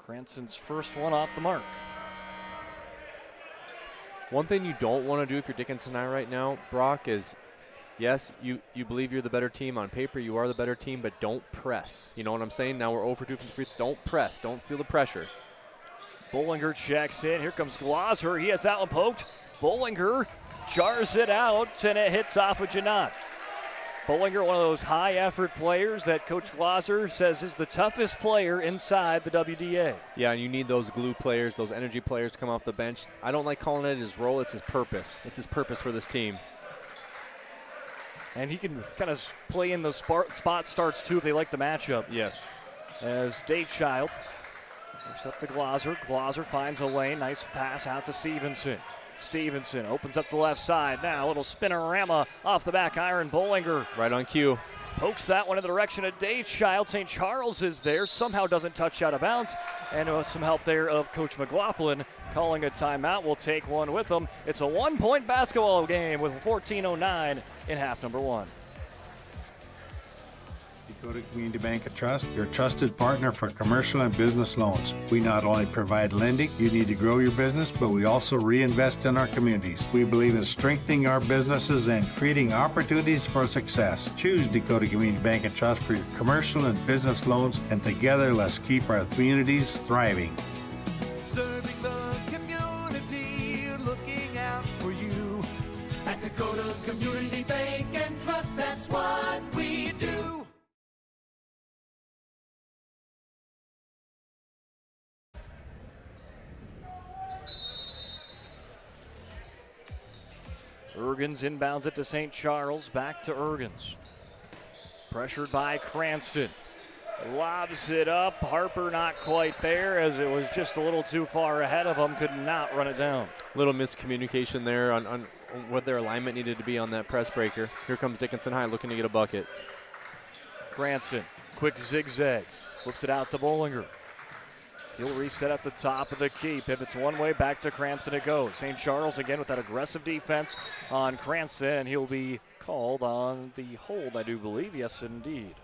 Cranston's first one off the mark. One thing you don't want to do if you're Dickinson and I right now, Brock, is yes, you believe you're the better team. On paper, you are the better team, but don't press. You know what I'm saying? Now we're 0 for 2 from the free throw. Don't press. Don't feel the pressure. Bollinger checks in. Here comes Glauser. He has that one poked. Bollinger jars it out, and it hits off of Janot. Bollinger, one of those high-effort players that Coach Glauser says is the toughest player inside the WDA. Yeah, and you need those glue players, those energy players to come off the bench. I don't like calling it his role. It's his purpose. It's his purpose for this team. And he can kind of play in the spot starts, too, if they like the matchup. Yes. As Datechild looks up to Glauser. Glauser finds a lane. Nice pass out to Stevenson. Stevenson opens up the left side. Now a little spinnerama off the back iron. Bollinger right on cue. Pokes that one in the direction of Datechild. St. Charles is there. Somehow doesn't touch out of bounds. And some help there of Coach McLaughlin calling a timeout. We'll take one with them. It's a 1-point basketball game with 14:09 in half number 1. Dakota Community Bank and Trust, your trusted partner for commercial and business loans. We not only provide lending you need to grow your business, but we also reinvest in our communities. We believe in strengthening our businesses and creating opportunities for success. Choose Dakota Community Bank and Trust for your commercial and business loans, and together let's keep our communities thriving. Serving the community, looking out for you. At Dakota Community Bank and Trust, that's what we do. Ergens inbounds it to St. Charles, back to Ergens. Pressured by Cranston. Lobs it up. Harper not quite there as it was just a little too far ahead of him. Could not run it down. Little miscommunication there on what their alignment needed to be on that press breaker. Here comes Dickinson High looking to get a bucket. Cranston, quick zigzag. Flips it out to Bollinger. He'll reset at the top of the key. Pivots one way, back to Cranston it goes. St. Charles again with that aggressive defense on Cranston, and he'll be called on the hold, I do believe. Yes, indeed.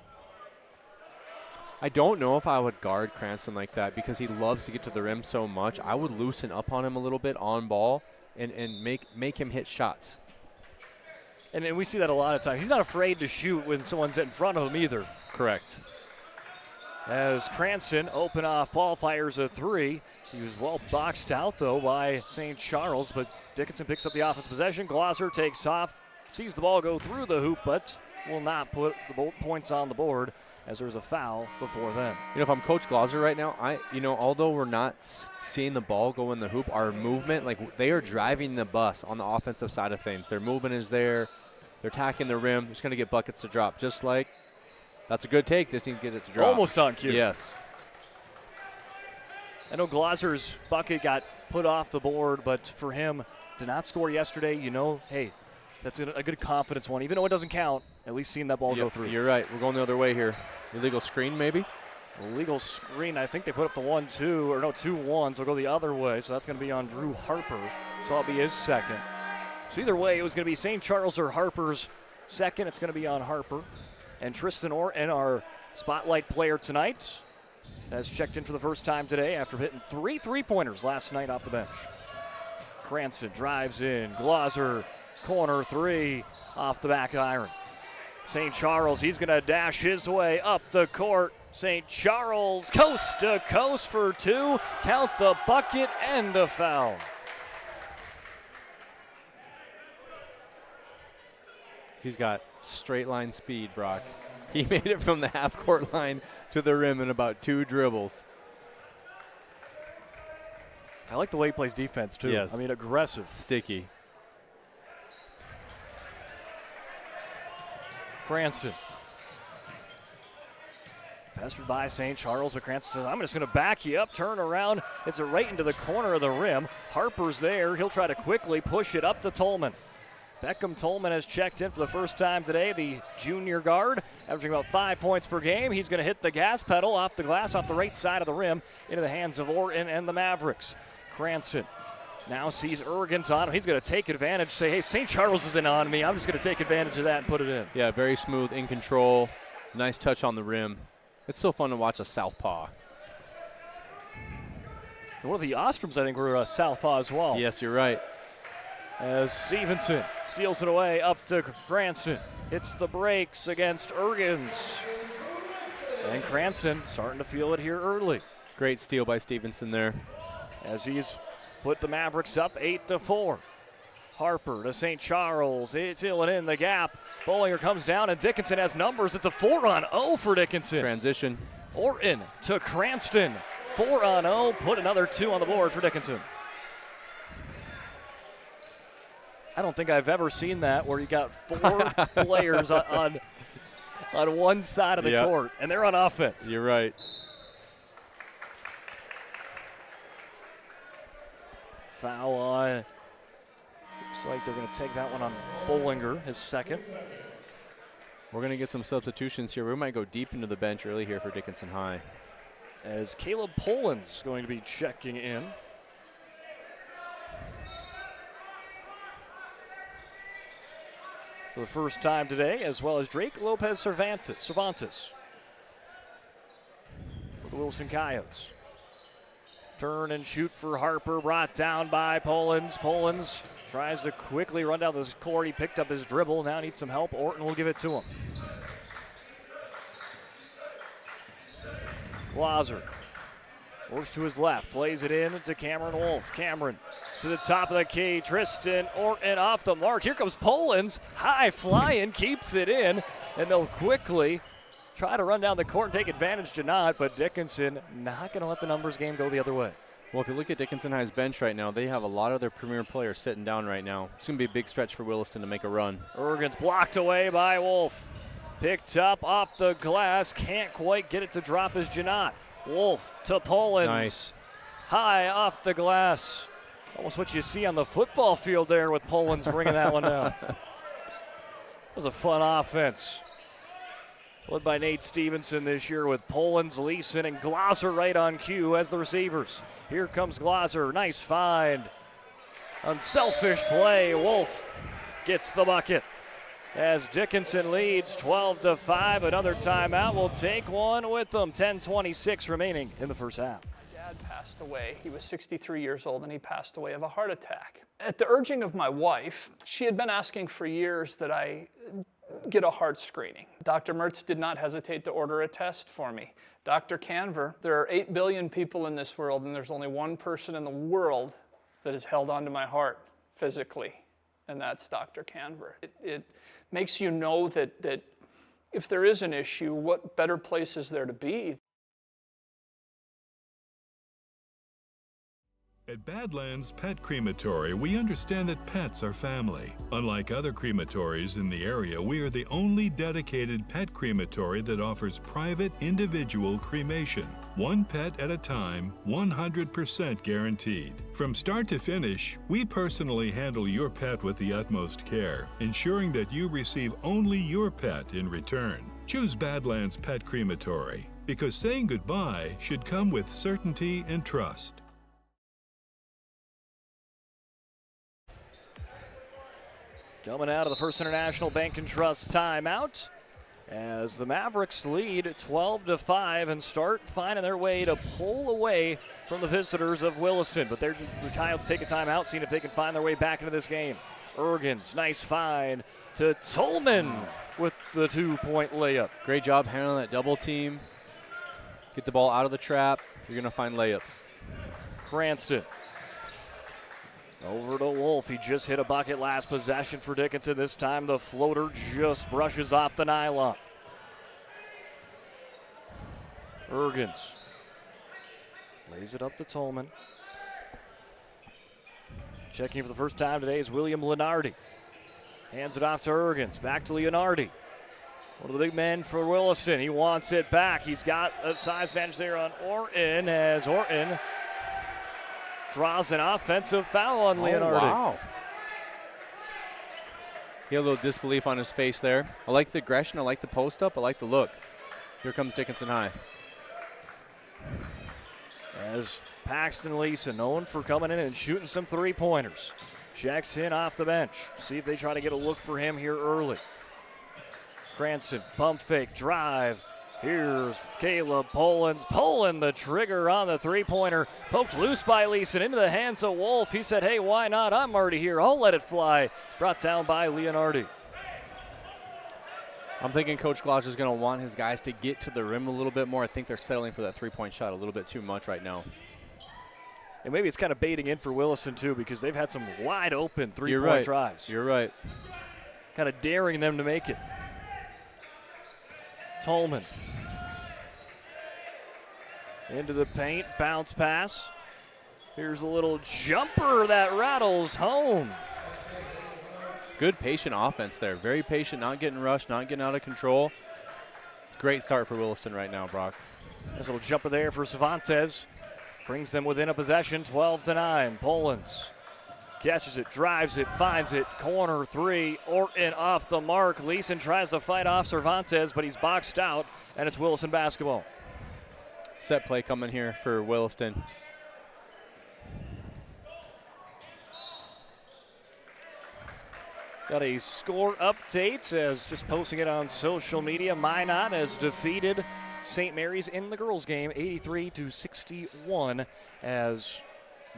I don't know if I would guard Cranston like that because he loves to get to the rim so much. I would loosen up on him a little bit on ball and make him hit shots. And we see that a lot of times. He's not afraid to shoot when someone's in front of him either. Correct. As Cranston, open off ball, fires a three. He was well boxed out, though, by St. Charles, but Dickinson picks up the offensive possession. Glauser takes off, sees the ball go through the hoop, but will not put the points on the board as there's a foul before then. You know, if I'm Coach Glauser right now, although we're not seeing the ball go in the hoop, our movement, like they are driving the bus on the offensive side of things. Their movement is there. They're attacking the rim. Just going to get buckets to drop, just like that's a good take. Just need to get it to drop. Almost on cue. Yes. I know Glauser's bucket got put off the board, but for him to not score yesterday, hey, that's a good confidence one. Even though it doesn't count, at least seeing that ball go through. You're right. We're going the other way here. Illegal screen, maybe? Illegal screen. I think they put up the 1-2, or no, 2-1, so we'll go the other way. So that's going to be on Drew Harper. So that'll be his second. So either way, it was going to be St. Charles or Harper's second. It's going to be on Harper. And Tristan Orton, our spotlight player tonight, has checked in for the first time today after hitting 3 3-pointers last night off the bench. Cranston drives in. Glauser, corner three off the back iron. St. Charles, he's going to dash his way up the court. St. Charles, coast to coast for two. Count the bucket and a foul. He's got straight line speed, Brock. He made it from the half-court line to the rim in about 2 dribbles. I like the way he plays defense, too. Yes. I mean, aggressive. Sticky. Cranston. Pestered by St. Charles, but Cranston says, I'm just going to back you up, turn around. It's right into the corner of the rim. Harper's there. He'll try to quickly push it up to Tolman. Beckham Tolman has checked in for the first time today, the junior guard, averaging about 5 points per game. He's going to hit the gas pedal off the glass, off the right side of the rim, into the hands of Orton and the Mavericks. Cranston now sees Ergens on him. He's going to take advantage, say, hey, St. Charles isn't on me. I'm just going to take advantage of that and put it in. Yeah, very smooth, in control, nice touch on the rim. It's so fun to watch a southpaw. One of the Ostroms, I think, were a southpaw as well. Yes, you're right. As Stevenson steals it away up to Cranston. Hits the brakes against Ergens. And Cranston starting to feel it here early. Great steal by Stevenson there. As he's put the Mavericks up 8-4. Harper to St. Charles, filling in the gap. Bollinger comes down and Dickinson has numbers. It's a 4-on-0 for Dickinson. Transition. Orton to Cranston. 4-on-0, put another 2 on the board for Dickinson. I don't think I've ever seen that where you got 4 players on one side of the court, and they're on offense. You're right. Foul on. Looks like they're going to take that one on Bollinger, his second. We're going to get some substitutions here. We might go deep into the bench early here for Dickinson High. As Caleb Poland's going to be checking in. For the first time today, as well as Drake Lopez Cervantes for the Williston Coyotes. Turn and shoot for Harper, brought down by Polans. Polans tries to quickly run down this court. He picked up his dribble, now needs some help. Orton will give it to him. Glazer works to his left, plays it in to Cameron Wolf. Cameron to the top of the key. Tristan Orton off the mark. Here comes Polans, high flying, keeps it in, and they'll quickly try to run down the court and take advantage to not, but Dickinson not going to let the numbers game go the other way. Well, if you look at Dickinson High's bench right now, they have a lot of their premier players sitting down right now. It's going to be a big stretch for Williston to make a run. Ergens blocked away by Wolf. Picked up off the glass, can't quite get it to drop as Janot. Wolf to Polans. Nice. High off the glass. Almost what you see on the football field there with Polans bringing that one down. It was a fun offense. Led by Nate Stevenson this year with Polans, Leeson, and Glazer right on cue as the receivers. Here comes Glazer, nice find. Unselfish play, Wolf gets the bucket. As Dickinson leads 12-5, another timeout. We'll take one with them. 10:26 remaining in the first half. My dad passed away. He was 63 years old and he passed away of a heart attack. At the urging of my wife, she had been asking for years that I get a heart screening. Dr. Mertz did not hesitate to order a test for me. Dr. Canver, there are 8 billion people in this world and there's only one person in the world that has held onto my heart physically, and that's Dr. Canver. It makes you know that if there is an issue, what better place is there to be? At Badlands Pet Crematory, we understand that pets are family. Unlike other crematories in the area, we are the only dedicated pet crematory that offers private individual cremation. One pet at a time, 100% guaranteed. From start to finish, we personally handle your pet with the utmost care, ensuring that you receive only your pet in return. Choose Badlands Pet Crematory, because saying goodbye should come with certainty and trust. Coming out of the First International Bank and Trust timeout as the Mavericks lead 12-5 and start finding their way to pull away from the visitors of Williston. But the Coyotes take a timeout, seeing if they can find their way back into this game. Ergens, nice find to Tolman with the 2-point layup. Great job handling that double team. Get the ball out of the trap. You're going to find layups. Cranston. Over to Wolf. He just hit a bucket last possession for Dickinson. This time the floater just brushes off the nylon. Ergens lays it up to Tolman. Checking for the first time today is William Lenardi. Hands it off to Ergens. Back to Leonardi. One of the big men for Williston. He wants it back. He's got a size advantage there on Orton as Orton draws an offensive foul on Leonardi. Oh, wow. He had a little disbelief on his face there. I like the aggression. I like the post up. I like the look. Here comes Dickinson High. As Paxton Leeson, known for coming in and shooting some three-pointers. Checks in off the bench. See if they try to get a look for him here early. Cranston, pump fake, drive. Here's Caleb Polans. Pulling the trigger on the three-pointer. Poked loose by Leeson into the hands of Wolf. He said, hey, why not? I'm already here. I'll let it fly. Brought down by Leonardi. I'm thinking Coach Glauser is going to want his guys to get to the rim a little bit more. I think they're settling for that three-point shot a little bit too much right now. And maybe it's kind of baiting in for Williston, too, because they've had some wide-open three-point drives. You're right. Kind of daring them to make it. Tolman. Into the paint, bounce pass. Here's a little jumper that rattles home. Good patient offense there. Very patient, not getting rushed, not getting out of control. Great start for Williston right now, Brock. Nice little jumper there for Cervantes. Brings them within a possession, 12-9. Polans catches it, drives it, finds it. Corner three, Orton off the mark. Leeson tries to fight off Cervantes, but he's boxed out, and it's Williston basketball. Set play coming here for Williston. Got a score update as just posting it on social media. Minot has defeated St. Mary's in the girls' game, 83-61, as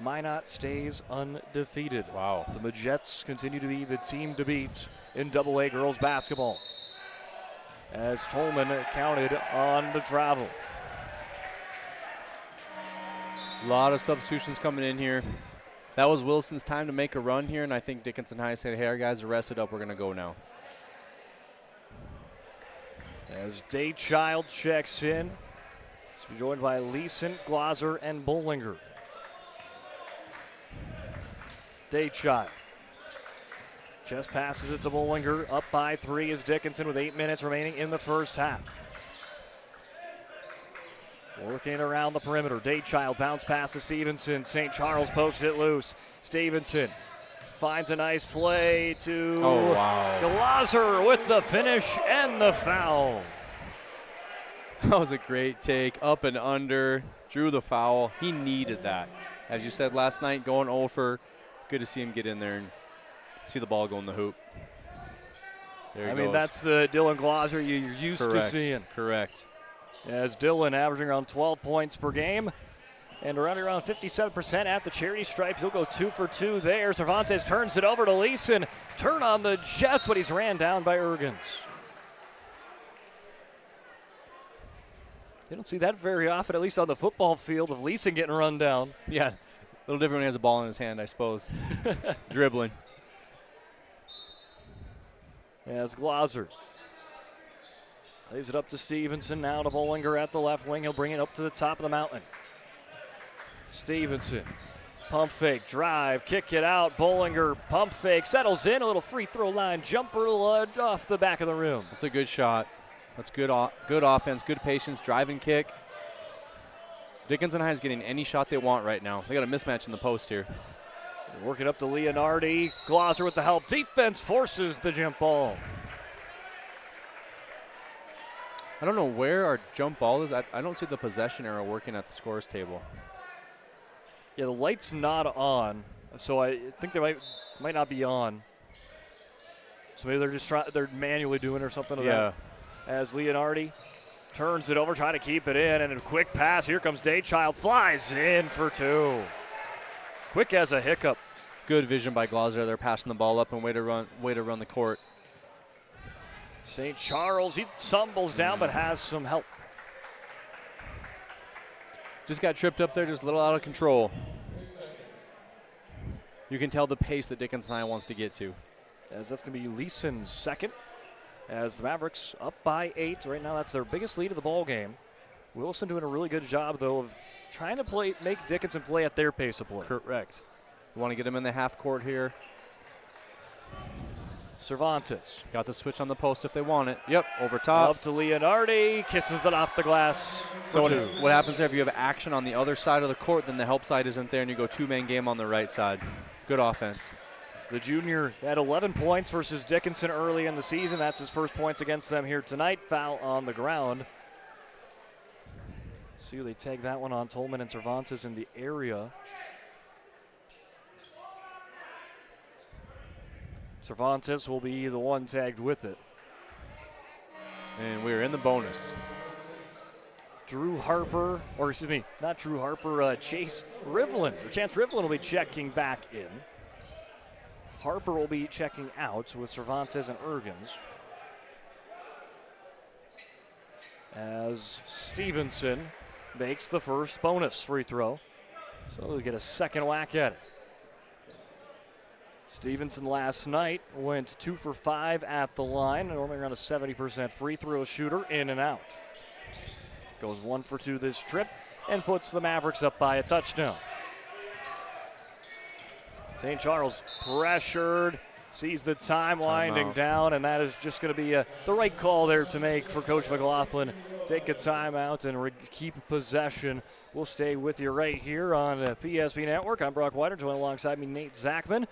Minot stays undefeated. Wow. The Majets continue to be the team to beat in AA girls basketball, as Tolman counted on the travel. A lot of substitutions coming in here. That was Wilson's time to make a run here, and I think Dickinson High said, hey, our guys are rested up. We're going to go now. As Daychild checks in, he's joined by Leeson, Glauser, and Bollinger. Daychild just passes it to Bollinger. Up by 3 is Dickinson with 8 minutes remaining in the first half. Working around the perimeter. Daychild bounce pass to Stevenson. St. Charles pokes it loose. Stevenson finds a nice play to Glauser with the finish and the foul. That was a great take. Up and under. Drew the foul. He needed that. As you said last night, going over. Good to see him get in there and see the ball go in the hoop. There he goes. I mean, that's the Dylan Glauser you're used to seeing. Correct. As Dylan averaging around 12 points per game and around 57% at the charity stripe. He'll go 2 for 2 there. Cervantes turns it over to Leeson. Turn on the Jets, but he's ran down by Ergens. You don't see that very often, at least on the football field, of Leeson getting run down. Yeah, a little different when he has a ball in his hand, I suppose. Dribbling. As Glauser leaves it up to Stevenson, now to Bollinger at the left wing. He'll bring it up to the top of the mountain. Stevenson, pump fake, drive, kick it out. Bollinger, pump fake, settles in. A little free throw line jumper off the back of the rim. That's a good shot. That's good offense, good patience, drive and kick. Dickinson High is getting any shot they want right now. They got a mismatch in the post here. Working up to Leonardi. Glauser with the help. Defense forces the jump ball. I don't know where our jump ball is. I don't see the possession arrow working at the scores table. Yeah, the light's not on, so I think they might not be on. So maybe they're just they're manually doing or something. Yeah. As Leonardi turns it over, trying to keep it in, and a quick pass. Here comes Daychild, flies in for 2. Quick as a hiccup. Good vision by Glauser. They're passing the ball up and way to run the court. St. Charles, he stumbles down but has some help. Just got tripped up there, just a little out of control. You can tell the pace that Dickinson High wants to get to. As that's going to be Leeson's second. As the Mavericks up by 8. Right now that's their biggest lead of the ball game. Williston doing a really good job, though, of trying to make Dickinson play at their pace of play. Correct. You want to get him in the half court here. Cervantes. Got the switch on the post if they want it. Yep, over top. Up to Leonardi, kisses it off the glass. So what happens there, if you have action on the other side of the court, then the help side isn't there, and you go two-man game on the right side. Good offense. The junior had 11 points versus Dickinson early in the season. That's his first points against them here tonight. Foul on the ground. See, they tag that one on Tolman and Cervantes in the area. Cervantes will be the one tagged with it. And we're in the bonus. Drew Harper, or excuse me, not Drew Harper, Chase Rivlin. Chance Rivlin will be checking back in. Harper will be checking out with Cervantes and Ergens. As Stevenson makes the first bonus free throw. So they'll get a second whack at it. Stevenson last night went 2 for 5 at the line, normally around a 70% free throw shooter, in and out. Goes 1 for 2 this trip and puts the Mavericks up by a touchdown. St. Charles pressured, sees the time winding down, and that is just going to be the right call there to make for Coach McLaughlin. Take a timeout and keep possession. We'll stay with you right here on PSP Network. I'm Brock Whiter, joined alongside me Nate Zachman.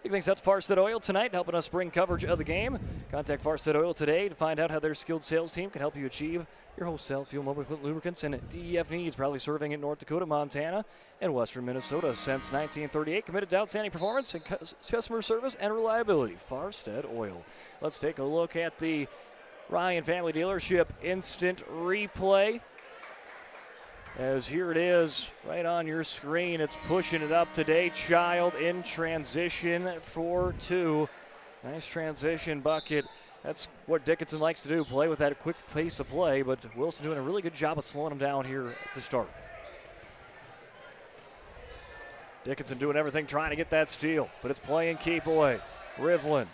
Big thanks out to Farstead Oil tonight, helping us bring coverage of the game. Contact Farstead Oil today to find out how their skilled sales team can help you achieve your wholesale fuel, lubricant, lubricants, and DEF needs. Proudly serving in North Dakota, Montana, and western Minnesota since 1938. Committed to outstanding performance and customer service and reliability. Farstead Oil. Let's take a look at the Ryan Family Dealership instant replay. As here it is right on your screen. It's pushing it up today. Child in transition for 2. Nice transition bucket. That's what Dickinson likes to do, play with that quick pace of play, but Wilson doing a really good job of slowing him down here to start. Dickinson doing everything trying to get that steal, but it's play and keep away. Rivlin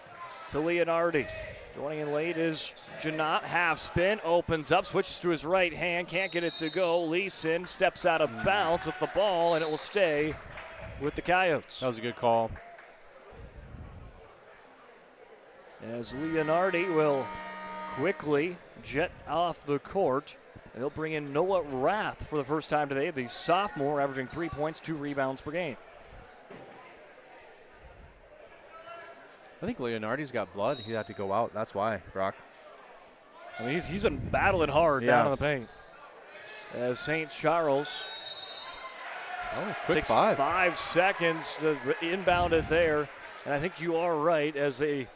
to Leonardi. Joining in late is Janot, half spin, opens up, switches to his right hand, can't get it to go. Leeson steps out of bounds with the ball, and it will stay with the Coyotes. That was a good call. As Leonardi will quickly jet off the court. They'll bring in Noah Rath for the first time today, the sophomore, averaging 3 points, 2 rebounds per game. I think Leonardi's got blood. He'd have to go out. That's why, Brock. I mean, he's been battling hard down in the paint. As St. Charles quick takes 5. 5 seconds to inbound it there. And I think you are right, as they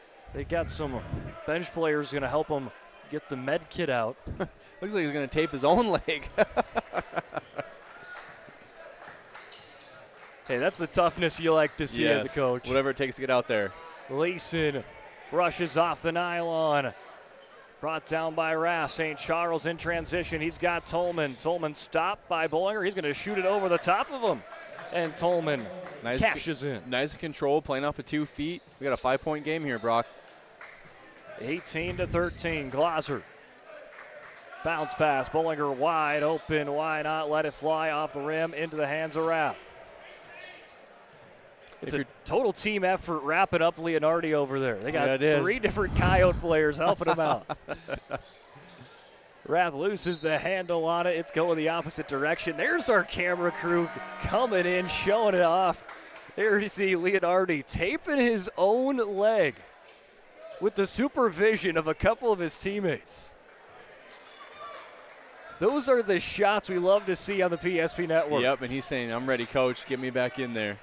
got some bench players going to help him get the med kit out. Looks like he's going to tape his own leg. Hey, that's the toughness you like to see as a coach. Whatever it takes to get out there. Leeson brushes off the nylon. Brought down by Raff. St. Charles in transition. He's got Tolman. Tolman stopped by Bollinger. He's going to shoot it over the top of him. And Tolman cashes in. Nice control, playing off of 2 feet. We got a 5-point game here, Brock. 18-13. Glauser. Bounce pass. Bollinger wide open. Why not let it fly off the rim into the hands of Raff? It's a total team effort wrapping up Leonardi over there. They got 3 different Coyote players helping him out. Rath loses the handle on it. It's going the opposite direction. There's our camera crew coming in, showing it off. There you see Leonardi taping his own leg with the supervision of a couple of his teammates. Those are the shots we love to see on the PSP Network. Yep, and he's saying, I'm ready, coach. Get me back in there.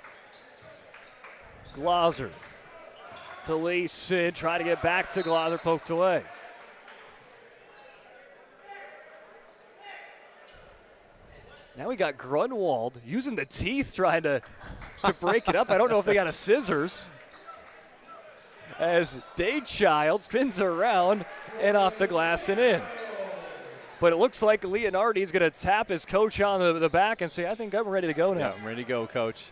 Glauser to Leeson, trying to get back to Glauser, poked away. Now we got Grunwald using the teeth trying to break it up. I don't know if they got a scissors. As Daychild spins around and off the glass and in. But it looks like Leonardi's going to tap his coach on the back and say, I think I'm ready to go now. Yeah, I'm ready to go, coach.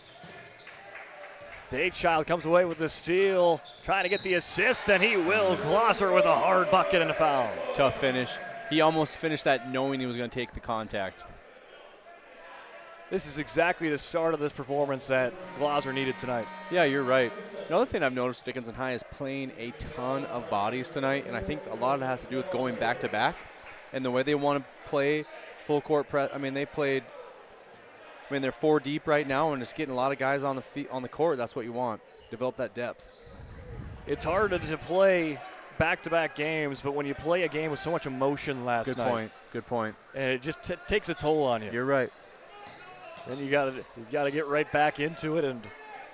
Daychild comes away with the steal, trying to get the assist, and he will. Glauser with a hard bucket and a foul. Tough finish. He almost finished that knowing he was going to take the contact. This is exactly the start of this performance that Glauser needed tonight. Yeah, you're right. Another thing I've noticed Dickinson High is playing a ton of bodies tonight, and I think a lot of it has to do with going back-to-back and the way they want to play full court press. I mean, they're 4 deep right now, and just getting a lot of guys on the court. That's what you want. develop that depth. It's hard to play back-to-back games, but when you play a game with so much emotion last night. Good point. And it just takes a toll on you. You're right. Then you gotta get right back into it, and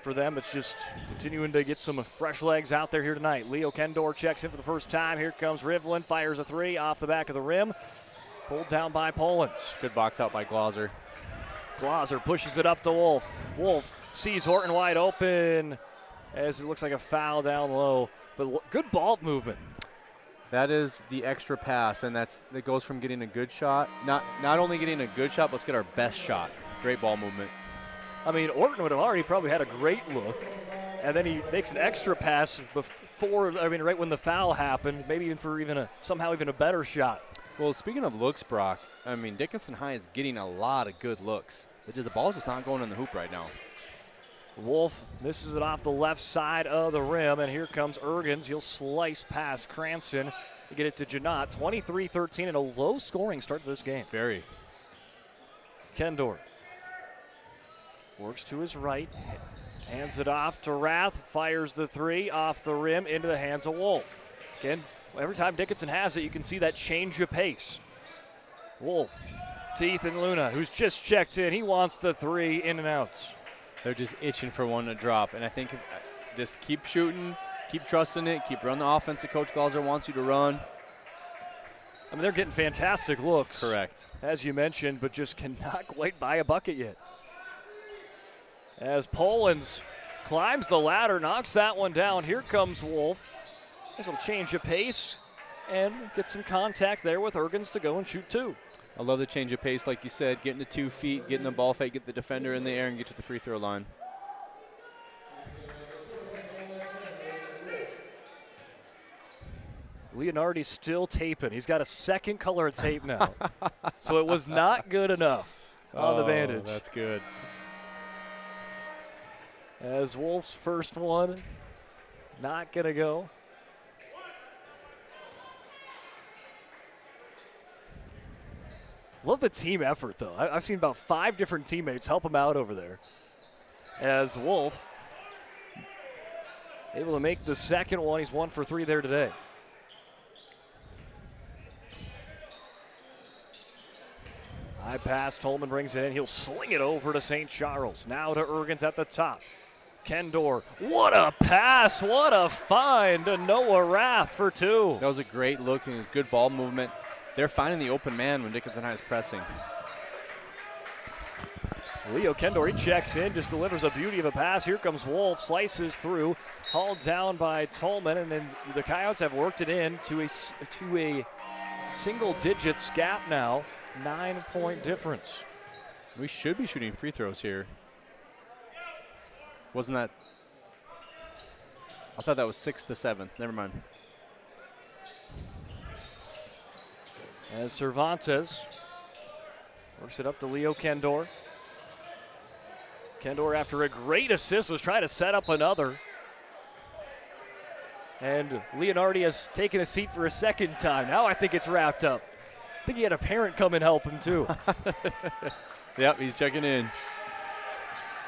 for them, it's just continuing to get some fresh legs out there here tonight. Leo Kendor checks in for the first time. Here comes Rivlin, fires a three off the back of the rim. Pulled down by Polens. Good box out by Glauser. Glauser pushes it up to Wolf. Wolf sees Horton wide open as it looks like a foul down low, but good ball movement. That is the extra pass, and that goes from getting a good shot, not only getting a good shot, but let's get our best shot. Great ball movement. I mean, Orton would have already probably had a great look, and then he makes an extra pass right when the foul happened, maybe even for somehow even a better shot. Well, speaking of looks, Brock, I mean, Dickinson High is getting a lot of good looks. The ball's just not going in the hoop right now. Wolf misses it off the left side of the rim, and here comes Ergens. He'll slice past Cranston to get it to Janot. 23-13 and a low-scoring start to this game. Very. Kendor works to his right, hands it off to Rath, fires the three off the rim into the hands of Wolf. Again, every time Dickinson has it, you can see that change of pace. Wolf to Ethan Luna, who's just checked in. He wants the three in and out. They're just itching for one to drop, and I think just keep shooting, keep trusting it, keep running the offense that Coach Glauser wants you to run. I mean, they're getting fantastic looks. Correct. As you mentioned, but just cannot quite buy a bucket yet. As Polens climbs the ladder, knocks that one down. Here comes Wolf. This will change of pace and get some contact there with Ergens to go and shoot two. I love the change of pace, like you said, getting to 2 feet, getting the ball fake, get the defender in the air, and get to the free throw line. Leonardi's still taping. He's got a second color of tape now. So it was not good enough on the bandage. That's good. As Wolf's first one, not going to go. Love the team effort, though. I've seen about 5 different teammates help him out over there. As Wolf able to make the second one. He's 1 for 3 there today. High pass, Tolman brings it in. He'll sling it over to St. Charles. Now to Ergens at the top. Kendor, what a pass, what a find to Noah Rath for 2. That was a great look and good ball movement. They're finding the open man when Dickinson High is pressing. Leo Kendor, he checks in, just delivers a beauty of a pass. Here comes Wolf, slices through, hauled down by Tolman, and then the Coyotes have worked it in to a single digits gap now, 9-point difference. We should be shooting free throws here. Wasn't that? I thought that was 6 to 7. Never mind. As Cervantes works it up to Leo Kendor. Kendor, after a great assist, was trying to set up another. And Leonardi has taken a seat for a second time. Now I think it's wrapped up. I think he had a parent come and help him too. Yep, he's checking in.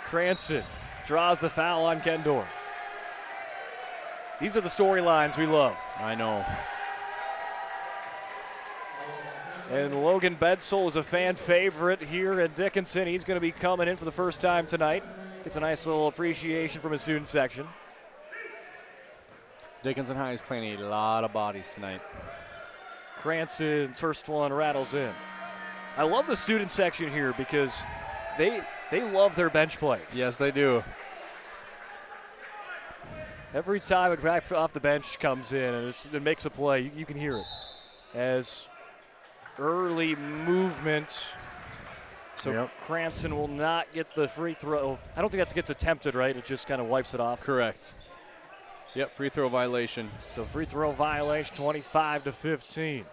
Cranston draws the foul on Kendor. These are the storylines we love. I know. And Logan Bedsole is a fan favorite here at Dickinson. He's going to be coming in for the first time tonight. Gets a nice little appreciation from his student section. Dickinson High is playing a lot of bodies tonight. Cranston's first one rattles in. I love the student section here because they love their bench players. Yes, they do. Every time a guy off the bench comes in and it makes a play, you can hear it. As early movement. So yep. Cranston will not get the free throw. I don't think that gets attempted, right? It just kind of wipes it off. Correct. Yep, free throw violation. So free throw violation, 25-15.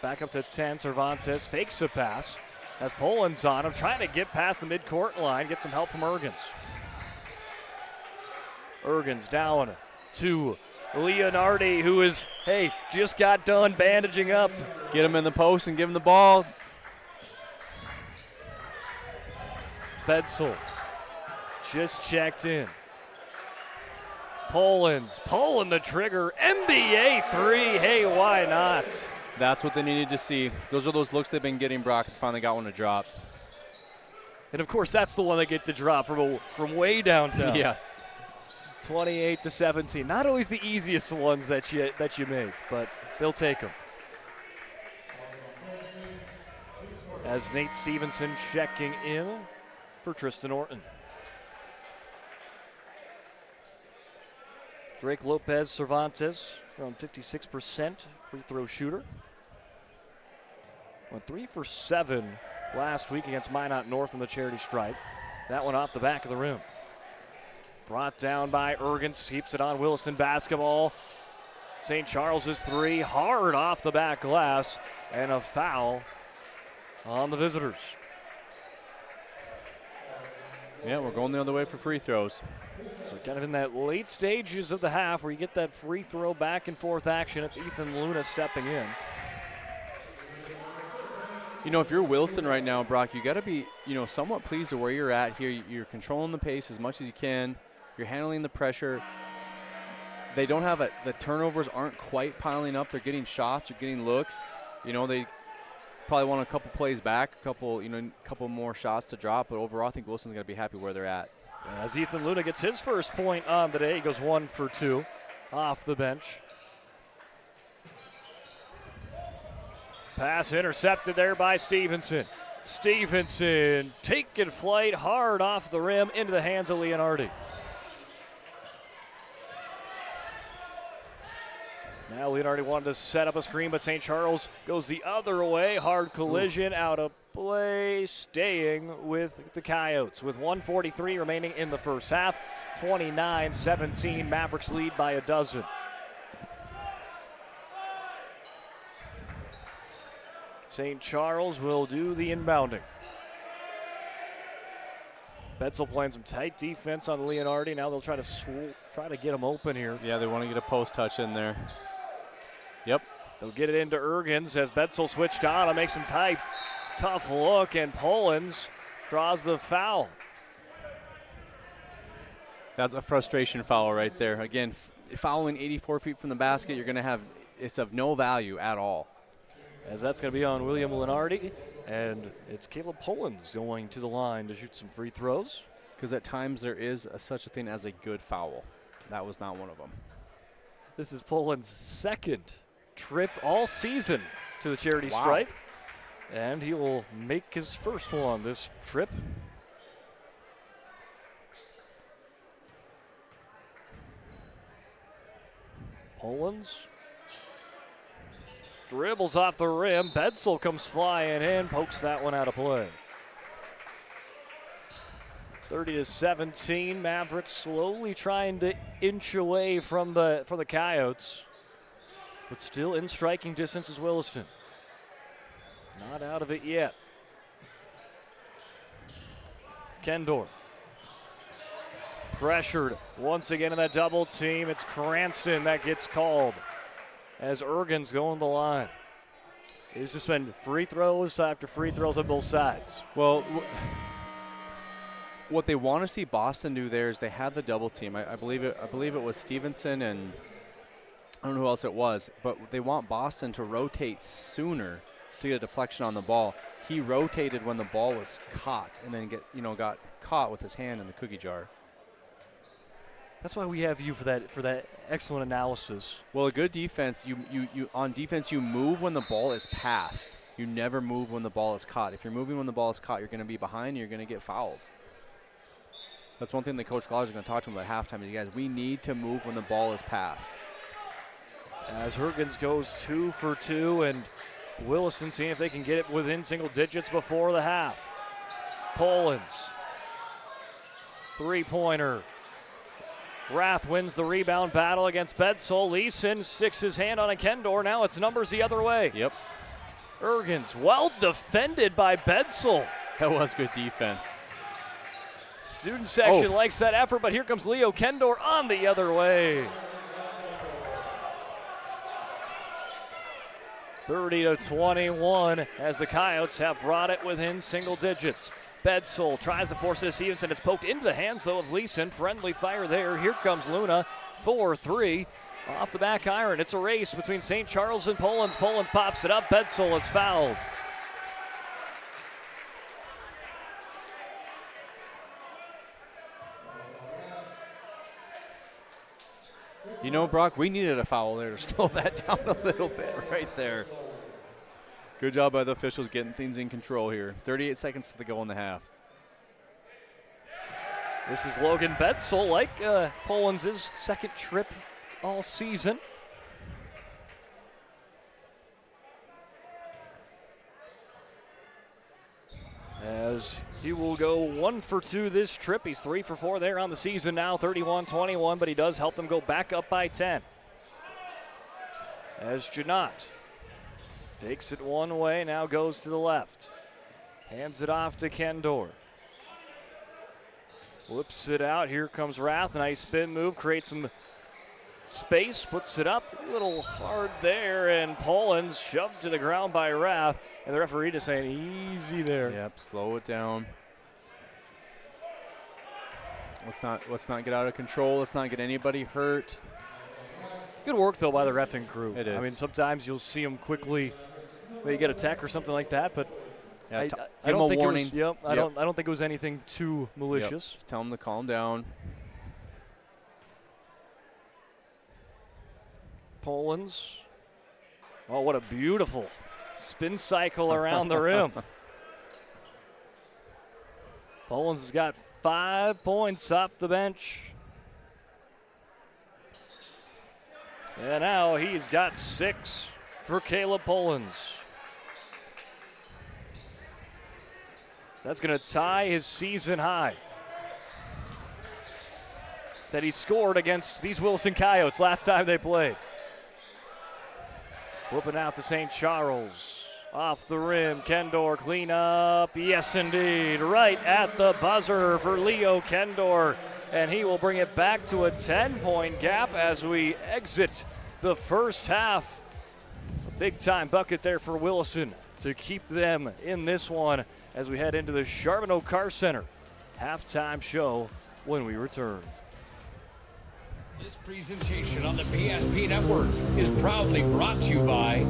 Back up to 10. Cervantes fakes a pass. Has Polens on him, trying to get past the midcourt line, get some help from Ergens. Ergens down to Leonardi, who is, just got done bandaging up. Get him in the post and give him the ball. Bedsole just checked in. Poland's pulling the trigger. NBA three. Hey, why not? That's what they needed to see. Those are those looks they've been getting. Brock finally got one to drop. And, of course, that's the one they get to drop from way downtown. Yes. 28-17. Not always the easiest ones that you make, but they'll take them. As Nate Stevenson checking in for Tristan Orton. Drake Lopez Cervantes, around 56% free throw shooter. Went 3 for 7 last week against Minot North in the charity stripe. That one off the back of the rim. Brought down by Ergens, keeps it on Williston basketball. St. Charles's three, hard off the back glass, and a foul on the visitors. Yeah, we're going the other way for free throws. So kind of in that late stages of the half where you get that free throw back and forth action. It's Ethan Luna stepping in. You know, if you're Williston right now, Brock, you got to be, somewhat pleased with where you're at here. You're controlling the pace as much as you can. You're handling the pressure. They don't have the turnovers aren't quite piling up. They're getting shots. They're getting looks. They probably want a couple plays back, a couple more shots to drop. But overall, I think Wilson's going to be happy where they're at. As Ethan Luna gets his first point on the day, he goes 1 for 2 off the bench. Pass intercepted there by Stevenson. Stevenson taking flight hard off the rim into the hands of Leonardi. Now Leonardi wanted to set up a screen, but St. Charles goes the other way. Hard collision out of play, staying with the Coyotes. With 1:43 remaining in the first half, 29-17, Mavericks lead by a dozen. St. Charles will do the inbounding. Betzel playing some tight defense on Leonardi. Now they'll try to get him open here. Yeah, they want to get a post touch in there. Yep. They'll get it into Ergens as Betzel switched on. It makes him tight. Tough look, and Polans draws the foul. That's a frustration foul right there. Again, fouling 84 feet from the basket, you're going to have, it's of no value at all. As that's going to be on William Lenardi, and it's Caleb Polans going to the line to shoot some free throws. Because at times there is such a thing as a good foul. That was not one of them. This is Polans' second trip all season to the charity stripe. And he will make his first one this trip. Polans dribbles off the rim. Betzel comes flying in, pokes that one out of play. 30-17, Mavericks slowly trying to inch away from the Coyotes, but still in striking distance is Williston. Not out of it yet. Kendor pressured once again in that double team. It's Cranston that gets called as Ergens going the line. It's just been free throws after free throws on both sides. Well, what they want to see Boston do there is they had the double team. I believe it was Stevenson and I don't know who else it was, but they want Boston to rotate sooner to get a deflection on the ball. He rotated when the ball was caught and then got caught with his hand in the cookie jar. That's why we have you for that excellent analysis. Well, a good defense, you on defense you move when the ball is passed. You never move when the ball is caught. If you're moving when the ball is caught, you're going to be behind and you're going to get fouls. That's one thing that Coach Gallagher is going to talk to him about halftime. You guys, we need to move when the ball is passed. As Ergens goes 2 for 2, and Williston seeing if they can get it within single digits before the half. Polans, three-pointer. Rath wins the rebound battle against Betzel. Leeson sticks his hand on a Kendor. Now it's numbers the other way. Yep. Ergens, well defended by Betzel. That was good defense. Student section likes that effort, but here comes Leo Kendor on the other way. 30-21 as the Coyotes have brought it within single digits. Bedsole tries to force it to Stevenson. It's poked into the hands, though, of Leeson. Friendly fire there. Here comes Luna. 4-3 off the back iron. It's a race between St. Charles and Poland's. Poland's pops it up. Bedsole is fouled. You know, Brock, we needed a foul there to slow that down a little bit right there. Good job by the officials getting things in control here. 38 seconds to go in the half. This is Logan Bedsole, like Poland's second trip all season. As he will go 1 for 2 this trip. He's 3 for 4 there on the season now, 31-21, but he does help them go back up by 10. As Janot takes it one way, now goes to the left. Hands it off to Kendor. Flips it out. Here comes Rath. Nice spin move. Creates some space. Puts it up. A little hard there. And Poland's shoved to the ground by Rath. And the referee just saying, easy there. Yep, slow it down. Let's not get out of control. Let's not get anybody hurt. Good work, though, by the ref and crew. It is. I mean, sometimes you'll see them quickly, maybe get a tech or something like that, but yeah, I don't think warning. it was. I don't think it was anything too malicious. Yep. Just tell them to calm down. Poland's. Oh, what a beautiful spin cycle around the rim. Poland's has got 5 points off the bench. And now he's got 6 for Caleb Poland's. That's going to tie his season high that he scored against these Williston Coyotes last time they played. Flipping out to St. Charles. Off the rim, Kendor clean up. Yes, indeed. Right at the buzzer for Leo Kendor. And he will bring it back to a 10-point gap as we exit the first half. A big-time bucket there for Williston to keep them in this one as we head into the Charbonneau Car Center halftime show when we return. This presentation on the PSP Network is proudly brought to you by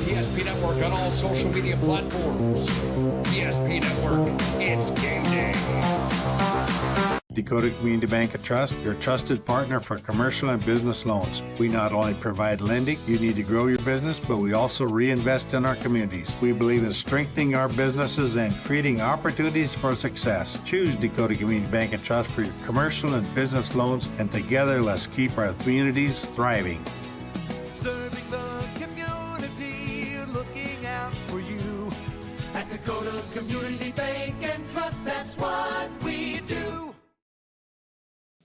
PSP Network on all social media platforms. PSP Network, it's game day. Dakota Community Bank and Trust, your trusted partner for commercial and business loans. We not only provide lending, you need to grow your business, but we also reinvest in our communities. We believe in strengthening our businesses and creating opportunities for success. Choose Dakota Community Bank and Trust for your commercial and business loans, and together let's keep our communities thriving. Serving the community, looking out for you. At Dakota Community Bank and Trust, that's what we do.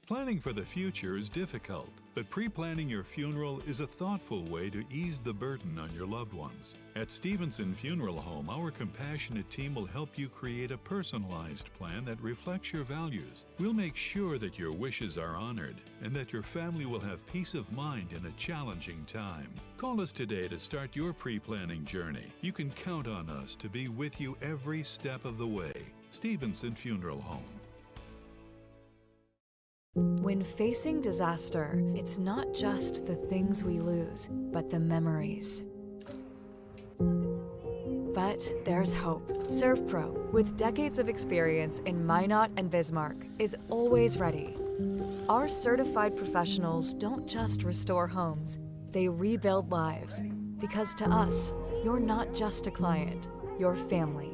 Planning for the future is difficult, but pre-planning your funeral is a thoughtful way to ease the burden on your loved ones. At Stevenson Funeral Home, our compassionate team will help you create a personalized plan that reflects your values. We'll make sure that your wishes are honored and that your family will have peace of mind in a challenging time. Call us today to start your pre-planning journey. You can count on us to be with you every step of the way. Stevenson Funeral Home. When facing disaster, it's not just the things we lose, but the memories. But there's hope. ServPro, with decades of experience in Minot and Bismarck, is always ready. Our certified professionals don't just restore homes, they rebuild lives. Because to us, you're not just a client, you're family.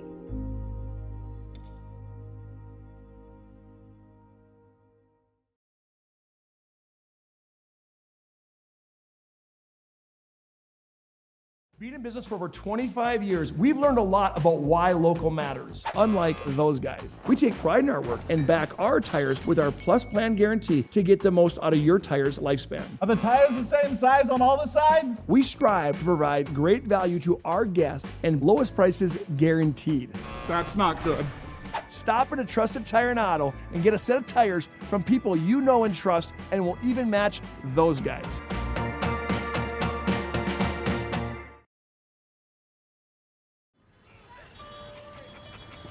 Being in business for over 25 years, we've learned a lot about why local matters. Unlike those guys, we take pride in our work and back our tires with our Plus Plan guarantee to get the most out of your tire's lifespan. Are the tires the same size on all the sides? We strive to provide great value to our guests and lowest prices guaranteed. That's not good. Stop at a trusted tire and auto and get a set of tires from people you know and trust, and will even match those guys.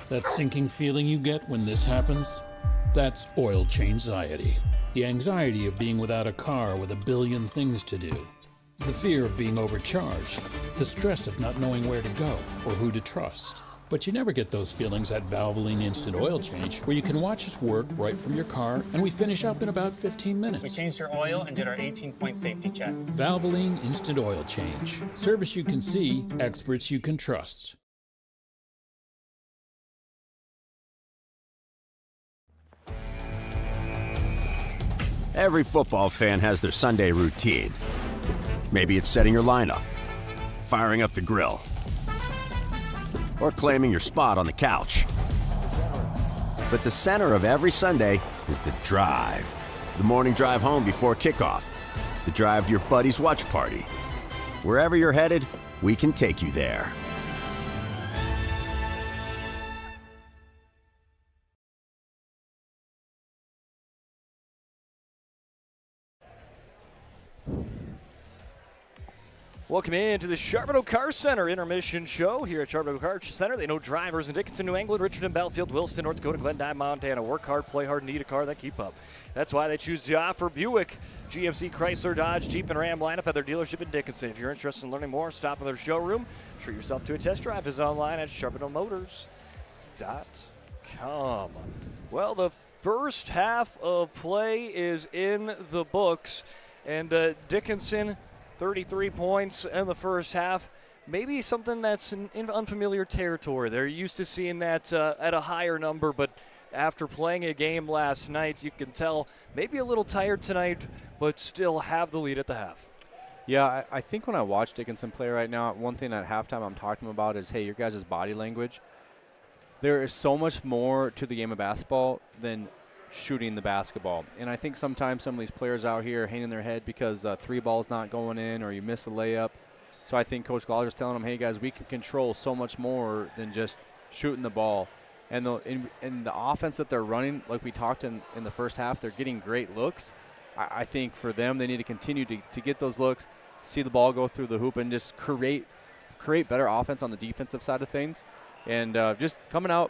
That sinking feeling you get when this happens? That's oil change-anxiety. The anxiety of being without a car with a billion things to do. The fear of being overcharged. The stress of not knowing where to go or who to trust. But you never get those feelings at Valvoline Instant Oil Change, where you can watch us work right from your car, and we finish up in about 15 minutes. We changed your oil and did our 18-point safety check. Valvoline Instant Oil Change. Service you can see, experts you can trust. Every football fan has their Sunday routine. Maybe it's setting your lineup, firing up the grill, or claiming your spot on the couch. But the center of every Sunday is the drive. The morning drive home before kickoff. The drive to your buddy's watch party. Wherever you're headed, we can take you there. Welcome into the Charbonneau Car Center intermission show here at Charbonneau Car Center. They know drivers in Dickinson, New England, Richardson, Belfield, Williston, North Dakota, Glendive, Montana. Work hard, play hard, need a car that keep up. That's why they choose to offer Buick, GMC, Chrysler, Dodge, Jeep, and Ram lineup at their dealership in Dickinson. If you're interested in learning more, stop in their showroom. Treat yourself to a test drive. Is online at charbonneaumotors.com. Well, the first half of play is in the books, and Dickinson 33 points in the first half. Maybe something that's in unfamiliar territory. They're used to seeing that at a higher number, but after playing a game last night, you can tell maybe a little tired tonight, but still have the lead at the half. Yeah, I think when I watch Dickinson play right now, one thing at halftime I'm talking about is, hey, your guys' body language. There is so much more to the game of basketball than shooting the basketball. And I think sometimes some of these players out here are hanging their head because three ball's not going in or you miss a layup. So I think Coach Glauser's telling them, hey, guys, we can control so much more than just shooting the ball. And the offense that they're running, like we talked in the first half, they're getting great looks. I think for them, they need to continue to get those looks, see the ball go through the hoop, and just create better offense on the defensive side of things. And just coming out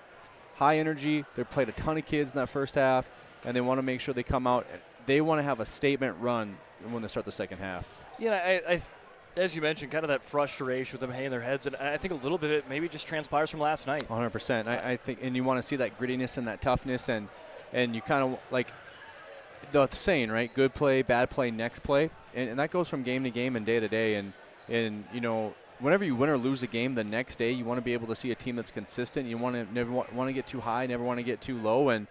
high energy. They played a ton of kids in that first half, and they want to make sure they come out. They want to have a statement run when they start the second half. Yeah, I as you mentioned, kind of that frustration with them hanging their heads, and I think a little bit of it maybe just transpires from last night. 100%. I think, and you want to see that grittiness and that toughness, and you kind of like the saying, right? Good play, bad play, next play, and that goes from game to game and day to day. And you know, whenever you win or lose a game, the next day you want to be able to see a team that's consistent. You never want to get too high, never want to get too low. And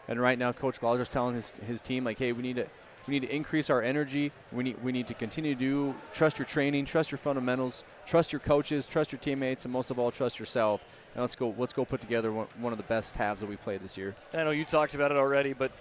right now, Coach Glauser's telling his team, like, hey, we need to increase our energy. We need to continue to trust your training, trust your fundamentals, trust your coaches, trust your teammates, and most of all, trust yourself. And let's go put together one of the best halves that we played this year. I know you talked about it already, but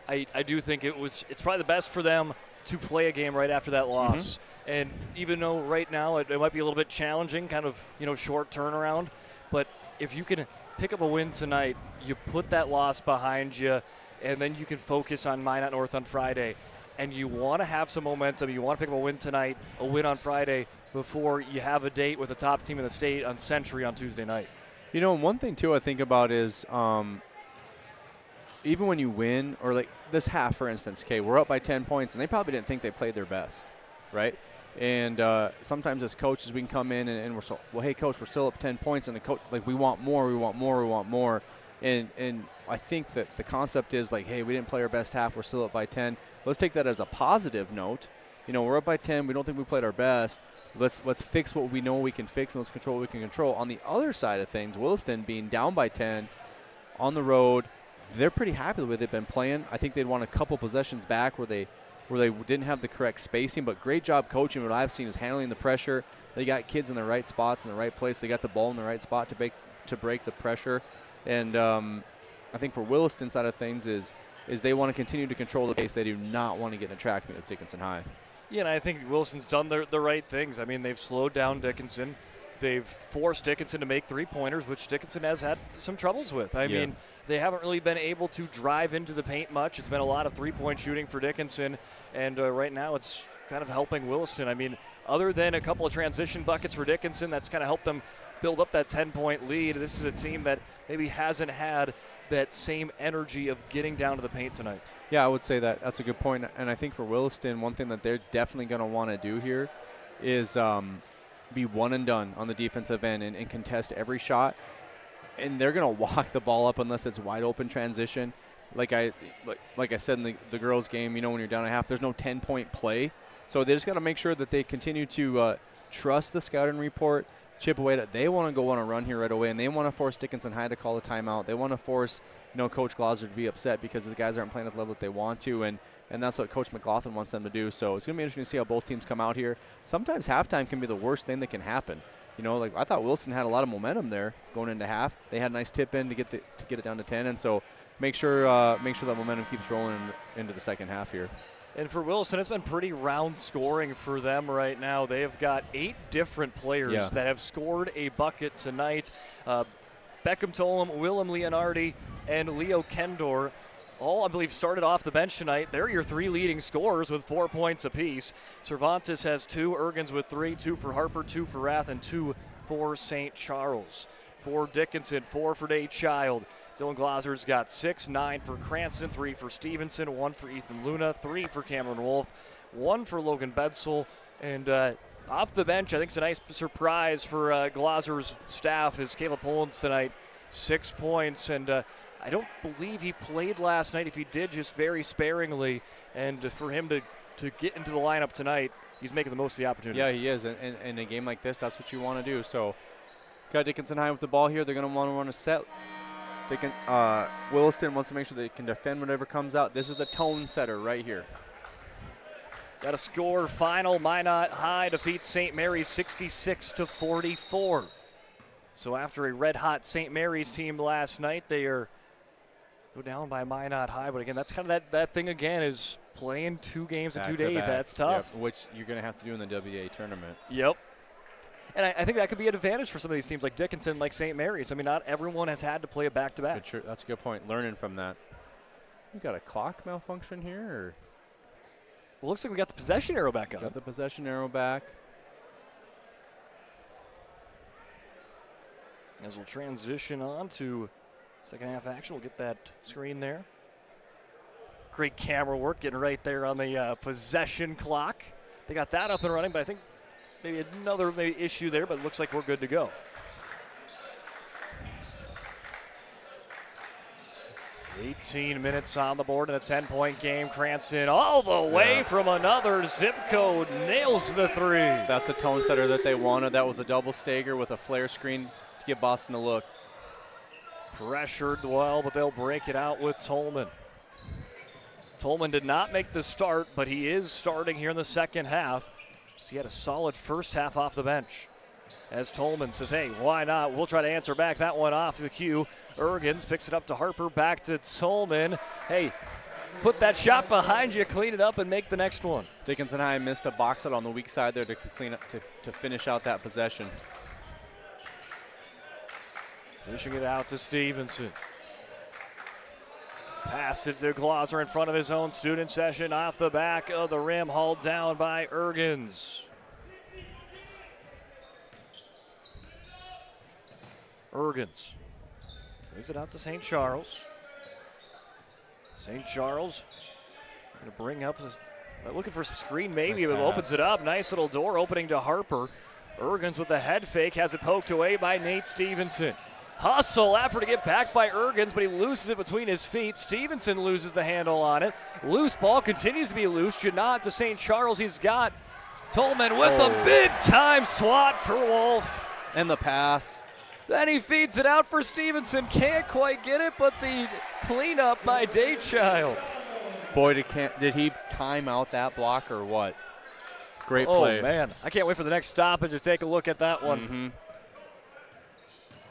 I do think it's probably the best for them to play a game right after that loss. Mm-hmm. And even though right now it might be a little bit challenging, kind of, short turnaround, but if you can pick up a win tonight, you put that loss behind you, and then you can focus on Minot North on Friday. And you want to have some momentum. You want to pick up a win tonight, a win on Friday, before you have a date with the top team in the state on Century on Tuesday night. One thing, too, I think about is even when you win, or like this half, for instance, okay, we're up by 10 points, and they probably didn't think they played their best, right? And sometimes as coaches, we can come in and we're so, well, hey, coach, we're still up 10 points. And the coach, like, we want more, we want more, we want more. And I think that the concept is like, hey, we didn't play our best half. We're still up by 10. Let's take that as a positive note. You know, we're up by 10. We don't think we played our best. Let's fix what we know we can fix, and let's control what we can control. On the other side of things, Williston being down by 10 on the road, they're pretty happy with the way they've been playing. I think they'd want a couple possessions back where they didn't have the correct spacing, but great job coaching. What I've seen is handling the pressure. They got kids in the right spots in the right place. They got the ball in the right spot to break the pressure. And I think for Williston side of things is they want to continue to control the pace. They do not want to get in a track meet with Dickinson High. Yeah, and I think Williston's done the right things. I mean, they've slowed down Dickinson. They've forced Dickinson to make three-pointers, which Dickinson has had some troubles with. I mean, they haven't really been able to drive into the paint much. It's been a lot of three-point shooting for Dickinson, and right now it's kind of helping Williston. I mean, other than a couple of transition buckets for Dickinson, that's kind of helped them build up that 10-point lead. This is a team that maybe hasn't had that same energy of getting down to the paint tonight. Yeah, I would say that's a good point. And I think for Williston, one thing that they're definitely going to want to do here is be one and done on the defensive end and contest every shot. And they're going to walk the ball up unless it's wide open transition. Like I said in the girls' game, you know, when you're down a half, there's no 10-point play. So they just got to make sure that they continue to trust the scouting report, chip away. They want to go on a run here right away, and they want to force Dickinson High to call a timeout. They want to force, you know, Coach Glauser to be upset because his guys aren't playing at the level that they want to, and that's what Coach McLaughlin wants them to do. So it's going to be interesting to see how both teams come out here. Sometimes halftime can be the worst thing that can happen. You know, like I thought Williston had a lot of momentum there going into half. They had a nice tip in to get it down to 10, and so make sure that momentum keeps rolling into the second half here. And for Williston, it's been pretty round scoring for them right now. They have got 8 different players that have scored a bucket tonight. Beckham Tolam, Willem Leonardi, and Leo Kendor all, I believe, started off the bench tonight. They're your 3 leading scorers with 4 points apiece. Cervantes has 2, Ergens with 3, 2 for Harper, 2 for Rath, and 2 for St. Charles. For Dickinson, 4 for Day Child. Dylan Glauser's got 6, 9 for Cranston, 3 for Stevenson, 1 for Ethan Luna, 3 for Cameron Wolf, 1 for Logan Bedsel. And off the bench, I think it's a nice surprise for Glauser's staff is Caleb Pollins tonight, 6 points. And I don't believe he played last night. If he did, just very sparingly. And for him to get into the lineup tonight, he's making the most of the opportunity. Yeah, he is. And in a game like this, that's what you want to do. So got Dickinson High with the ball here. They're going to want to run a set. Williston wants to make sure they can defend whatever comes out. This is the tone setter right here. Got a score final. Minot High defeats St. Mary's 66-44. So after a red-hot St. Mary's team last night, they are go down by Minot High. But again, that's kind of that thing again is playing 2 games in 2 days. That's tough. Yep, which you're going to have to do in the WA tournament. Yep. And I think that could be an advantage for some of these teams like Dickinson, like St. Mary's. I mean, not everyone has had to play a back-to-back. That's a good point. Learning from that. You got a clock malfunction here? Or? Well, looks like we got the possession arrow back up. Got the possession arrow back. As we'll transition on to second half action, we'll get that screen there. Great camera work getting right there on the possession clock. They got that up and running, but I think maybe another issue there, but it looks like we're good to go. $18 minutes on the board in a 10-point game. Cranston all the way from another zip code, nails the 3. That's the tone setter that they wanted. That was a double stagger with a flare screen to give Boston a look. Pressured well, but they'll break it out with Tolman. Tolman did not make the start, but he is starting here in the second half. So he had a solid first half off the bench. As Tolman says, hey, why not? We'll try to answer back that one off the cue. Ergens picks it up to Harper, back to Tolman. Hey, put that shot behind you, clean it up, and make the next one. Dickinson High missed a box out on the weak side there to clean up to finish out that possession. Fishing it out to Stevenson. Pass it to Glauser in front of his own student session, off the back of the rim, hauled down by Ergens. Ergens plays it out to St. Charles. St. Charles going to bring up Looking for some screen maybe, Nice but opens pass. it up. Nice little door opening to Harper. Ergens with the head fake, has it poked away by Nate Stevenson. Hustle effort to get back by Ergens, but he loses it between his feet. Stevenson loses the handle on it. Loose ball continues to be loose. Janot to St. Charles. He's got Tolman with the big-time swat for Wolf. And the pass. Then he feeds it out for Stevenson. Can't quite get it, but the cleanup by Daychild. Boy, did he time out that block or what? Great play. Oh, man. I can't wait for the next stoppage to take a look at that one. Mm-hmm.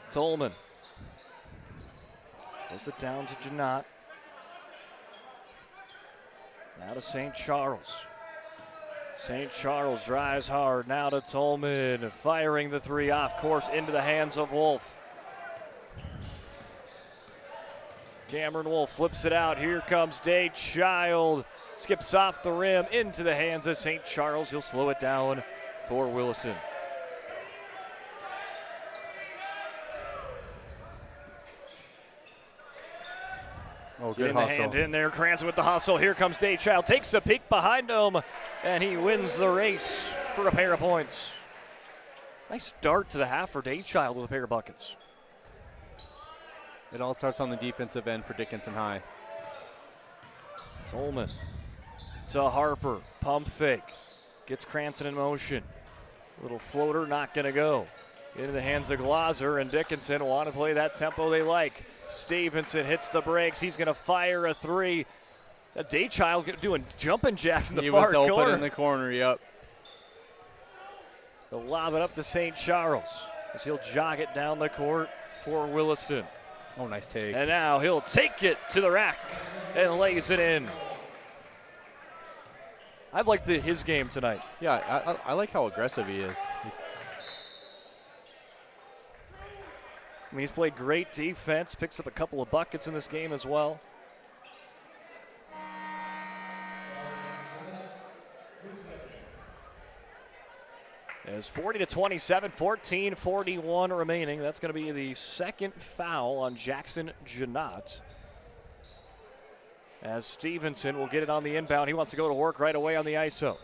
Tolman. Throws it down to Janot. Now to St. Charles. St. Charles drives hard. Now to Tolman. Firing the three off course into the hands of Wolf. Cameron Wolf flips it out. Here comes Daychild. Skips off the rim into the hands of St. Charles. He'll slow it down for Williston. Oh, Getting good the hustle. hand in there. Cranston with the hustle. Here comes Daychild. Takes a peek behind him, and he wins the race for a pair of points. Nice start to the half for Daychild with a pair of buckets. It all starts on the defensive end for Dickinson High. Tolman to Harper. Pump fake. Gets Cranston in motion. Little floater, not going to go. Into the hands of Glazer, and Dickinson want to play that tempo they like. Stevenson hits the brakes. He's going to fire a three. Daychild doing jumping jacks in the far corner. He was open in the corner, yep. They'll lob it up to St. Charles as he'll jog it down the court for Williston. Oh, nice take. And now he'll take it to the rack and lays it in. I've liked his game tonight. Yeah, I like how aggressive he is. I mean, he's played great defense, picks up a couple of buckets in this game as well. It's 40-27, 14-41 remaining. That's going to be the second foul on Jackson Janot. As Stevenson will get it on the inbound. He wants to go to work right away on the ISO.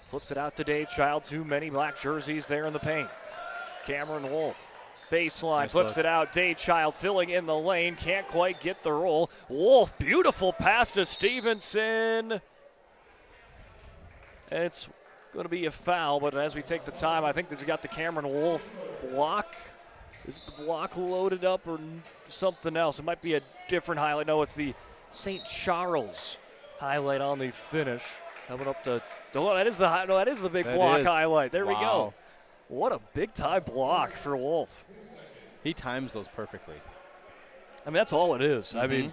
Flips it out to Daychild. Too many black jerseys there in the paint. Cameron Wolf. Baseline, Nice flips look. it out. Daychild filling in the lane. Can't quite get the roll. Wolf, beautiful pass to Stevenson. It's going to be a foul, but as we take the time, I think that we got the Cameron Wolf block. Is the block loaded up or something else? It might be a different highlight. No, it's the St. Charles highlight on the finish. Coming up to, oh, that is the big block highlight. There we go. What a big-time block for Wolf. He times those perfectly. I mean, that's all it is. Mm-hmm. I mean,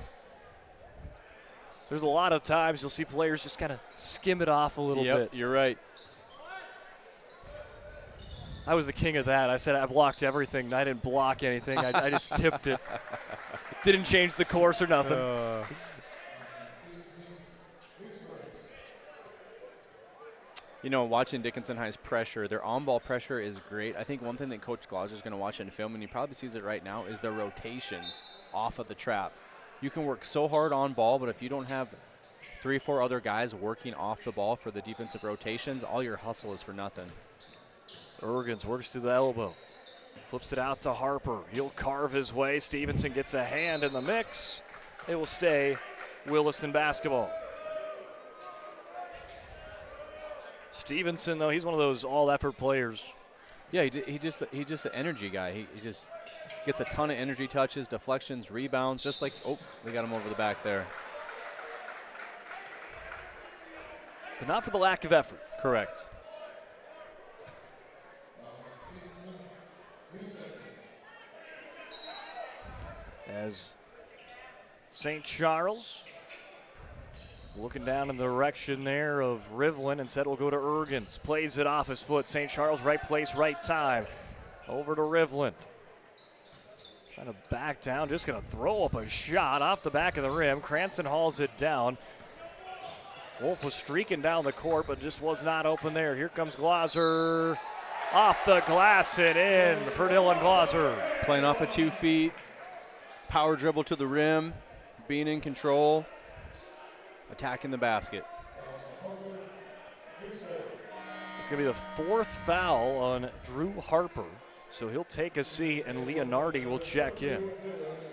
there's a lot of times you'll see players just kind of skim it off a little bit. You're right. I was the king of that. I said I blocked everything, and I didn't block anything. I just tipped it. Didn't change the course or nothing. You know, watching Dickinson High's pressure, their on-ball pressure is great. I think one thing that Coach Glazer is going to watch in film, and he probably sees it right now, is their rotations off of the trap. You can work so hard on ball, but if you don't have 3 or 4 other guys working off the ball for the defensive rotations, all your hustle is for nothing. Ergens works to the elbow. Flips it out to Harper. He'll carve his way. Stevenson gets a hand in the mix. It will stay Williston basketball. Stevenson, though, he's one of those all-effort players. Yeah, he's just an energy guy. He just gets a ton of energy touches, deflections, rebounds, just like, oh, we got him over the back there. But not for the lack of effort. Correct. As St. Charles looking down in the direction there of Rivlin, instead will go to Ergens. Plays it off his foot. St. Charles, right place, right time. Over to Rivlin. Trying to back down, just going to throw up a shot off the back of the rim. Cranston hauls it down. Wolf was streaking down the court, but just was not open there. Here comes Glazer. Off the glass and in for Dylan Glazer. Playing off of 2 feet, power dribble to the rim, being in control, attacking the basket. It's going to be the fourth foul on Drew Harper. So he'll take a seat, and Leonardi will check in.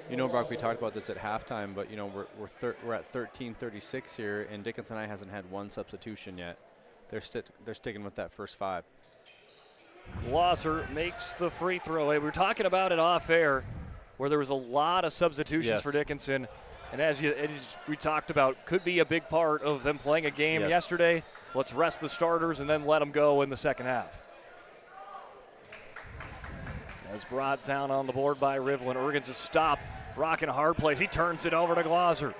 You know, Brock, we talked about this at halftime, but, you know, we're at 13:36 here, and Dickinson hasn't had one substitution yet. They're sticking with that first 5. Glosser makes the free throw. We were talking about it off air, where there was a lot of substitutions for Dickinson. And as we talked about, could be a big part of them playing a game yesterday. Let's rest the starters and then let them go in the second half. As brought down on the board by Rivlin. Ergens a stop, rocking a hard place. He turns it over to Glosser.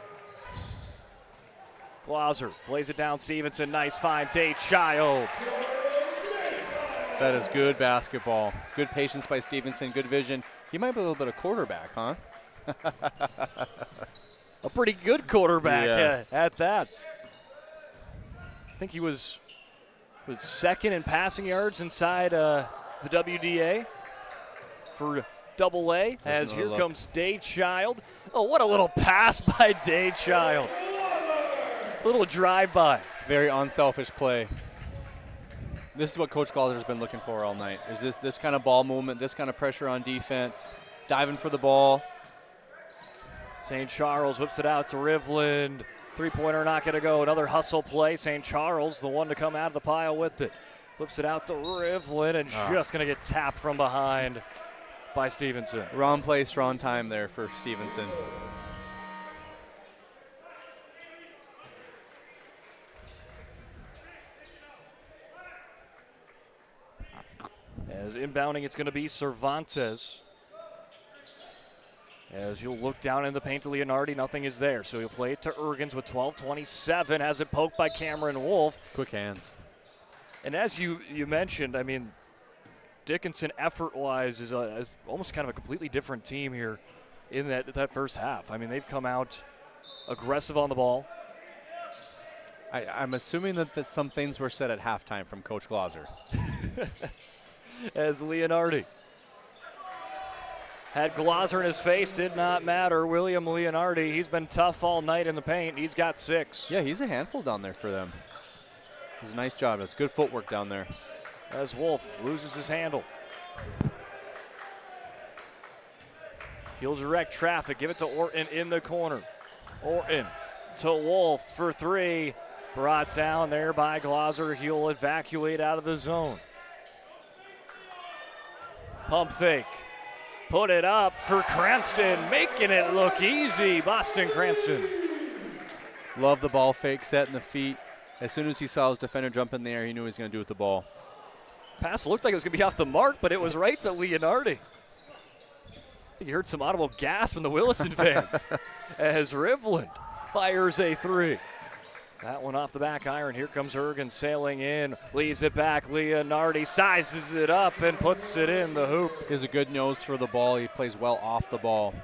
Glosser plays it down Stevenson. Nice find, Tate Child. That is good basketball. Good patience by Stevenson, good vision. He might be a little bit of quarterback, huh? A pretty good quarterback at that. I think he was second in passing yards inside the WDA for AA. As here comes Daychild. Oh, what a little pass by Daychild. Little drive-by. Very unselfish play. This is what Coach Glosser's been looking for all night. Is this kind of ball movement, this kind of pressure on defense, diving for the ball. St. Charles whips it out to Rivland. Three-pointer not going to go. Another hustle play. St. Charles, the one to come out of the pile with it. Flips it out to Rivland and just going to get tapped from behind by Stevenson. Wrong place, wrong time there for Stevenson. As inbounding, it's going to be Cervantes. As you'll look down in the paint to Leonardi, nothing is there. So he'll play it to Ergens with 12:27. Has it poked by Cameron Wolf. Quick hands. And as you mentioned, I mean, Dickinson effort-wise is almost kind of a completely different team here in that first half. I mean, they've come out aggressive on the ball. I'm assuming that some things were said at halftime from Coach Glosser. As Leonardi had Glosser in his face, did not matter. William Leonardi, he's been tough all night in the paint. He's got 6. Yeah, he's a handful down there for them. It's a nice job. It's good footwork down there. As Wolf loses his handle. He'll direct traffic. Give it to Orton in the corner. Orton to Wolf for 3. Brought down there by Glosser. He'll evacuate out of the zone. Pump fake. Put it up for Cranston, making it look easy. Boston Cranston. Love the ball fake, setting the feet. As soon as he saw his defender jump in the air, he knew he was going to do with the ball. Pass looked like it was going to be off the mark, but it was right to Leonardi. I think you heard some audible gasp from the Williston fans as Rivland fires a 3. That one off the back iron. Here comes Ergens sailing in, leaves it back. Leonardi sizes it up and puts it in the hoop. He has a good nose for the ball. He plays well off the ball.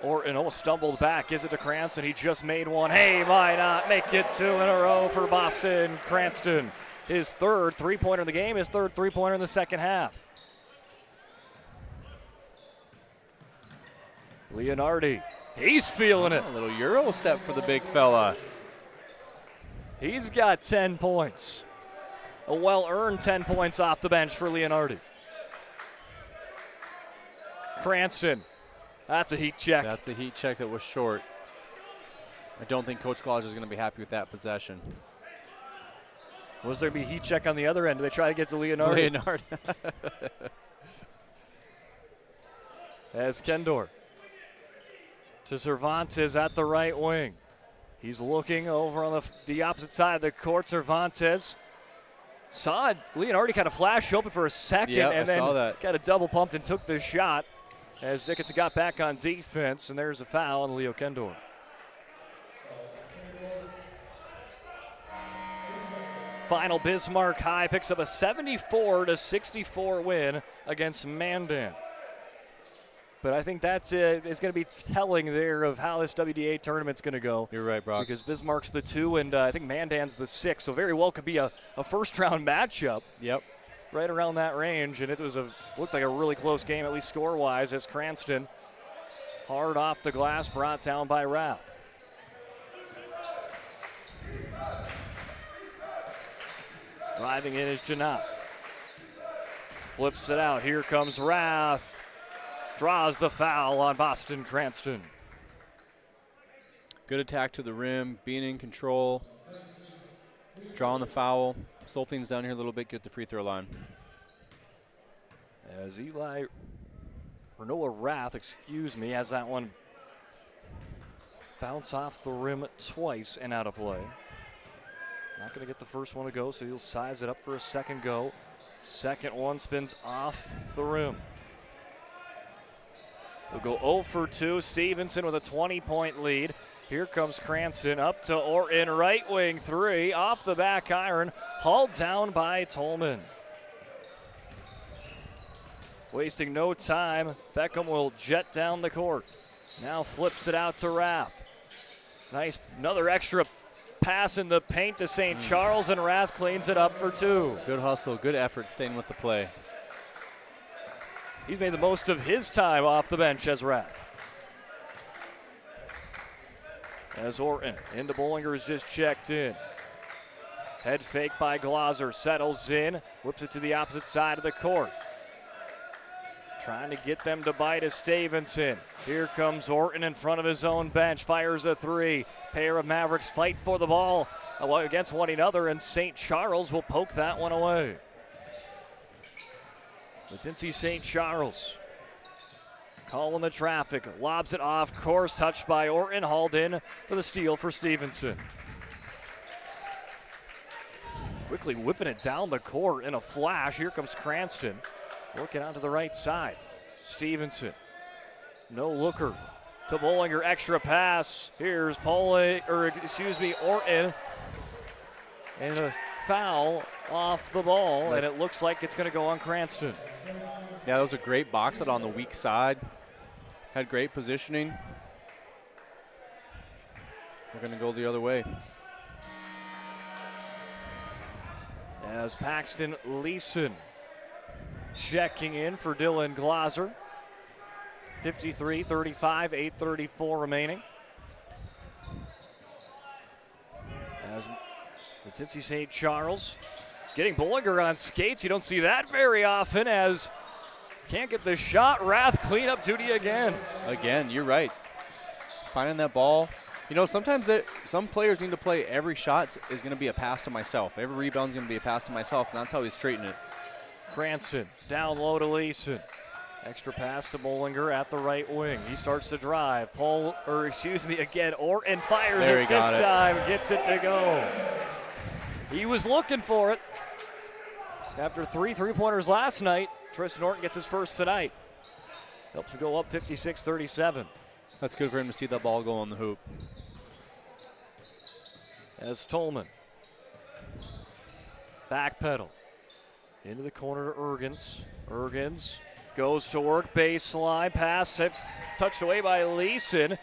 Orton almost stumbled back. Gives it to Cranston. He just made one. Hey, why not make it 2 in a row for Boston Cranston? His third three-pointer in the game, his third three-pointer in the second half. Leonardi, he's feeling it. A little Euro step for the big fella. He's got 10 points. A well-earned 10 points off the bench for Leonardi. Cranston, that's a heat check. That's a heat check that was short. I don't think Coach Glosser is going to be happy with that possession. Was there be a heat check on the other end? Do they try to get to Leonardi? As Kendor to Cervantes at the right wing. He's looking over on the opposite side of the court. Cervantes saw Leonardi kind of flash open for a second and then got a double pumped and took the shot as Dickinson got back on defense, and there's a foul on Leo Kendor. Final Bismarck High picks up a 74-64 win against Mandan. But I think that's is going to be telling there of how this WDA tournament's going to go. You're right, Brock. Because Bismarck's the 2, and I think Mandan's the 6. So very well could be a first-round matchup. Yep. Right around that range, and it was looked like a really close game, at least score-wise, as Cranston hard off the glass, brought down by Rath. Driving in is Janot. Flips it out. Here comes Rath. Draws the foul on Boston Cranston. Good attack to the rim, being in control, drawing the foul, slow things down here a little bit, get the free throw line. As Noah Rath, has that one bounce off the rim twice and out of play. Not going to get the first one to go, so he'll size it up for a second go. Second one spins off the rim. We'll go 0 for 2. Stevenson with a 20-point lead. Here comes Cranston up to Orton, right wing three, off the back iron, hauled down by Tolman. Wasting no time, Beckham will jet down the court. Now flips it out to Rath. Nice, another extra pass in the paint to St. Charles, and Rath cleans it up for 2. Good hustle, good effort staying with the play. He's made the most of his time off the bench as Rath. As Orton into Bollinger is just checked in. Head fake by Glauser, settles in, whips it to the opposite side of the court. Trying to get them to bite is Stevenson. Here comes Orton in front of his own bench, fires a 3. Pair of Mavericks fight for the ball against one another, and St. Charles will poke that one away. It's NC St. Charles. Calling the traffic, lobs it off course, touched by Orton, hauled in for the steal for Stevenson. Quickly whipping it down the court in a flash. Here comes Cranston, working out to the right side. Stevenson, no looker to Bollinger, extra pass. Here's Orton, and a foul off the ball, and it looks like it's going to go on Cranston. Yeah, that was a great box out on the weak side. Had great positioning. We're going to go the other way. As Paxton Leeson checking in for Dylan Glauser. 53-35, 8:34 remaining. As it's NC St. Charles getting Bollinger on skates. You don't see that very often, as can't get the shot. Rath cleanup duty again. Again, you're right. Finding that ball. You know, sometimes some players need to play every shot is going to be a pass to myself. Every rebound is going to be a pass to myself, and that's how he's treating it. Cranston down low to Leeson. Extra pass to Bollinger at the right wing. He starts to drive. Again, Orton fires it this time. Gets it to go. He was looking for it. After 3 3-pointers last night, Tristan Orton gets his first tonight. Helps him go up 56-37. That's good for him to see that ball go on the hoop. As Tolman. Back pedal. Into the corner to Ergens. Ergens goes to work, baseline, pass touched away by Leeson.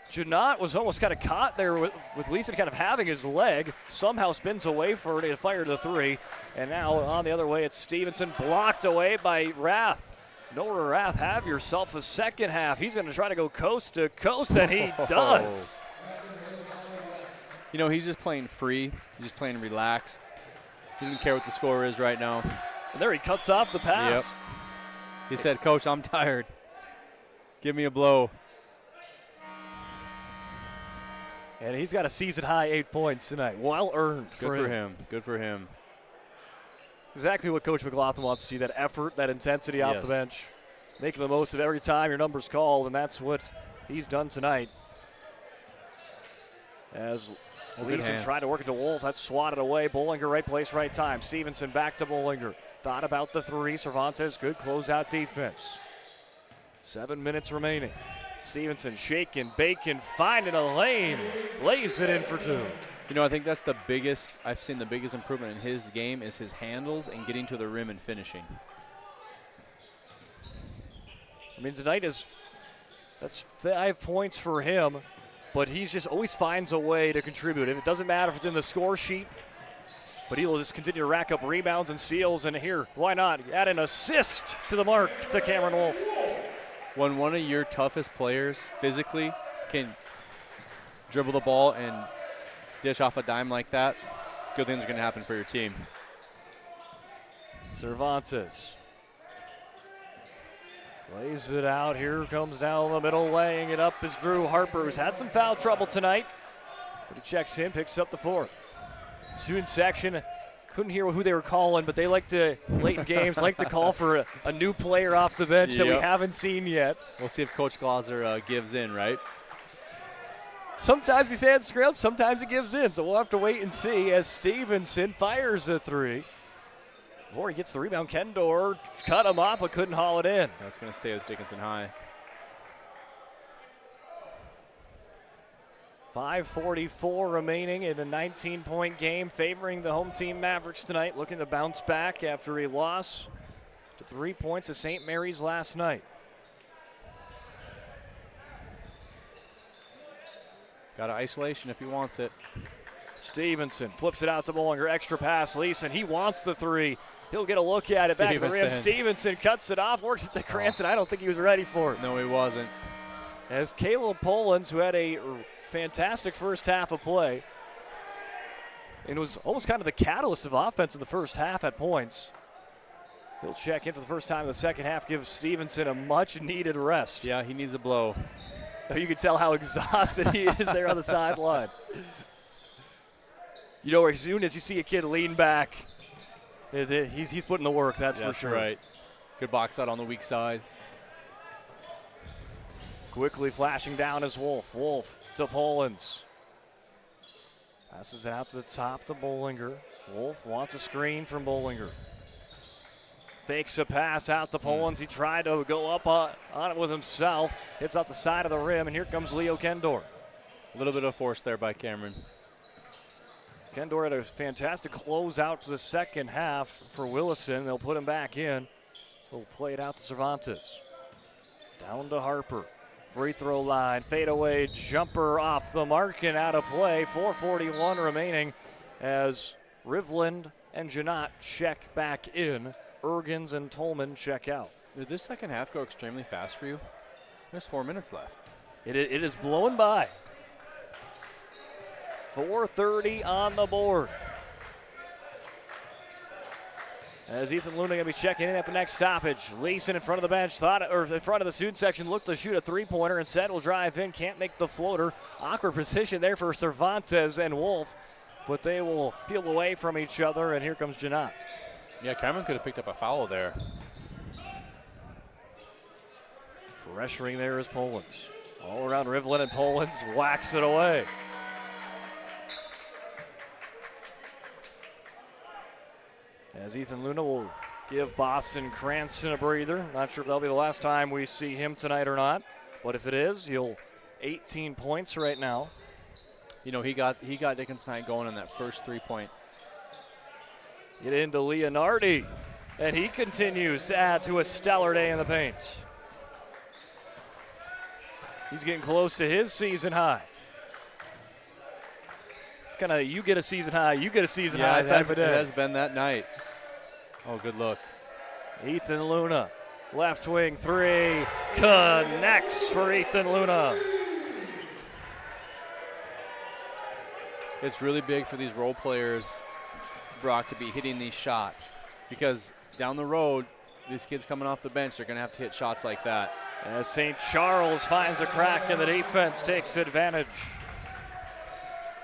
Janot was almost kind of caught there with Leeson kind of having his leg. Somehow spins away for it and fired the 3. And now on the other way, it's Stevenson, blocked away by Rath. Noah Rath, have yourself a second half. He's going to try to go coast to coast, and he does. You know, he's just playing free. He's just playing relaxed. He doesn't care what the score is right now. And there he cuts off the pass. Yep. He said, "Coach, I'm tired. Give me a blow." And he's got a season high 8 points tonight. Well earned for him. Good for him. Exactly what Coach McLaughlin wants to see, that effort, that intensity off the bench. Making the most of every time your number's called, and that's what he's done tonight. As Leeson tried to work it to Wolf, that's swatted away. Bollinger, right place, right time. Stevenson back to Bollinger. Thought about the 3. Cervantes, good closeout defense. 7 minutes remaining. Stevenson shaking, baking, finding a lane. Lays it in for 2. You know, I think that's the biggest, I've seen the biggest improvement in his game is his handles and getting to the rim and finishing. I mean, tonight that's 5 points for him, but he's just always finds a way to contribute. It doesn't matter if it's in the score sheet, but he will just continue to rack up rebounds and steals. And here, why not add an assist to the mark to Cameron Wolf? When one of your toughest players physically can dribble the ball and dish off a dime like that, good things are going to happen for your team. Cervantes plays it out. Here comes down the middle, laying it up is Drew Harper, who's had some foul trouble tonight. But he checks in, picks up the 4. Student section, couldn't hear who they were calling, but they like to, late in games, like to call for a new player off the bench that we haven't seen yet. We'll see if Coach Glauser gives in, right? Sometimes he stands his ground, sometimes he gives in, so we'll have to wait and see as Stevenson fires a 3. Before he gets the rebound, Kendor cut him off but couldn't haul it in. That's going to stay with Dickinson High. 5:44 remaining in a 19-point game, favoring the home team Mavericks tonight, looking to bounce back after a loss to 3 points to St. Mary's last night. Got an isolation if he wants it. Stevenson flips it out to Bollinger, extra pass, Leeson, he wants the 3. He'll get a look at it back to the rim. Stevenson cuts it off, works it to Cranston. I don't think he was ready for it. No, he wasn't. As Caleb Polans, who had a fantastic first half of play, and was almost kind of the catalyst of offense in the first half at points. He'll check in for the first time in the second half, gives Stevenson a much-needed rest. Yeah, he needs a blow. You can tell how exhausted he is there on the sideline. You know, as soon as you see a kid lean back, he's putting the work, that's for sure. Right. Good box out on the weak side. Quickly flashing down is Wolf. Wolf to Polans. Passes it out to the top to Bollinger. Wolf wants a screen from Bollinger. Fakes a pass out to Polans. He tried to go up on it with himself. Hits off the side of the rim, and here comes Leo Kendor. A little bit of force there by Cameron. Kendor had a fantastic close out to the second half for Williston. They'll put him back in. They'll play it out to Cervantes. Down to Harper. Free throw line, fadeaway jumper off the mark and out of play. 4:41 remaining as Rivland and Janot check back in. Ergens and Tolman check out. Did this second half go extremely fast for you? There's 4 minutes left. It is blowing by. 4:30 on the board. As Ethan Luna going to be checking in at the next stoppage. Leeson in front of the bench, in front of the student section, looked to shoot a 3-pointer. Instead will drive in, can't make the floater. Awkward position there for Cervantes and Wolf, but they will peel away from each other, and here comes Janot. Yeah, Cameron could have picked up a foul there. Pressuring there is Polans. All around Rivlin, and Polans whacks it away. As Ethan Luna will give Boston Cranston a breather. Not sure if that'll be the last time we see him tonight or not, but if it is, he'll 18 points right now. You know, he got Dickinson going on that first 3-point. Get into Leonardi, and he continues to add to a stellar day in the paint. He's getting close to his season high. It's kind of you get a season high, you get a season high type of day. It has been that night. Oh, good look. Ethan Luna, left wing 3, connects for Ethan Luna. It's really big for these role players, Brock, to be hitting these shots, because down the road, these kids coming off the bench, they're going to have to hit shots like that. As St. Charles finds a crack and the defense takes advantage.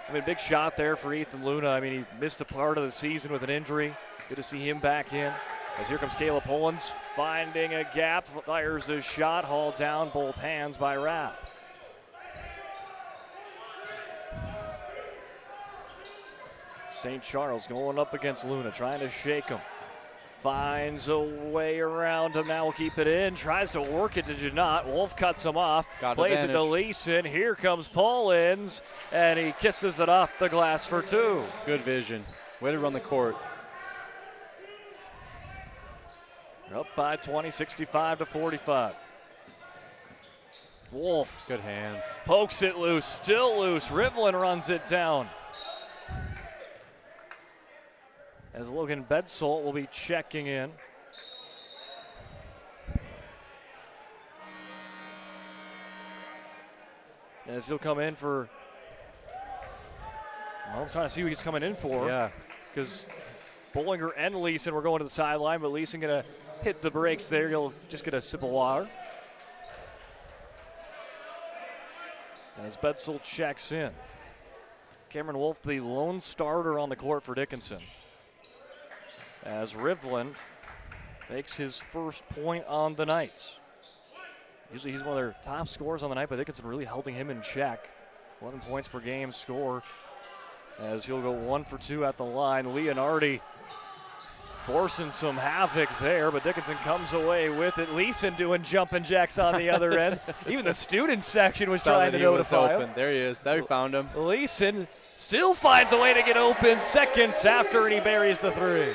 I mean, big shot there for Ethan Luna. I mean, he missed a part of the season with an injury. Good to see him back in. As here comes Caleb Polans, finding a gap, fires his shot, hauled down both hands by Rath. St. Charles going up against Luna, trying to shake him. Finds a way around him, now will keep it in, tries to work it to Janot. Wolf cuts him off, plays it to Leeson. Here comes Polans, and he kisses it off the glass for 2. Good vision. Way to run the court. Up by 20, 65-45. Wolf. Good hands. Pokes it loose, still loose. Rivlin runs it down. As Logan Bedsolt will be checking in. As he'll come in for, well, I'm trying to see who he's coming in for. Yeah. Because Bollinger and Leeson were going to the sideline, but Leeson going to hit the brakes there. He'll just get a sip of water. As Bedsole checks in. Cameron Wolf, the lone starter on the court for Dickinson. As Rivlin makes his first point on the night. Usually he's one of their top scorers on the night, but Dickinson really holding him in check. 11 points per game score as he'll go 1 for 2 at the line. Leonardi forcing some havoc there, but Dickinson comes away with it. Leeson doing jumping jacks on the other end. Even the student section was trying to notify him. There he is. There he found him. Leeson still finds a way to get open seconds after, and he buries the three.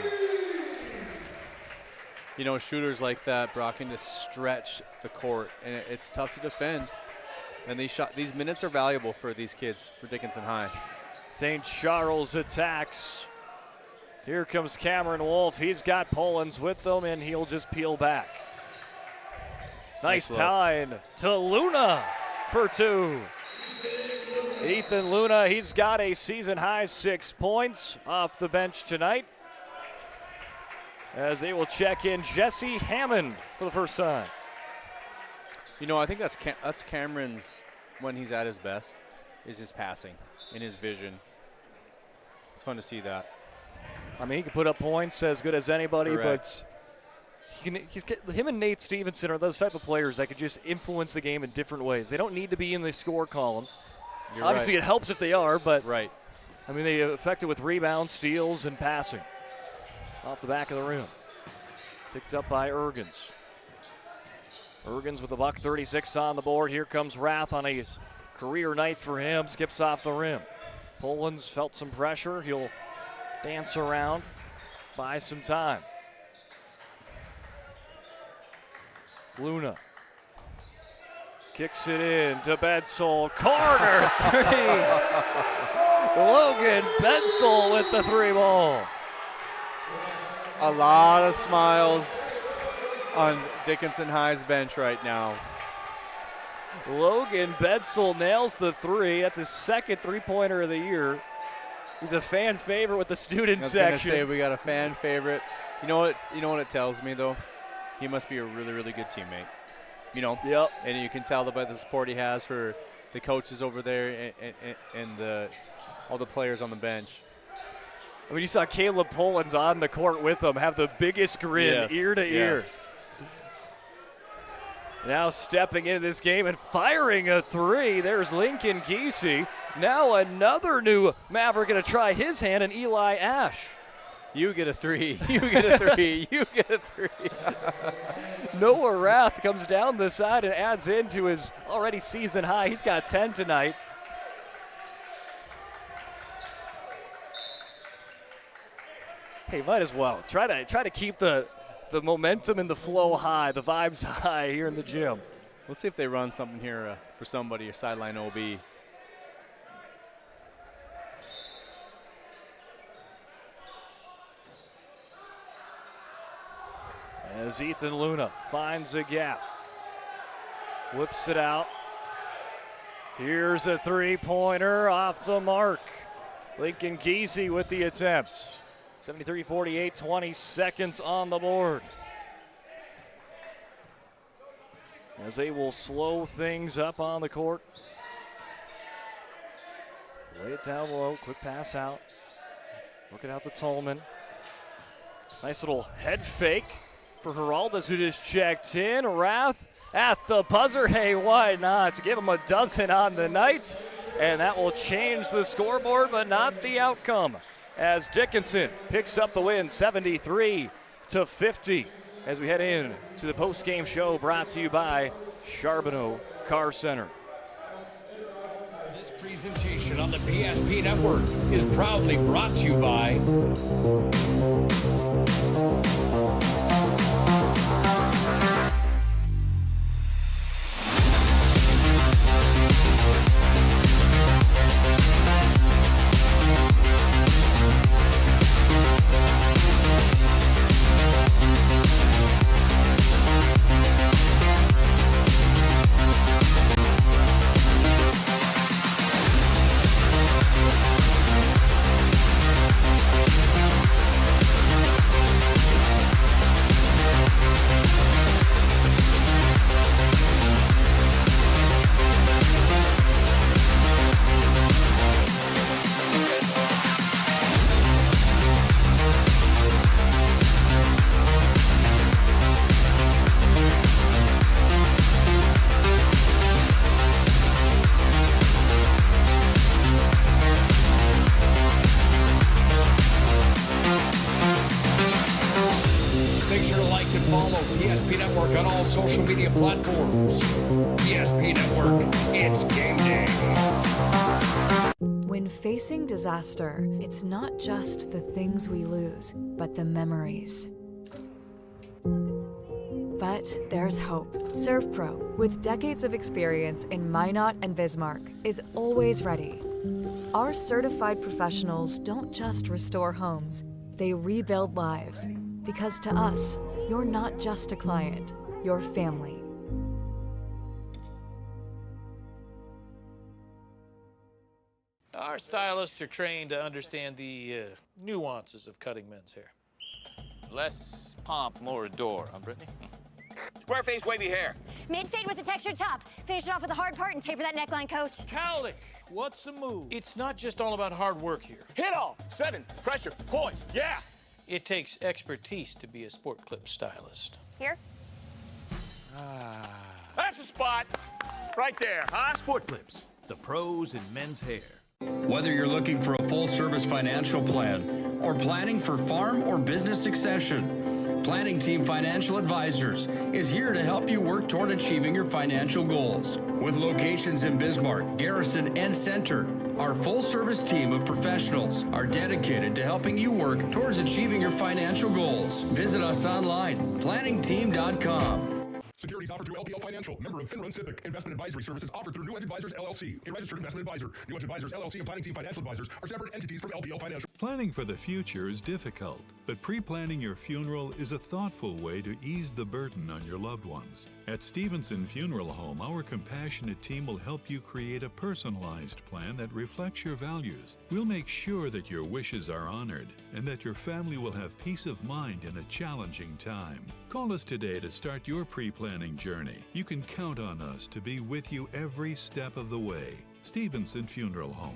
You know, shooters like that, Brock, can just stretch the court, and it's tough to defend. And these minutes are valuable for these kids, for Dickinson High. St. Charles attacks. Here comes Cameron Wolf. He's got Pollins with them, and he'll just peel back. Nice pine to Luna for 2. Ethan Luna, he's got a season-high 6 points off the bench tonight. As they will check in Jesse Hammond for the first time. You know, I think that's Cameron's, when he's at his best, is his passing and his vision. It's fun to see that. I mean, he can put up points as good as anybody, Correct. but him and Nate Stevenson are those type of players that can just influence the game in different ways. They don't need to be in the score column. You're Obviously, right. it helps if they are, but right. I mean, they affect it with rebounds, steals, and passing. Off the back of the rim. Picked up by Ergens. Ergens with a $136 on the board. Here comes Rath on a career night for him. Skips off the rim. Pollins felt some pressure. He'll dance around, buy some time. Luna kicks it in to Bedsole. Corner 3. Logan Bedsole with the 3 ball. A lot of smiles on Dickinson High's bench right now. Logan Bedsole nails the 3. That's his second three-pointer of the year. He's a fan favorite with the student section. I was gonna say we got a fan favorite. You know what it tells me though? He must be a really, really good teammate. You know? Yep. And you can tell by the support he has for the coaches over there and all the players on the bench. I mean, you saw Caleb Pollins on the court with them have the biggest grin ear to ear. Yes. Now stepping into this game and firing a 3. There's Lincoln Giese. Now another new Maverick going to try his hand, and Eli Ash. You get a 3. You get a 3. You get a 3. Noah Rath comes down the side and adds into his already season high. He's got 10 tonight. Hey, might as well. Try to keep the momentum and the flow high, the vibes high here in the gym. Let's see if they run something here for somebody, a sideline OB. As Ethan Luna finds a gap, flips it out. Here's a 3-pointer off the mark. Lincoln Giese with the attempt. 73-48, 20 seconds on the board. As they will slow things up on the court. Lay it down low, quick pass out. Looking out to Tolman. Nice little head fake for Geraldes, who just checked in. Rath at the buzzer. Hey, why not? To give him a dozen on the night. And that will change the scoreboard, but not the outcome. As Dickinson picks up the win, 73-50, as we head in to the post-game show brought to you by Charbonneau Car Center. This presentation on the PSP Network is proudly brought to you by sure to like and follow PSP Network on all social media platforms. PSP Network, it's game day. When facing disaster, it's not just the things we lose, but the memories. But there's hope. ServPro, with decades of experience in Minot and Bismarck, is always ready. Our certified professionals don't just restore homes, they rebuild lives. Because to us, you're not just a client, you're family. Our stylists are trained to understand the nuances of cutting men's hair. Less pomp, more adore, huh, Brittany? Square face wavy hair. Mid-fade with a textured top. Finish it off with a hard part and taper that neckline, coach. Cowlick, what's the move? It's not just all about hard work here. Hit all. 7. Pressure. Point. Yeah. It takes expertise to be a sport clip stylist. Here? That's the spot. Right there, huh? Sport Clips, the pros in men's hair. Whether you're looking for a full-service financial plan or planning for farm or business succession, Planning Team Financial Advisors is here to help you work toward achieving your financial goals. With locations in Bismarck, Garrison, and Center, our full-service team of professionals are dedicated to helping you work towards achieving your financial goals. Visit us online, planningteam.com. Securities offered through LPL Financial, member of FINRA and SIPC. Investment advisory services offered through New Edge Advisors, LLC, a registered investment advisor. New Edge Advisors, LLC, and Planning Team Financial Advisors are separate entities from LPL Financial. Planning for the future is difficult, but pre-planning your funeral is a thoughtful way to ease the burden on your loved ones. At Stevenson Funeral Home, our compassionate team will help you create a personalized plan that reflects your values. We'll make sure that your wishes are honored and that your family will have peace of mind in a challenging time. Call us today to start your pre-planning journey. You can count on us to be with you every step of the way. Stevenson Funeral Home.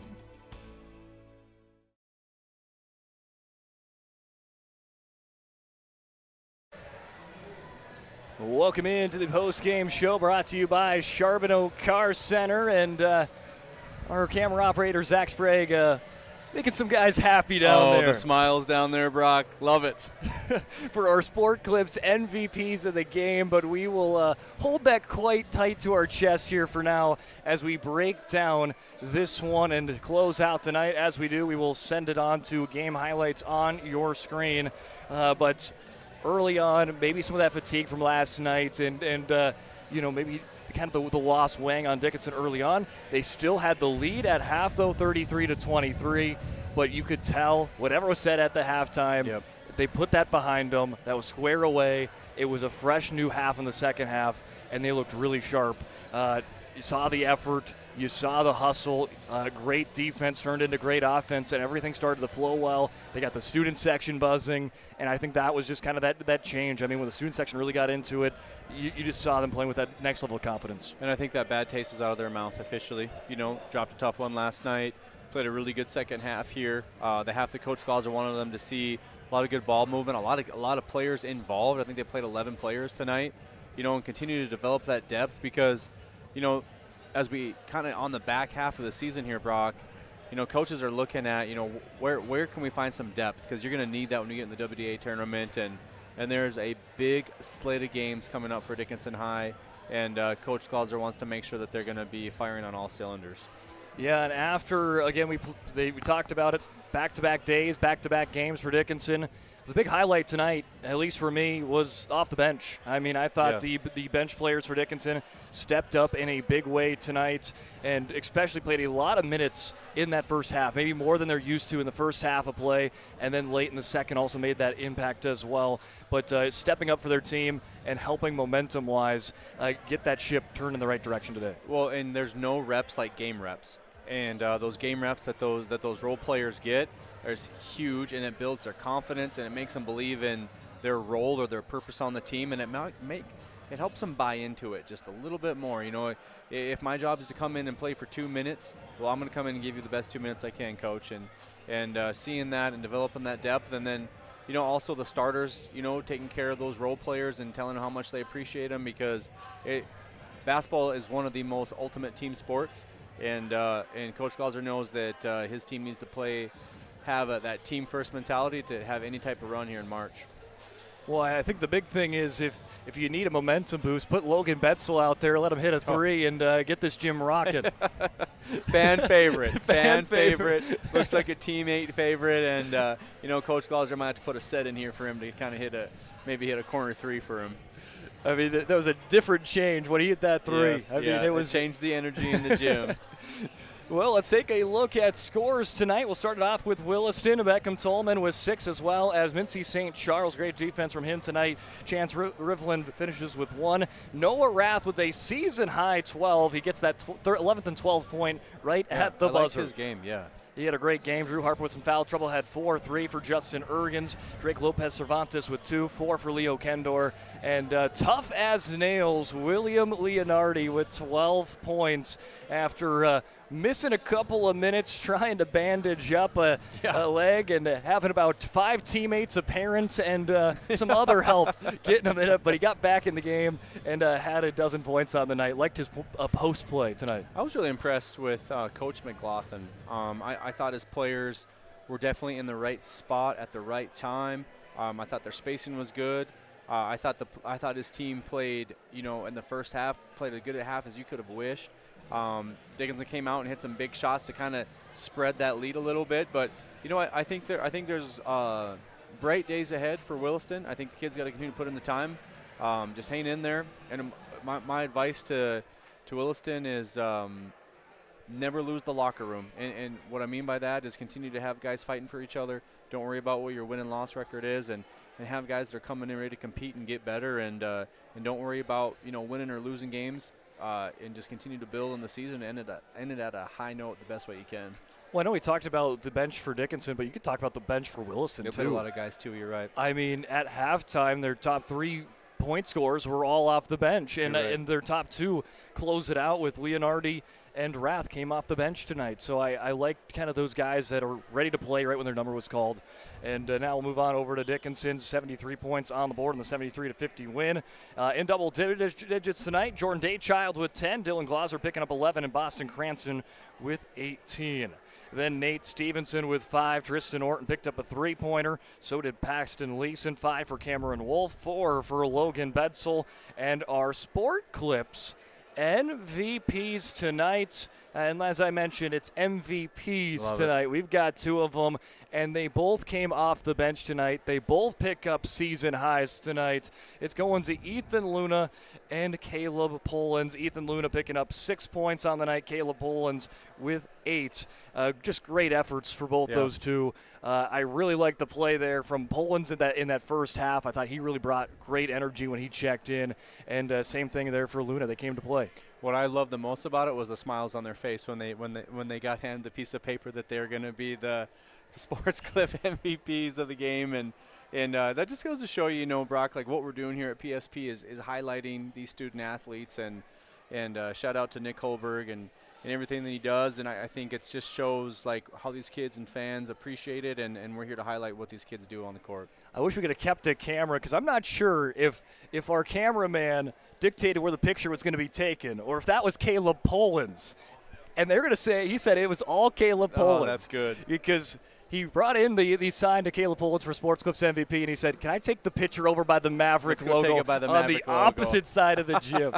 Welcome into the post-game show brought to you by Charbonneau Car Center and our camera operator, Zach Sprague, making some guys happy down there. Oh, the smiles down there, Brock. Love it. For our Sport Clips MVPs of the game, but we will hold that quite tight to our chest here for now as we break down this one and close out tonight. As we do, we will send it on to game highlights on your screen. But early on, maybe some of that fatigue from last night and maybe kind of the loss weighing on Dickinson early on. They still had the lead at half, though, 33-23, but you could tell whatever was said at the halftime, they put that behind them. That was square away. It was a fresh new half in the second half, and they looked really sharp. You saw the effort. You saw the hustle. Great defense turned into great offense, and everything started to flow well. They got the student section buzzing, and I think that was just kind of that change. I mean, when the student section really got into it, you just saw them playing with that next level of confidence. And I think that bad taste is out of their mouth officially. Dropped a tough one last night. Played a really good second half here. The half the coach calls are one of them to see a lot of good ball movement, a lot of players involved. I think they played 11 players tonight, and continue to develop that depth because, as we kind of on the back half of the season here, Brock, coaches are looking at, where can we find some depth? Because you're going to need that when you get in the WDA tournament. And there's a big slate of games coming up for Dickinson High. And Coach Clauser wants to make sure that they're going to be firing on all cylinders. Yeah, and after, again, we talked about it, back-to-back days, back-to-back games for Dickinson. The big highlight tonight, at least for me, was off the bench. I mean, I thought the bench players for Dickinson stepped up in a big way tonight and especially played a lot of minutes in that first half, maybe more than they're used to in the first half of play, and then late in the second also made that impact as well. But stepping up for their team and helping momentum-wise get that ship turned in the right direction today. Well, and there's no reps like game reps. And those game reps that those role players get is huge, and it builds their confidence, and it makes them believe in their role or their purpose on the team, and it helps them buy into it just a little bit more. If my job is to come in and play for 2 minutes, well, I'm going to come in and give you the best 2 minutes I can, coach. And seeing that and developing that depth, and then also the starters, taking care of those role players and telling them how much they appreciate them, because basketball is one of the most ultimate team sports. And Coach Clauser knows that his team needs to have that team-first mentality to have any type of run here in March. Well, I think the big thing is if you need a momentum boost, put Logan Betzel out there, let him hit a three, and get this gym rocking. Fan favorite. Fan favorite. Looks like a teammate favorite, and Coach Glauser might have to put a set in here for him to kind of maybe hit a corner three for him. I mean, that was a different change when he hit that three. Yes, I mean, it changed the energy in the gym. Well, let's take a look at scores tonight. We'll start it off with Williston. Beckham Tolman with 6, as well as Mincy St. Charles. Great defense from him tonight. Chance Rivlin finishes with 1. Noah Rath with a season-high 12. He gets that 11th and 12th point right at the buzzer. I like his game, yeah. He had a great game. Drew Harper with some foul trouble had 4, 3 for Justin Ergens. Drake Lopez Cervantes with 2, 4 for Leo Kendor. And tough as nails, William Leonardi with 12 points after missing a couple of minutes trying to bandage up a leg and having about 5 teammates, a parent, and some other help getting him in it. But he got back in the game and had a dozen points on the night. Liked his post play tonight. I was really impressed with Coach McLaughlin. I thought his players were definitely in the right spot at the right time. I thought their spacing was good. I thought his team played, in the first half, played as good a half as you could have wished. Dickinson came out and hit some big shots to kind of spread that lead a little bit. But I think there's bright days ahead for Williston. I think the kids got to continue to put in the time. Just hang in there. And my advice to Williston is never lose the locker room. And what I mean by that is continue to have guys fighting for each other. Don't worry about what your win and loss record is, and have guys that are coming in ready to compete and get better. And don't worry about winning or losing games. And just continue to build in the season and end it at a high note the best way you can. Well, I know we talked about the bench for Dickinson, but you could talk about the bench for Williston, too. They played a lot of guys, too. You're right. I mean, at halftime, their top 3 point scorers were all off the bench, and, right. And their top 2 close it out with Leonardi and Rath came off the bench tonight. So I like kind of those guys that are ready to play right when their number was called. And now we'll move on over to Dickinson. 73 points on the board in the 73-50 win. In double digits tonight, Jordan Daychild with 10, Dylan Glauser picking up 11, and Boston Cranston with 18. Then Nate Stevenson with 5. Tristan Orton picked up a 3-pointer. So did Paxton Leeson. 5 for Cameron Wolf. 4 for Logan Betzel. And our Sport Clips MVPs tonight. And as I mentioned, it's MVPs tonight. We've got 2 of them, and they both came off the bench tonight. They both pick up season highs tonight. It's going to Ethan Luna and Caleb Polans. Ethan Luna picking up 6 points on the night. Caleb Polans with 8. Just great efforts for both those two. I really liked the play there from Polans in that first half. I thought he really brought great energy when he checked in, and same thing there for Luna. They came to play. What I loved the most about it was the smiles on their face when they got handed the piece of paper that they're going to be the Sports Clip MVPs of the game, and that just goes to show you, Brock, like what we're doing here at PSP is highlighting these student athletes, and shout out to Nick Holberg and everything that he does, and I think it just shows like how these kids and fans appreciate it, and we're here to highlight what these kids do on the court. I wish we could have kept a camera, because I'm not sure if our cameraman dictated where the picture was going to be taken, or if that was Caleb Polans. And they're going to say, he said it was all Caleb Polans. Oh, that's good. Because he brought in the sign to Caleb Polans for Sports Clips MVP, and he said, can I take the picture over by the Maverick logo on the opposite side of the gym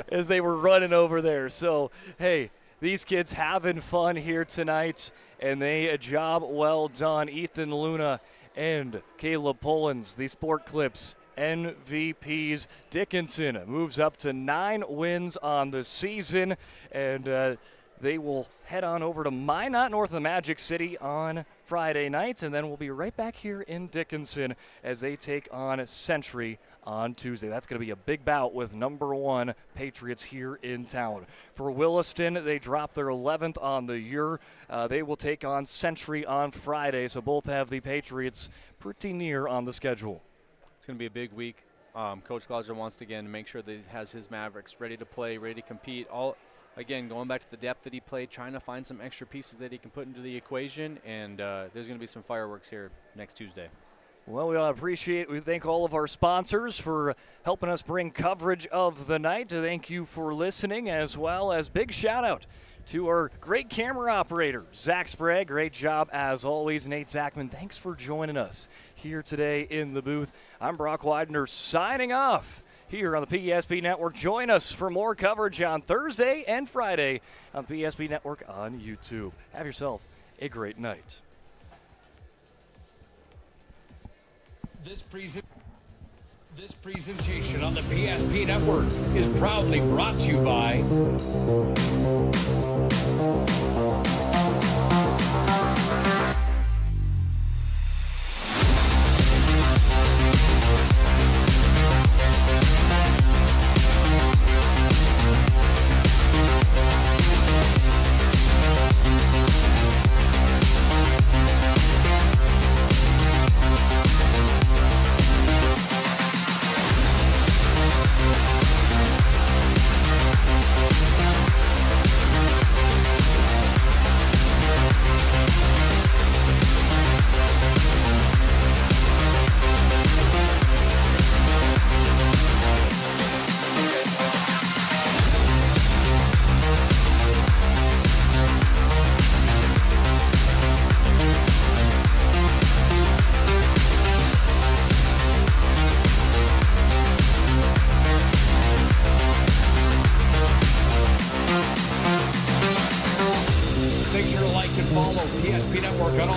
as they were running over there. So, hey, these kids having fun here tonight, and a job well done. Ethan Luna and Caleb Polans, the Sport Clips MVPs. Dickinson moves up to 9 wins on the season, and they will head on over to Minot north of Magic City on Friday night, and then we'll be right back here in Dickinson as they take on Century on Tuesday. That's going to be a big bout with number 1 Patriots here in town. For Williston, they dropped their 11th on the year. They will take on Century on Friday, so both have the Patriots pretty near on the schedule. It's going to be a big week. Coach Glauser wants to, again, make sure that he has his Mavericks ready to play, ready to compete. Again, going back to the depth that he played, trying to find some extra pieces that he can put into the equation, and there's going to be some fireworks here next Tuesday. Well, we thank all of our sponsors for helping us bring coverage of the night. Thank you for listening, as well as big shout out to our great camera operator, Zach Sprague. Great job as always. Nate Zachman, thanks for joining us here today in the booth. I'm Brock Widener signing off here on the PSP Network. Join us for more coverage on Thursday and Friday on the PSP Network on YouTube. Have yourself a great night. This presentation on the PSP Network is proudly brought to you by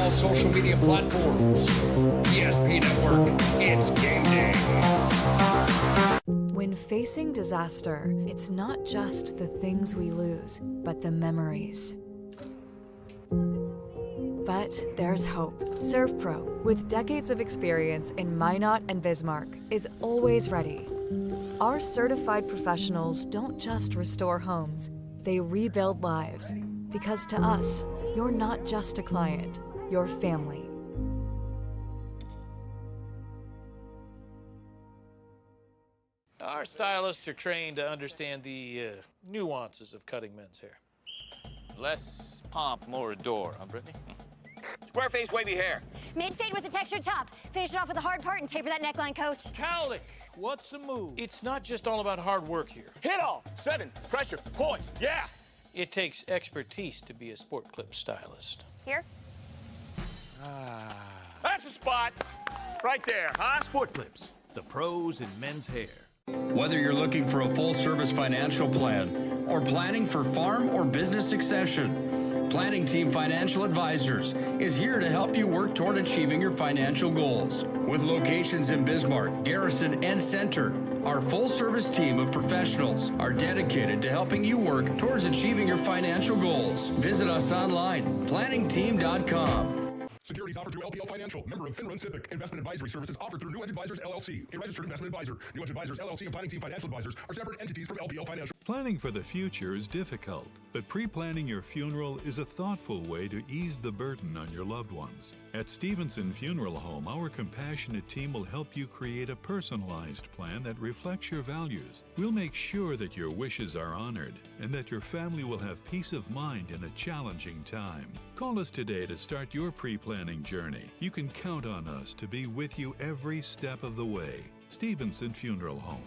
social media platforms. PSP Network, it's game day. When facing disaster, it's not just the things we lose, but the memories. But there's hope. ServPro, with decades of experience in Minot and Bismarck, is always ready. Our certified professionals don't just restore homes, they rebuild lives. Because to us, you're not just a client, you're family. Our stylists are trained to understand the nuances of cutting men's hair. Less pomp, more adore. Huh, Brittany? Square face, wavy hair. Mid-fade with a textured top. Finish it off with a hard part and taper that neckline, coach. Cowlick, what's the move? It's not just all about hard work here. Hit all. 7. Pressure. Point. Yeah. It takes expertise to be a sport clip stylist. Here? That's a spot. Right there, huh? Sport Clips, the pros in men's hair. Whether you're looking for a full-service financial plan or planning for farm or business succession, Planning Team Financial Advisors is here to help you work toward achieving your financial goals. With locations in Bismarck, Garrison, and Center, our full-service team of professionals are dedicated to helping you work towards achieving your financial goals. Visit us online, planningteam.com. Securities offered through LPL Financial, member of FinRun Civic. Investment advisory services offered through New Edge Advisors, LLC, a registered investment advisor. New Edge Advisors, LLC, and Planning Team Financial Advisors are separate entities from LPL Financial. Planning for the future is difficult, but pre-planning your funeral is a thoughtful way to ease the burden on your loved ones. At Stevenson Funeral Home, our compassionate team will help you create a personalized plan that reflects your values. We'll make sure that your wishes are honored and that your family will have peace of mind in a challenging time. Call us today to start your pre-planning journey. You can count on us to be with you every step of the way. Stevenson Funeral Home.